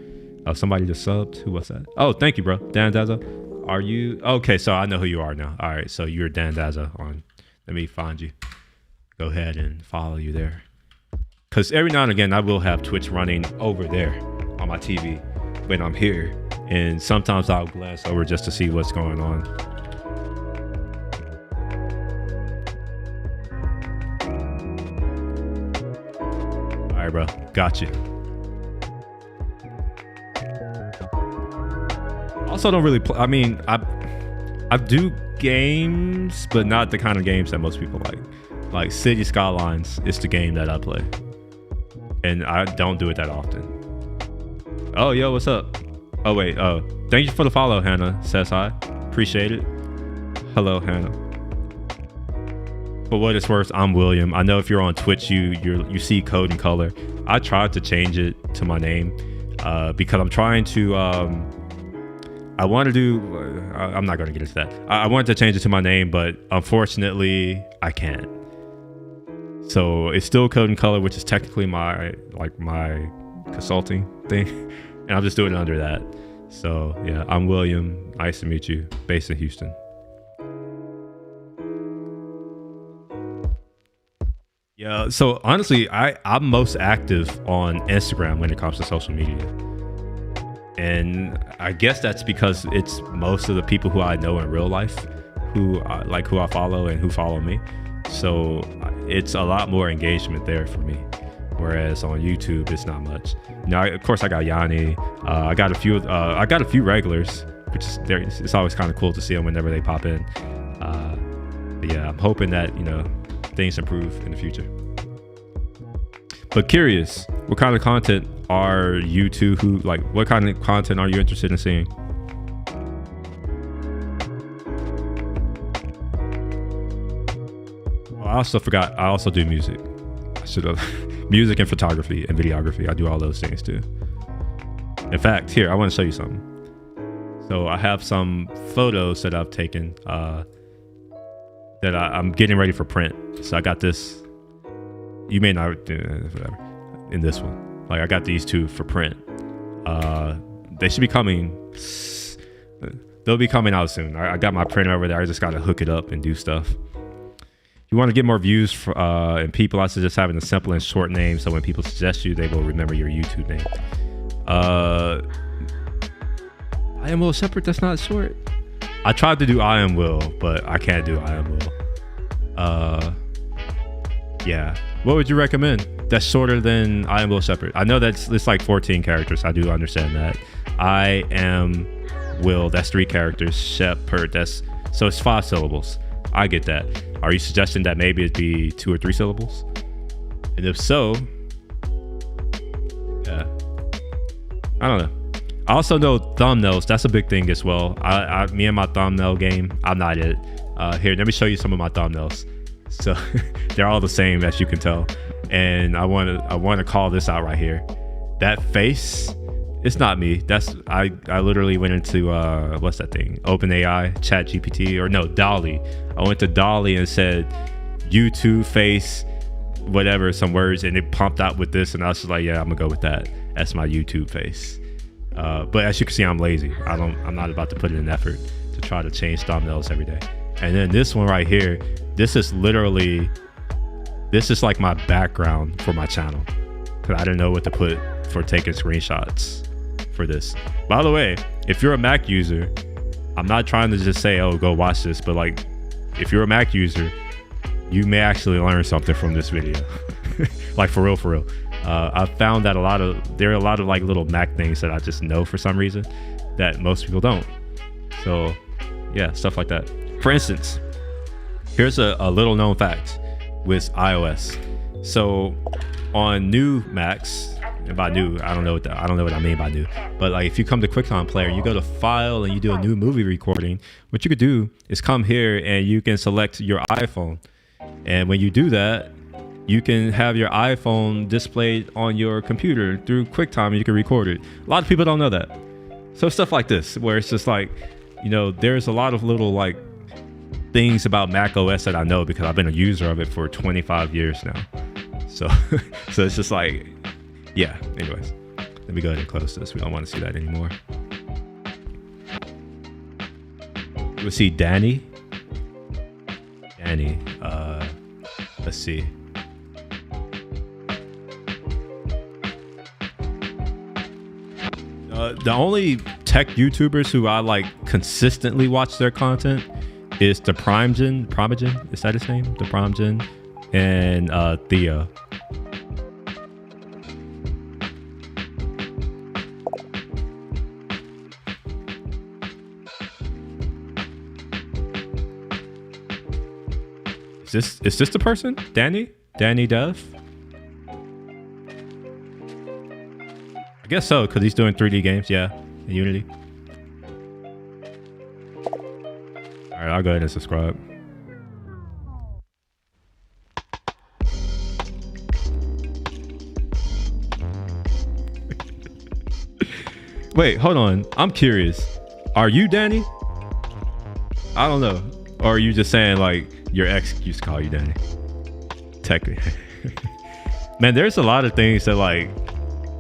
Somebody just subbed. Who was that? Oh, thank you, bro. Dan Dazzo. Are you okay? So I know who you are now. All right, so you're Dan Dazzo on. Let me find you. Go ahead and follow you there, because every now and again I will have Twitch running over there on my TV when I'm here, and sometimes I'll glance over just to see what's going on. All right, bro, got you. Also don't really play. I mean, I do games, but not the kind of games that most people like. Like City Skylines is the game that I play, and I don't do it that often. Oh, yo, what's up? Oh, wait. Oh, thank you for the follow, Hannah. Says hi. Appreciate it. Hello, Hannah. For what it's worth, I'm William. I know if you're on Twitch, you see Code and Color. I tried to change it to my name because I'm trying to. I want to do. I'm not going to get into that. I wanted to change it to my name, but unfortunately, I can't. So it's still Code and Color, which is technically my consulting thing, and I'm just doing it under that. So yeah, I'm William. Nice to meet you. Based in Houston. Yeah. So honestly, I'm most active on Instagram when it comes to social media, and I guess that's because it's most of the people who I know in real life who I follow and who follow me. So it's a lot more engagement there for me. Whereas on YouTube, it's not much. Now, of course, I got Yanni. I got a few regulars, which is there. It's always kind of cool to see them whenever they pop in. But yeah, I'm hoping that, you know, things improve in the future. But curious, what kind of content are you two what kind of content are you interested in seeing? Oh, I also forgot, I also do music. I should have. Music and photography and videography. I do all those things too. In fact, here, I want to show you something. So I have some photos that I've taken that I'm getting ready for print. So I got this. You may not, whatever, in this one. Like I got these two for print. They should be coming. They'll be coming out soon. I got my printer over there. I just got to hook it up and do stuff. You want to get more views and people, I suggest having a simple and short name, so when people suggest you, they will remember your YouTube name. I am Will Shepherd. That's not short. I tried to do I am Will, but I can't do I am Will. Yeah. What would you recommend that's shorter than I am Will Shepherd? I know it's like 14 characters. I do understand that. I am Will. That's 3 characters. Shepherd. So it's 5 syllables. I get that. Are you suggesting that maybe it'd be 2 or 3 syllables? And if so, yeah, I don't know. I also know thumbnails. That's a big thing as well. Me and my thumbnail game, I'm not it. Here, let me show you some of my thumbnails. So they're all the same, as you can tell. And I want to call this out right here. That face, it's not me. I literally went into what's that thing? OpenAI, ChatGPT, or no, DALL-E. I went to DALL-E and said YouTube face, whatever, some words, and it pumped out with this, and I was just like, yeah, I'm gonna go with that. That's my YouTube face. But as you can see, I'm lazy. I'm not about to put in an effort to try to change thumbnails every day. And then this one right here, this is like my background for my channel, because I didn't know what to put for taking screenshots for this. By the way, if you're a Mac user, I'm not trying to just say, oh, go watch this, but like, if you're a Mac user, you may actually learn something from this video. Like for real. I found that there are a lot of like little Mac things that I just know for some reason that most people don't. So yeah, stuff like that. For instance, here's a little known fact with iOS. So on new Macs, and by new, I don't know what I mean by new, but like if you come to QuickTime Player, you go to File and you do a new movie recording. What you could do is come here and you can select your iPhone, and when you do that, you can have your iPhone displayed on your computer through QuickTime, and you can record it. A lot of people don't know that. So stuff like this, where it's just like, you know, there's a lot of little like things about Mac OS that I know because I've been a user of it for 25 years now. So it's just like, yeah, anyways, let me go ahead and close this. We don't want to see that anymore. We'll see Danny. Let's see. The only tech YouTubers who I like consistently watch their content is the Primogen, is that his name? The Primogen, and Thea. Is this the person? Danny Dev? I guess so, because he's doing 3D games, yeah, in Unity. Alright, I'll go ahead and subscribe. Wait, hold on. I'm curious. Are you Danny? I don't know. Or are you just saying like your ex used to call you Danny? Technically. Man, there's a lot of things that like,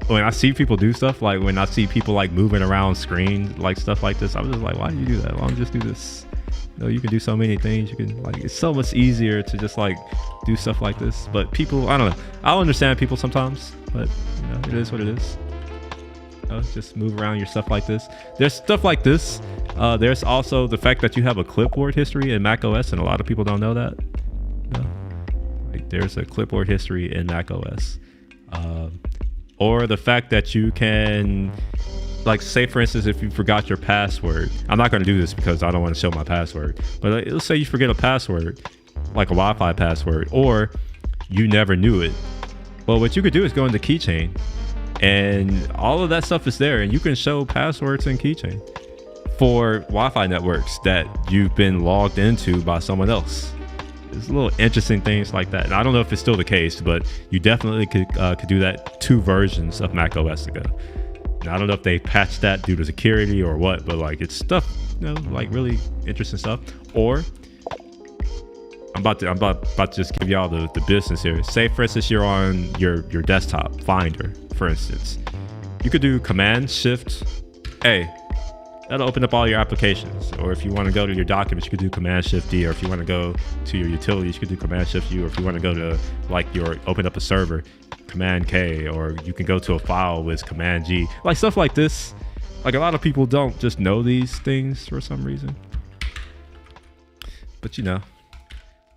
when I see people do stuff, like when I see people like moving around screen, like stuff like this, I'm just like, why do you do that? Why don't you just do this? You know, you can do so many things. You can like, it's so much easier to just like do stuff like this. But people, I don't know. I'll understand people sometimes, but you know, it is what it is. just move around your stuff like this. There's stuff like this. There's also the fact that you have a clipboard history in Mac OS, and a lot of people don't know that. No. Like, there's a clipboard history in Mac OS. Or the fact that you can, like, say for instance, if you forgot your password. I'm not going to do this because I don't want to show my password. But let's say you forget a password, like a Wi-Fi password, or you never knew it. Well, what you could do is go into Keychain, and all of that stuff is there, and you can show passwords in Keychain for Wi-Fi networks that you've been logged into by someone else. There's little interesting things like that, and I don't know if it's still the case, but you definitely could do that 2 versions of Mac OS ago. And I don't know if they patched that due to security or what, but like, it's stuff, like really interesting stuff. Or I'm about to just give y'all the business here. Say for instance you're on your desktop Finder, for instance. You could do Command Shift A. That'll open up all your applications. Or if you want to go to your documents, you could do Command Shift D. Or if you want to go to your utilities, you could do Command Shift U. Or if you want to go to open up a server, Command K. Or you can go to a file with Command G. Like stuff like this. Like, a lot of people don't just know these things for some reason. But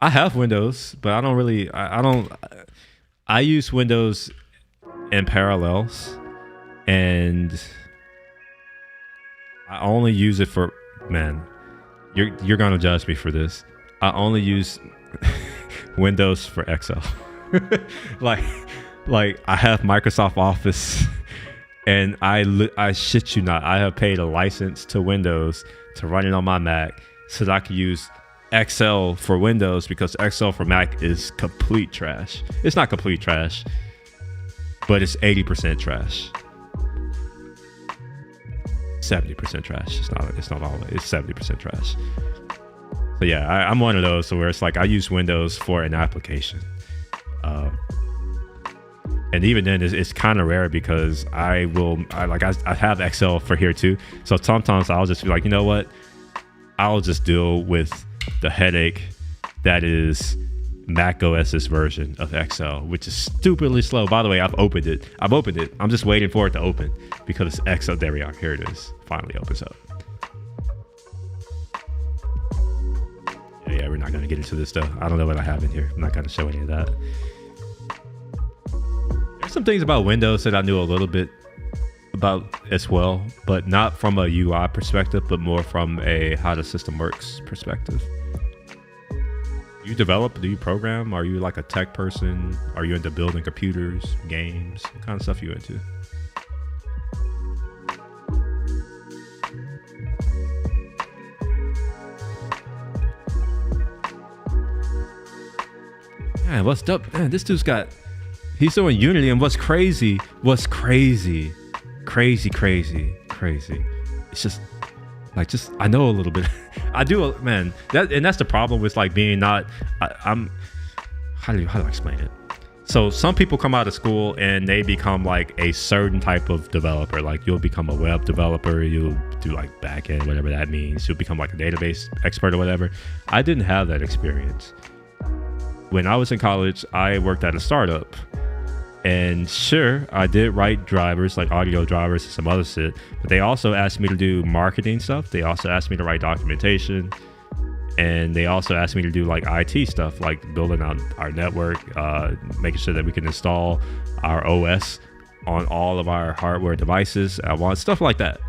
I have Windows, but I don't really, I use Windows in parallels, and I only use it for, man, you're gonna judge me for this. I only use Windows for Excel. like I have Microsoft Office, and I shit you not, I have paid a license to Windows to run it on my Mac so that I can use Excel for Windows, because Excel for Mac is complete trash. It's not complete trash, but it's 80% trash. 70% trash. It's not all of it. It's 70% trash. So yeah, I'm one of those where it's like I use Windows for an application. And even then it's kind of rare, because I have Excel for here too. So sometimes I'll just be like, you know what? I'll just deal with the headache that is Mac OS's version of Excel, which is stupidly slow. By the way, I've opened it. I'm just waiting for it to open, because Excel, there we are. Here it is. Finally opens up. Yeah, we're not going to get into this though. I don't know what I have in here. I'm not going to show any of that. There's some things about Windows that I knew a little bit about as well, but not from a UI perspective, but more from a how the system works perspective. Do you develop? Do you program? Are you like a tech person? Are you into building computers, games? What kind of stuff are you into? Man, what's up? Man, this dude's he's doing Unity, and what's crazy. It's just like, I know a little bit. I do, man. That's the problem with like being not. How do I explain it? So some people come out of school and they become like a certain type of developer. Like, you'll become a web developer. You'll do like backend, whatever that means. You'll become like a database expert or whatever. I didn't have that experience. When I was in college, I worked at a startup. And sure, I did write drivers, like audio drivers and some other shit, but they also asked me to do marketing stuff. They also asked me to write documentation, and they also asked me to do like IT stuff, like building out our network, making sure that we can install our OS on all of our hardware devices. I want stuff like that.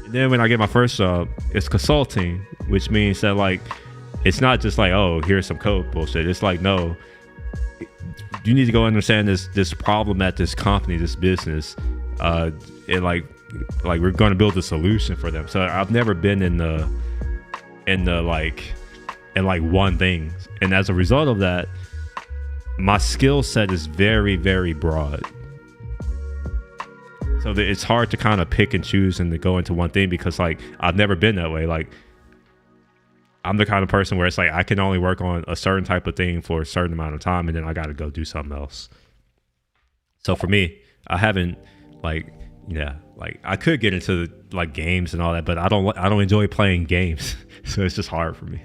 And then when I get my first job, it's consulting, which means that like, it's not just like, oh, here's some code bullshit. It's like, no, you need to go understand this problem at this company, this business, and like we're going to build a solution for them. So I've never been in one thing, and as a result of that, my skill set is very, very broad. So it's hard to kind of pick and choose and to go into one thing, because like I've never been that way. Like, I'm the kind of person where it's like I can only work on a certain type of thing for a certain amount of time, and then I got to go do something else. So for me, I haven't like I could get into like games and all that, but I don't enjoy playing games. So it's just hard for me.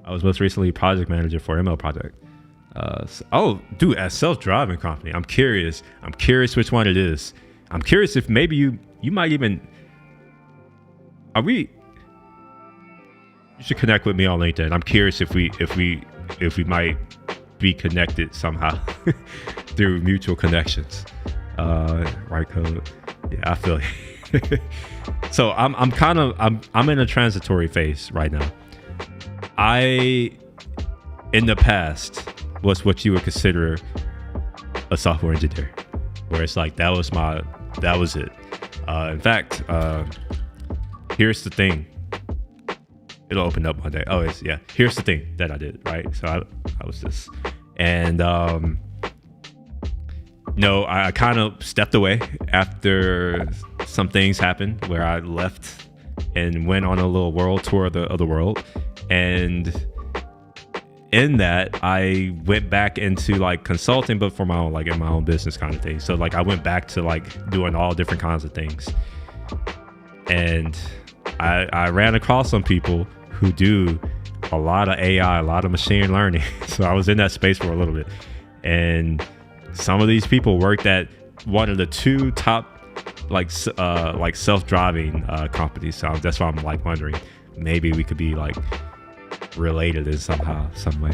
I was most recently project manager for ML project. Oh, dude, a self-driving company. I'm curious. I'm curious which one it is. I'm curious if maybe you might even. Are we? You should connect with me on LinkedIn. I'm curious if we might be connected somehow through mutual connections. Right code. Yeah, I feel you. So I'm in a transitory phase right now. In the past was what you would consider a software engineer, where it's like that was it. In fact, here's the thing. It'll open up one day. Oh, here's the thing that I did, right? So I was this, and no, I kind of stepped away after some things happened where I left and went on a little world tour of the world, and in that I went back into like consulting, but for my own, like in my own business kind of thing. So like I went back to like doing all different kinds of things, and I ran across some people who do a lot of AI, a lot of machine learning. So I was in that space for a little bit, and some of these people worked at one of the two top like self-driving companies. So that's why I'm like wondering, maybe we could be like related in somehow, some way.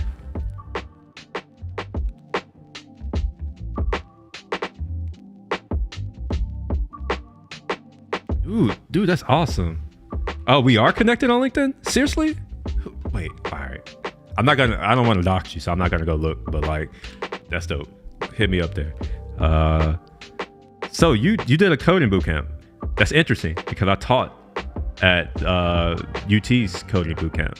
Dude, that's awesome. Oh, we are connected on LinkedIn? Seriously? Wait, all right. I don't want to dox you, so I'm not gonna go look, but like, that's dope. Hit me up there. So you did a coding bootcamp. That's interesting because I taught at UT's coding bootcamp.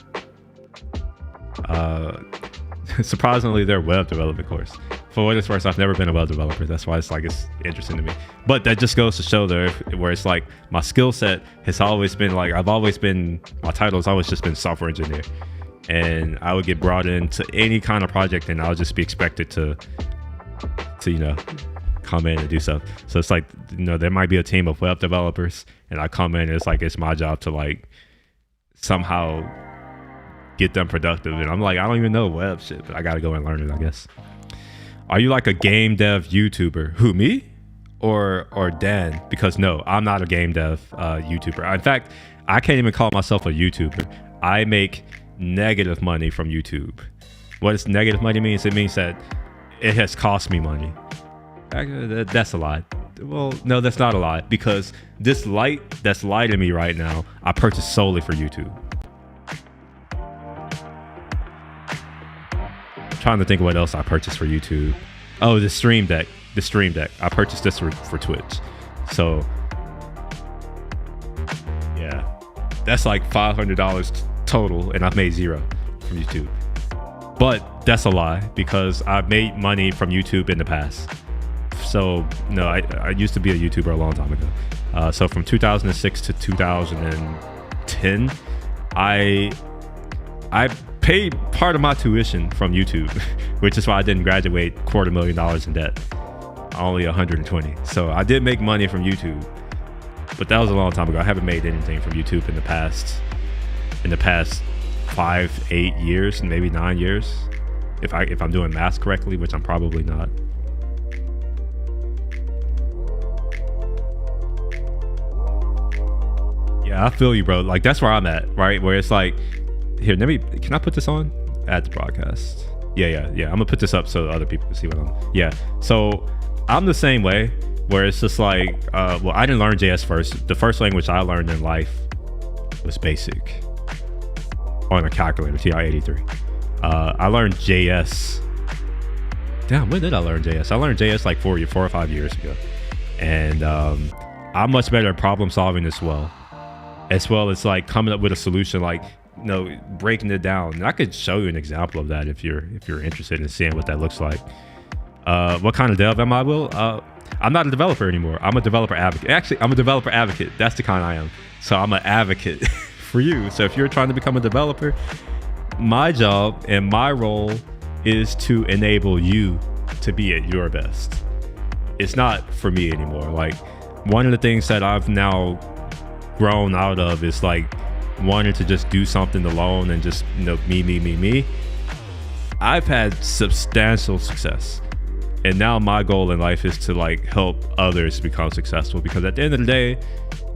Surprisingly, their web development course. For what it's worth, I've never been a web developer. That's why it's interesting to me. But that just goes to show there where it's like my skill set has always been like my title has always just been software engineer, and I would get brought into any kind of project and I'll just be expected to come in and do stuff. So it's like, there might be a team of web developers and I come in and it's like it's my job to like somehow get them productive, and I'm like, I don't even know web shit, but I gotta go and learn it, I guess. Are you like a game dev YouTuber? Who, me or Dan? Because no, I'm not a game dev YouTuber. In fact, I can't even call myself a YouTuber. I make negative money from YouTube. What does negative money means? It means that it has cost me money. That's a lie. Well, no, that's not a lie, because this light that's lighting me right now, I purchased solely for YouTube. Trying to think of what else I purchased for YouTube. Oh, the Stream Deck. I purchased this for Twitch. So yeah, that's like $500 total, and I've made zero from YouTube. But that's a lie, because I've made money from YouTube in the past. So no, I used to be a YouTuber a long time ago. So from 2006 to 2010, I paid part of my tuition from YouTube, which is why I didn't graduate $250,000 in debt. Only 120. So I did make money from YouTube, but that was a long time ago. I haven't made anything from YouTube in the past 5-8 years, maybe 9 years, if I'm doing math correctly, which I'm probably not. Yeah, I feel you, bro. Like, that's where I'm at, right? Where it's like, here, can I put this on? Add the broadcast. Yeah. I'm gonna put this up so other people can see what yeah. So I'm the same way, where it's just like, well, I didn't learn JS first. The first language I learned in life was BASIC on a calculator, TI-83. I learned JS. Damn, when did I learn JS? I learned JS like 4 or 5 years ago. And I'm much better at problem solving as well as like coming up with a solution, like, breaking it down. And I could show you an example of that if you're interested in seeing what that looks like. What kind of dev am I? Will I'm not a developer anymore. I'm a developer advocate. Actually, I'm a developer advocate. That's the kind I am. So I'm an advocate for you. So if you're trying to become a developer, my job and my role is to enable you to be at your best. It's not for me anymore. Like, one of the things that I've now grown out of is like wanting to just do something alone and just me. I've had substantial success. And now my goal in life is to like help others become successful, because at the end of the day,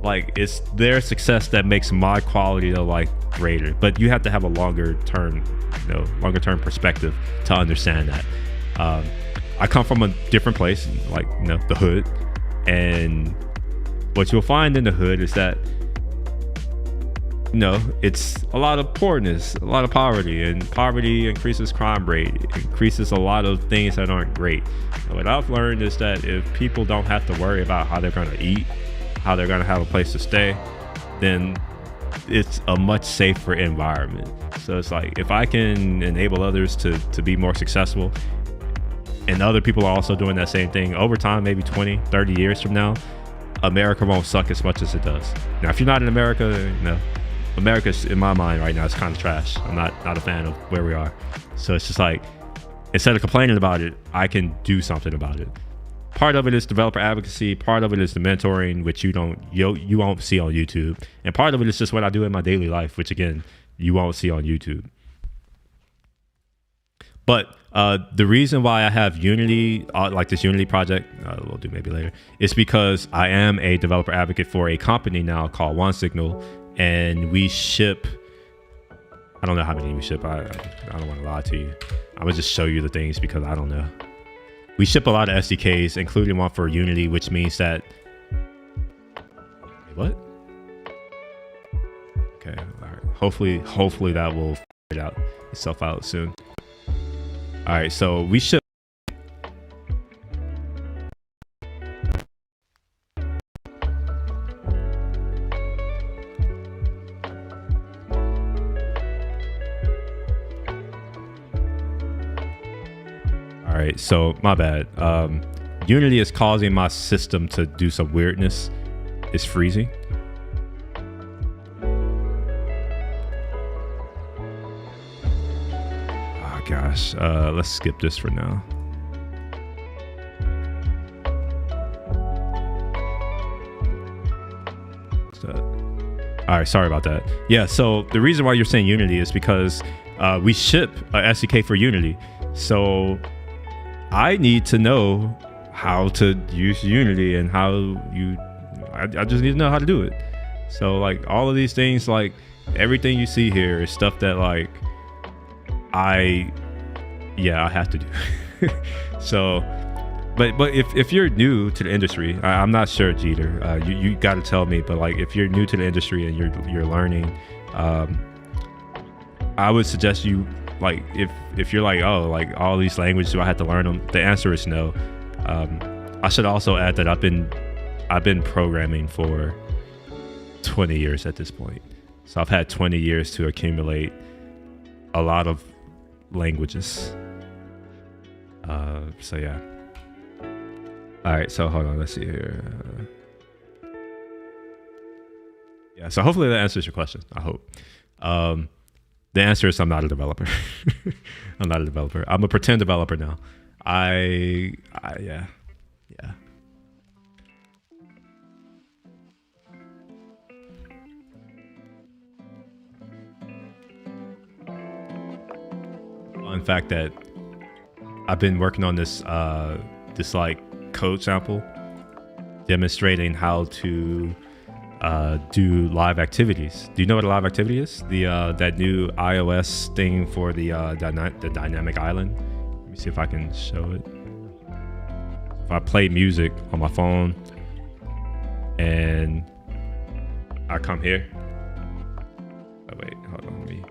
like it's their success that makes my quality of life greater. But you have to have a longer term perspective to understand that. I come from a different place, like the hood, and what you'll find in the hood is that it's a lot of poorness, a lot of poverty, and poverty increases crime rate, increases a lot of things that aren't great. And what I've learned is that if people don't have to worry about how they're going to eat, how they're going to have a place to stay, then it's a much safer environment. So it's like, if I can enable others to be more successful, and other people are also doing that same thing over time, maybe 20, 30 years from now, America won't suck as much as it does. Now, if you're not in America, America, in my mind right now, is kind of trash. I'm not a fan of where we are. So it's just like, instead of complaining about it, I can do something about it. Part of it is developer advocacy. Part of it is the mentoring, which you won't see on YouTube. And part of it is just what I do in my daily life, which again, you won't see on YouTube. But the reason why I have Unity, like this Unity project, we'll do maybe later, is because I am a developer advocate for a company now called OneSignal. And we ship, I don't know how many we ship. I don't want to lie to you. I'm gonna just show you the things because I don't know. We ship a lot of SDKs, including one for Unity, which means that, what? Okay, all right. Hopefully that will figure itself out soon. All right, so we ship. All right, so my bad. Unity is causing my system to do some weirdness. It's freezing. Oh gosh, let's skip this for now. What's that? All right, sorry about that. Yeah, so the reason why you're saying Unity is because we ship a SDK for Unity. So I need to know how to use Unity and I just need to know how to do it. So like all of these things, like everything you see here is stuff that like I have to do. So, but if you're new to the industry, I'm not sure, Jeter, you got to tell me, but like if you're new to the industry and you're learning, I would suggest you, like if you're like, oh, like all these languages, do I have to learn them? The answer is no. I should also add that I've been programming for 20 years at this point. So I've had 20 years to accumulate a lot of languages. So yeah. All right, so hold on, let's see here. Yeah, so hopefully that answers your question. I hope. The answer is I'm not a developer. I'm not a developer. I'm a pretend developer now. Yeah. In fact, that I've been working on this like code sample demonstrating how to do live activities. Do you know what a live activity is? That new iOS thing for the dynamic island. Let me see if I can show it. If I play music on my phone and I come here. Oh wait, hold on, let me.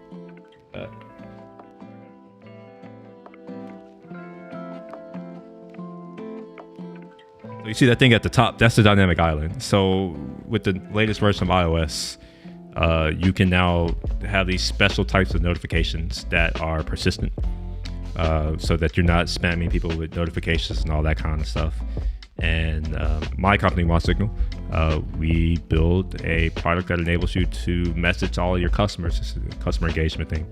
So you see that thing at the top? That's the dynamic island. So with the latest version of iOS, you can now have these special types of notifications that are persistent, so that you're not spamming people with notifications and all that kind of stuff. And my company, OneSignal, we build a product that enables you to message all your customers. It's a customer engagement thing.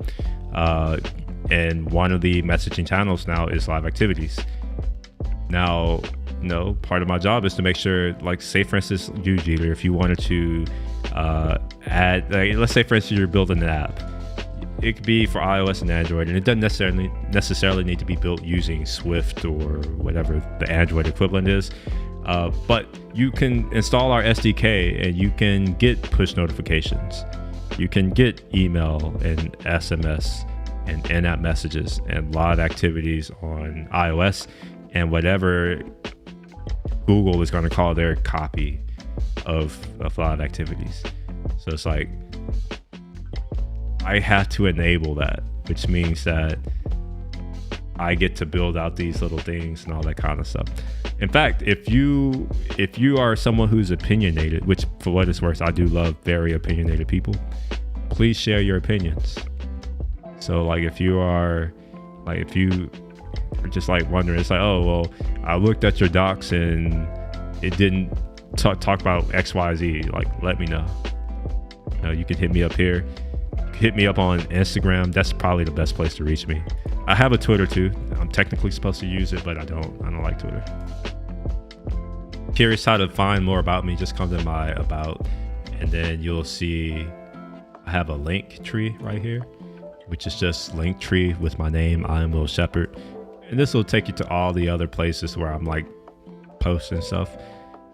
And one of the messaging channels now is live activities. Now, part of my job is to make sure, like, say for instance, you, Jeter, if you wanted to add, like, let's say for instance you're building an app, it could be for iOS and Android, and it doesn't necessarily need to be built using Swift or whatever the Android equivalent is. But you can install our SDK and you can get push notifications. You can get email and SMS and in-app messages and lot activities on iOS and whatever Google is going to call their copy of lot activities. So it's like, I have to enable that, which means that I get to build out these little things and all that kind of stuff. In fact, if you are someone who's opinionated, which for what it's worth, I do love very opinionated people, please share your opinions. So like if you are just like wondering, it's like, oh, well, I looked at your docs and it didn't talk about XYZ, like let me know. You can hit me up here. Hit me up on Instagram. That's probably the best place to reach me. I have a Twitter too. I'm technically supposed to use it, but I don't like Twitter. Curious how to find more about me, just come to my about, and then you'll see I have a link tree right here, which is just link tree with my name. I am Will Shepherd, and this will take you to all the other places where I'm like posting stuff.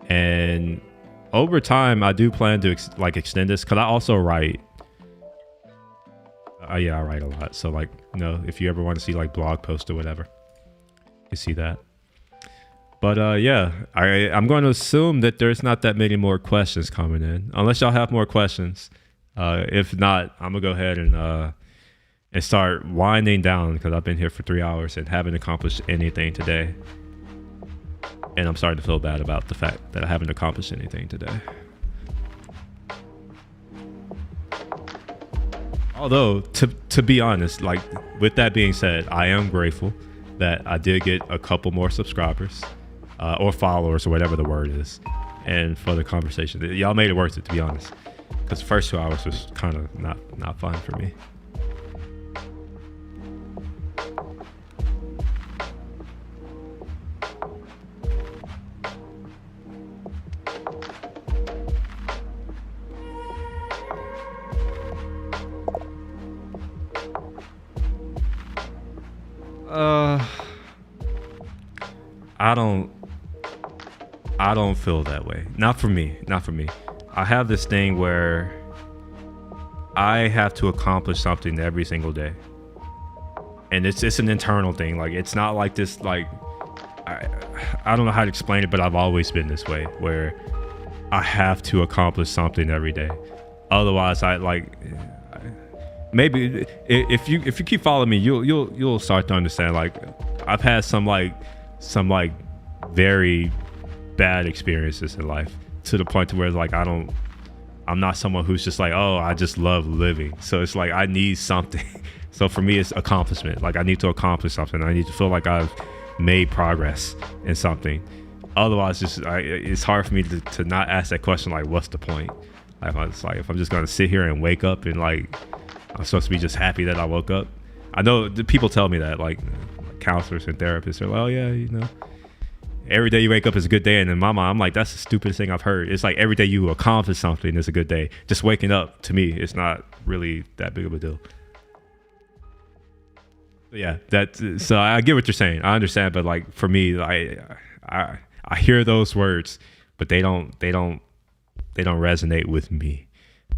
And over time, I do plan to extend this because I also write. Yeah, I write a lot. So like, if you ever want to see like blog posts or whatever, you see that. But yeah, I'm going to assume that there's not that many more questions coming in, unless y'all have more questions. If not, I'm gonna go ahead and start winding down because I've been here for 3 hours and haven't accomplished anything today. And I'm starting to feel bad about the fact that I haven't accomplished anything today. Although, to be honest, like with that being said, I am grateful that I did get a couple more subscribers or followers or whatever the word is, and for the conversation. Y'all made it worth it, to be honest, because the first 2 hours was kind of not fun for me. I don't feel that way. Not for me. I have this thing where I have to accomplish something every single day. And it's an internal thing. Like, it's not like this, like, I don't know how to explain it, but I've always been this way where I have to accomplish something every day. Otherwise, maybe if you keep following me, you'll start to understand. Like, I've had some very bad experiences in life to the point to where like I'm not someone who's just like, oh, I just love living. So it's like I need something. So for me, it's accomplishment. Like I need to accomplish something. I need to feel like I've made progress in something. Otherwise, it's hard for me to not ask that question. Like, what's the point? If I'm just gonna sit here and wake up and like I'm supposed to be just happy that I woke up. I know the people tell me that, like counselors and therapists are like, oh yeah, every day you wake up is a good day. And in my mind, I'm like, that's the stupidest thing I've heard. It's like every day you accomplish something is a good day. Just waking up, to me, it's not really that big of a deal. But yeah, so I get what you're saying. I understand, but like for me, I hear those words, but they don't resonate with me.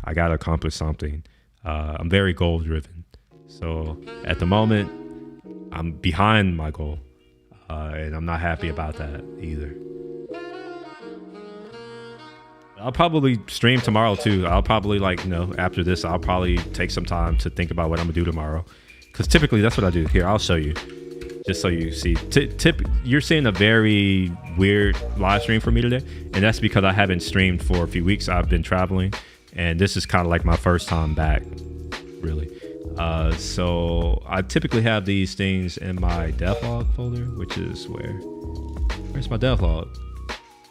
I gotta accomplish something. I'm very goal driven. So at the moment, I'm behind my goal. And I'm not happy about that either. I'll probably stream tomorrow too. I'll probably after this, I'll probably take some time to think about what I'm gonna do tomorrow. Because typically that's what I do. Here, I'll show you. Just so you see. You're seeing a very weird live stream for me today. And that's because I haven't streamed for a few weeks. I've been traveling. And this is kind of like my first time back, really. So I typically have these things in my Devlog folder, which is where's my Devlog?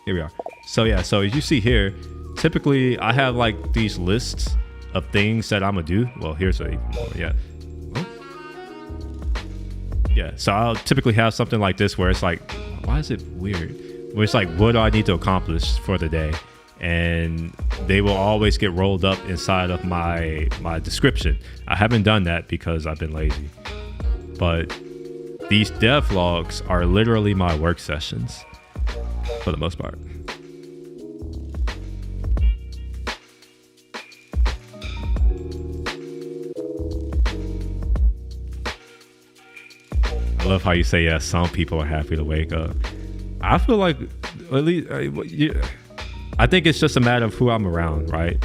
Here we are. So yeah, so as you see here, typically I have like these lists of things that I'm gonna do. Well, here's a yeah. Yeah, so I'll typically have something like this where it's like, why is it weird? Where it's like, what do I need to accomplish for the day? And they will always get rolled up inside of my description. I haven't done that because I've been lazy, but these devlogs are literally my work sessions for the most part. I love how you say, yeah, some people are happy to wake up. I feel like, at least, I think it's just a matter of who I'm around, right?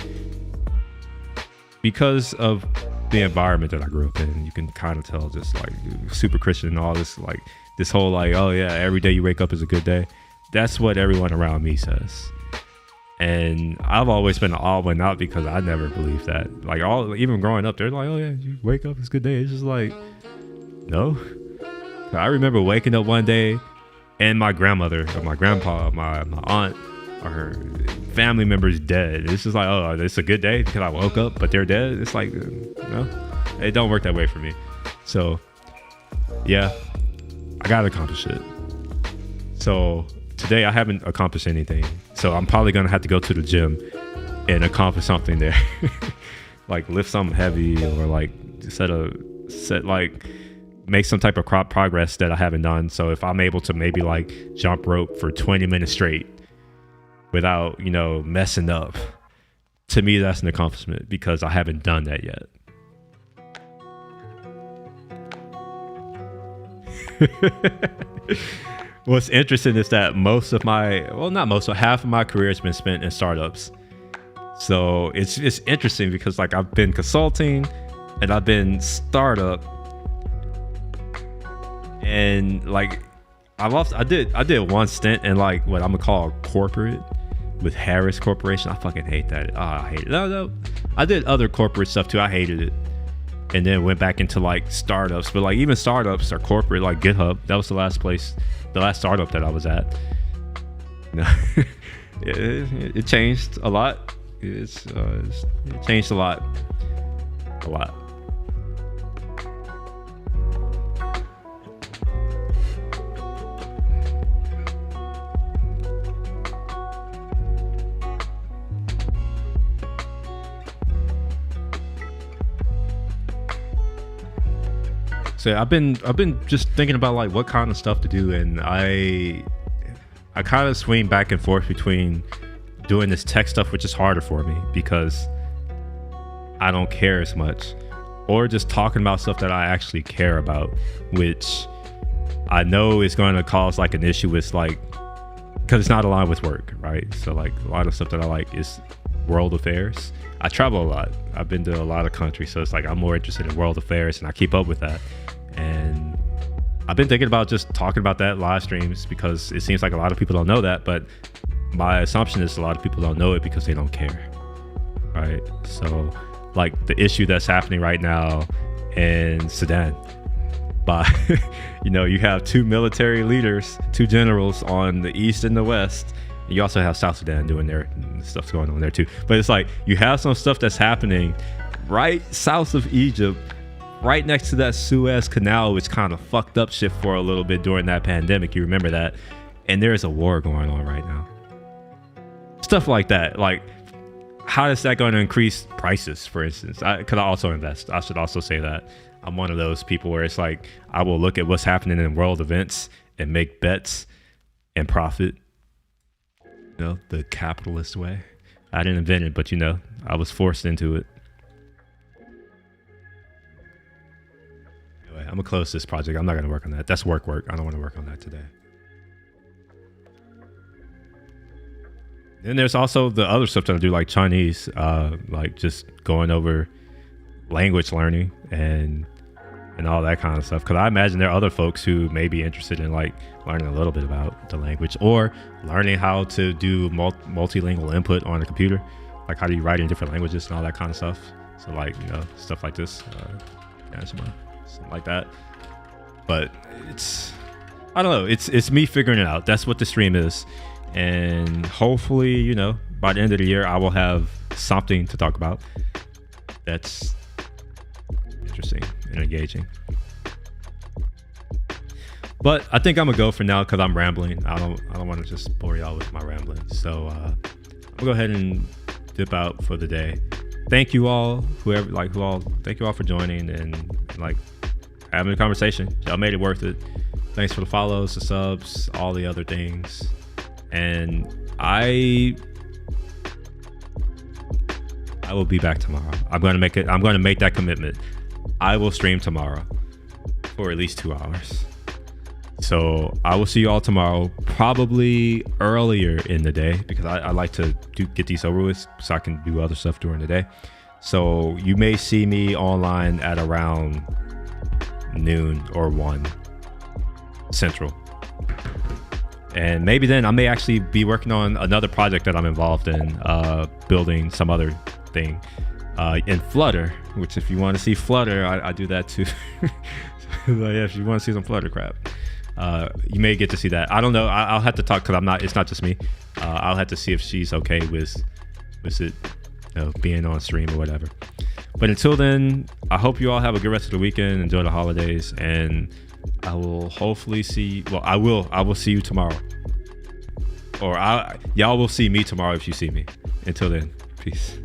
Because of the environment that I grew up in, you can kind of tell, just like super Christian and all this, like this whole like, oh yeah, every day you wake up is a good day. That's what everyone around me says. And I've always been an odd one out because I never believed that. Like even growing up, they're like, oh yeah, you wake up, it's a good day. It's just like, no. I remember waking up one day and my grandmother or my grandpa, my aunt or her family members dead. It's just like, oh, it's a good day because I woke up, but they're dead. It's like, no, it don't work that way for me. So yeah, I gotta accomplish it. So today I haven't accomplished anything. So I'm probably gonna have to go to the gym and accomplish something there. Like lift something heavy or like make some type of progress that I haven't done. So if I'm able to maybe like jump rope for 20 minutes straight without, messing up, to me, that's an accomplishment because I haven't done that yet. What's interesting is that half of my career has been spent in startups. So it's interesting because like I've been consulting and I've been startup. And like I did one stint in like what I'm gonna call corporate with Harris Corporation. I fucking hate that. I hate it. No. I did other corporate stuff too. I hated it. And then went back into like startups. But like even startups are corporate, like GitHub. That was the last startup that I was at. It changed a lot. It changed a lot. A lot. So I've been just thinking about like what kind of stuff to do, and I kind of swing back and forth between doing this tech stuff, which is harder for me because I don't care as much, or just talking about stuff that I actually care about, which I know is going to cause like an issue with like, because it's not aligned with work, right? So like a lot of stuff that I like is world affairs. I travel a lot. I've been to a lot of countries, so it's like I'm more interested in world affairs and I keep up with that. And I've been thinking about just talking about that live streams because it seems like a lot of people don't know that, but my assumption is a lot of people don't know it because they don't care, right? So like the issue that's happening right now in Sudan, by you have two military leaders, two generals on the east and the west. And you also have South Sudan doing their stuff's going on there too. But it's like you have some stuff that's happening right south of Egypt, right next to that Suez Canal, which kind of fucked up shit for a little bit during that pandemic. You remember that? And there's a war going on right now. Stuff like that. Like, how is that going to increase prices, for instance? Could I also invest? I should also say that. I'm one of those people where it's like, I will look at what's happening in world events and make bets and profit. The capitalist way. I didn't invent it, but I was forced into it. Anyway, I'm gonna close this project. I'm not gonna work on that. That's work. I don't want to work on that today. Then there's also the other stuff that I do, like Chinese, like just going over language learning and all that kind of stuff. Because I imagine there are other folks who may be interested in like learning a little bit about the language or learning how to do multilingual input on a computer. Like how do you write in different languages and all that kind of stuff. So like, stuff like this, something like that. But I don't know. It's me figuring it out. That's what the stream is. And hopefully, by the end of the year, I will have something to talk about that's interesting and engaging. But I think I'm gonna go for now because I'm rambling. I don't want to just bore y'all with my rambling. So I'm gonna go ahead and dip out for the day. Thank you all, thank you all for joining and like having a conversation. Y'all made it worth it. Thanks for the follows, the subs, all the other things. And I will be back tomorrow. I'm going to make that commitment. I will stream tomorrow for at least 2 hours. So I will see you all tomorrow, probably earlier in the day, because I like to get these over with so I can do other stuff during the day. So you may see me online at around noon or 1 Central. And maybe then I may actually be working on another project that I'm involved in, building some other thing in Flutter, which if you want to see Flutter, I do that too. Like, if you want to see some Flutter crap, you may get to see that. I don't know. I'll have to talk because it's not just me. I'll have to see if she's okay with it, being on stream or whatever. But until then, I hope you all have a good rest of the weekend. Enjoy the holidays, and I will hopefully see. Well, I will see you tomorrow, or y'all will see me tomorrow if you see me. Until then, peace.